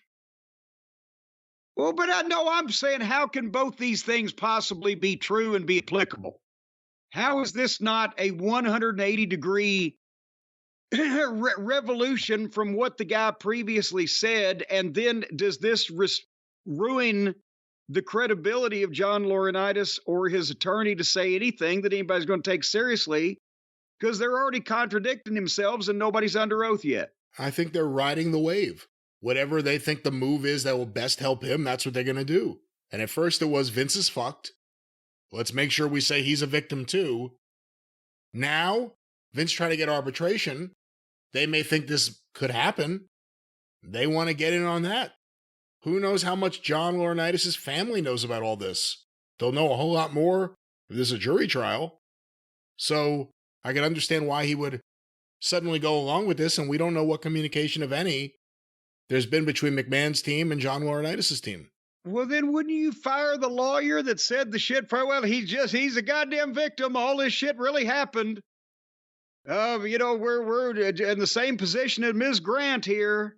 S2: Well, but I'm saying, how can both these things possibly be true and be applicable? How is this not a 180-degree revolution from what the guy previously said? And then does this ruin the credibility of John Laurinaitis or his attorney to say anything that anybody's going to take seriously? Because they're already contradicting themselves and nobody's under oath yet.
S1: I think they're riding the wave. Whatever they think the move is that will best help him, that's what they're going to do. And at first it was Vince is fucked. Let's make sure we say he's a victim too. Now, Vince trying to get arbitration. They may think this could happen. They want to get in on that. Who knows how much John Laurinaitis' family knows about all this? They'll know a whole lot more if there's a jury trial. So I can understand why he would suddenly go along with this, and we don't know what communication, if any, there's been between McMahon's team and John Laurinaitis' team.
S2: Well, then wouldn't you fire the lawyer that said the shit? Well, he's a goddamn victim. All this shit really happened. We're in the same position as Ms. Grant here.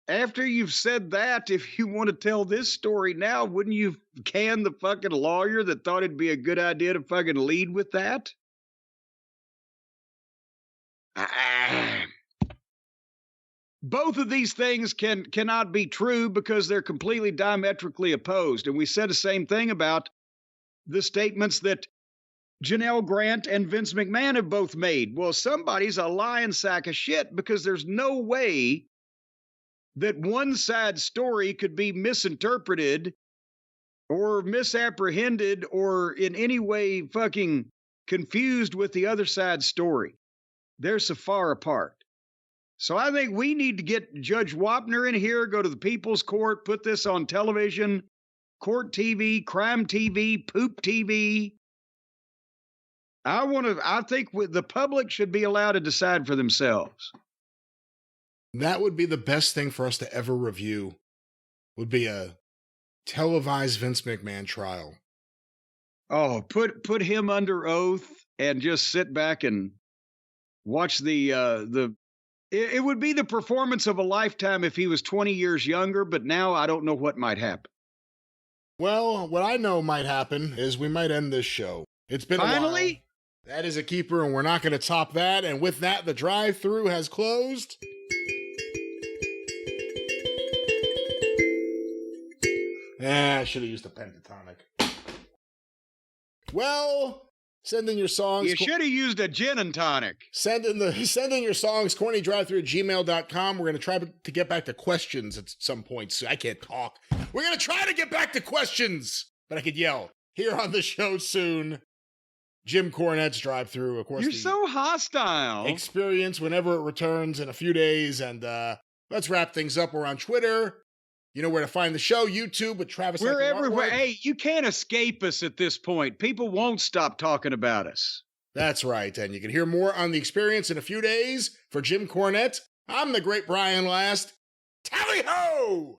S2: After you've said that, if you want to tell this story now, wouldn't you can the fucking lawyer that thought it'd be a good idea to fucking lead with that? Both of these things cannot be true because they're completely diametrically opposed. And we said the same thing about the statements that Janelle Grant and Vince McMahon have both made. Well, somebody's a lying sack of shit because there's no way that one side's story could be misinterpreted or misapprehended or in any way fucking confused with the other side's story. They're so far apart. So I think we need to get Judge Wapner in here, go to the People's Court, put this on television, court TV, crime TV, poop TV. I think the public should be allowed to decide for themselves.
S1: That would be the best thing for us to ever review, would be a televised Vince McMahon trial.
S2: Oh, put him under oath and just sit back and watch it would be the performance of a lifetime if he was 20 years younger, but now I don't know what might happen.
S1: Well, what I know might happen is we might end this show. It's been
S2: Finally?
S1: a while. That is a keeper, and we're not going to top that. And with that, the drive-thru has closed. I should have used a pentatonic. Well, send in your songs.
S2: You should have used a gin and tonic.
S1: Send in your songs, CornyDriveThru@gmail.com. We're going to try to get back to questions at some point. So I can't talk. We're going to try to get back to questions, but I could yell here on the show soon. Jim Cornette's Drive Thru, of course.
S2: You're so hostile.
S1: Experience whenever it returns in a few days. And let's wrap things up. We're on Twitter. You know where to find the show, YouTube with Travis.
S2: We're everywhere. Hey, you can't escape us at this point. People won't stop talking about us.
S1: That's right. And you can hear more on the experience in a few days. For Jim Cornette, I'm the great Brian Last. Tally ho!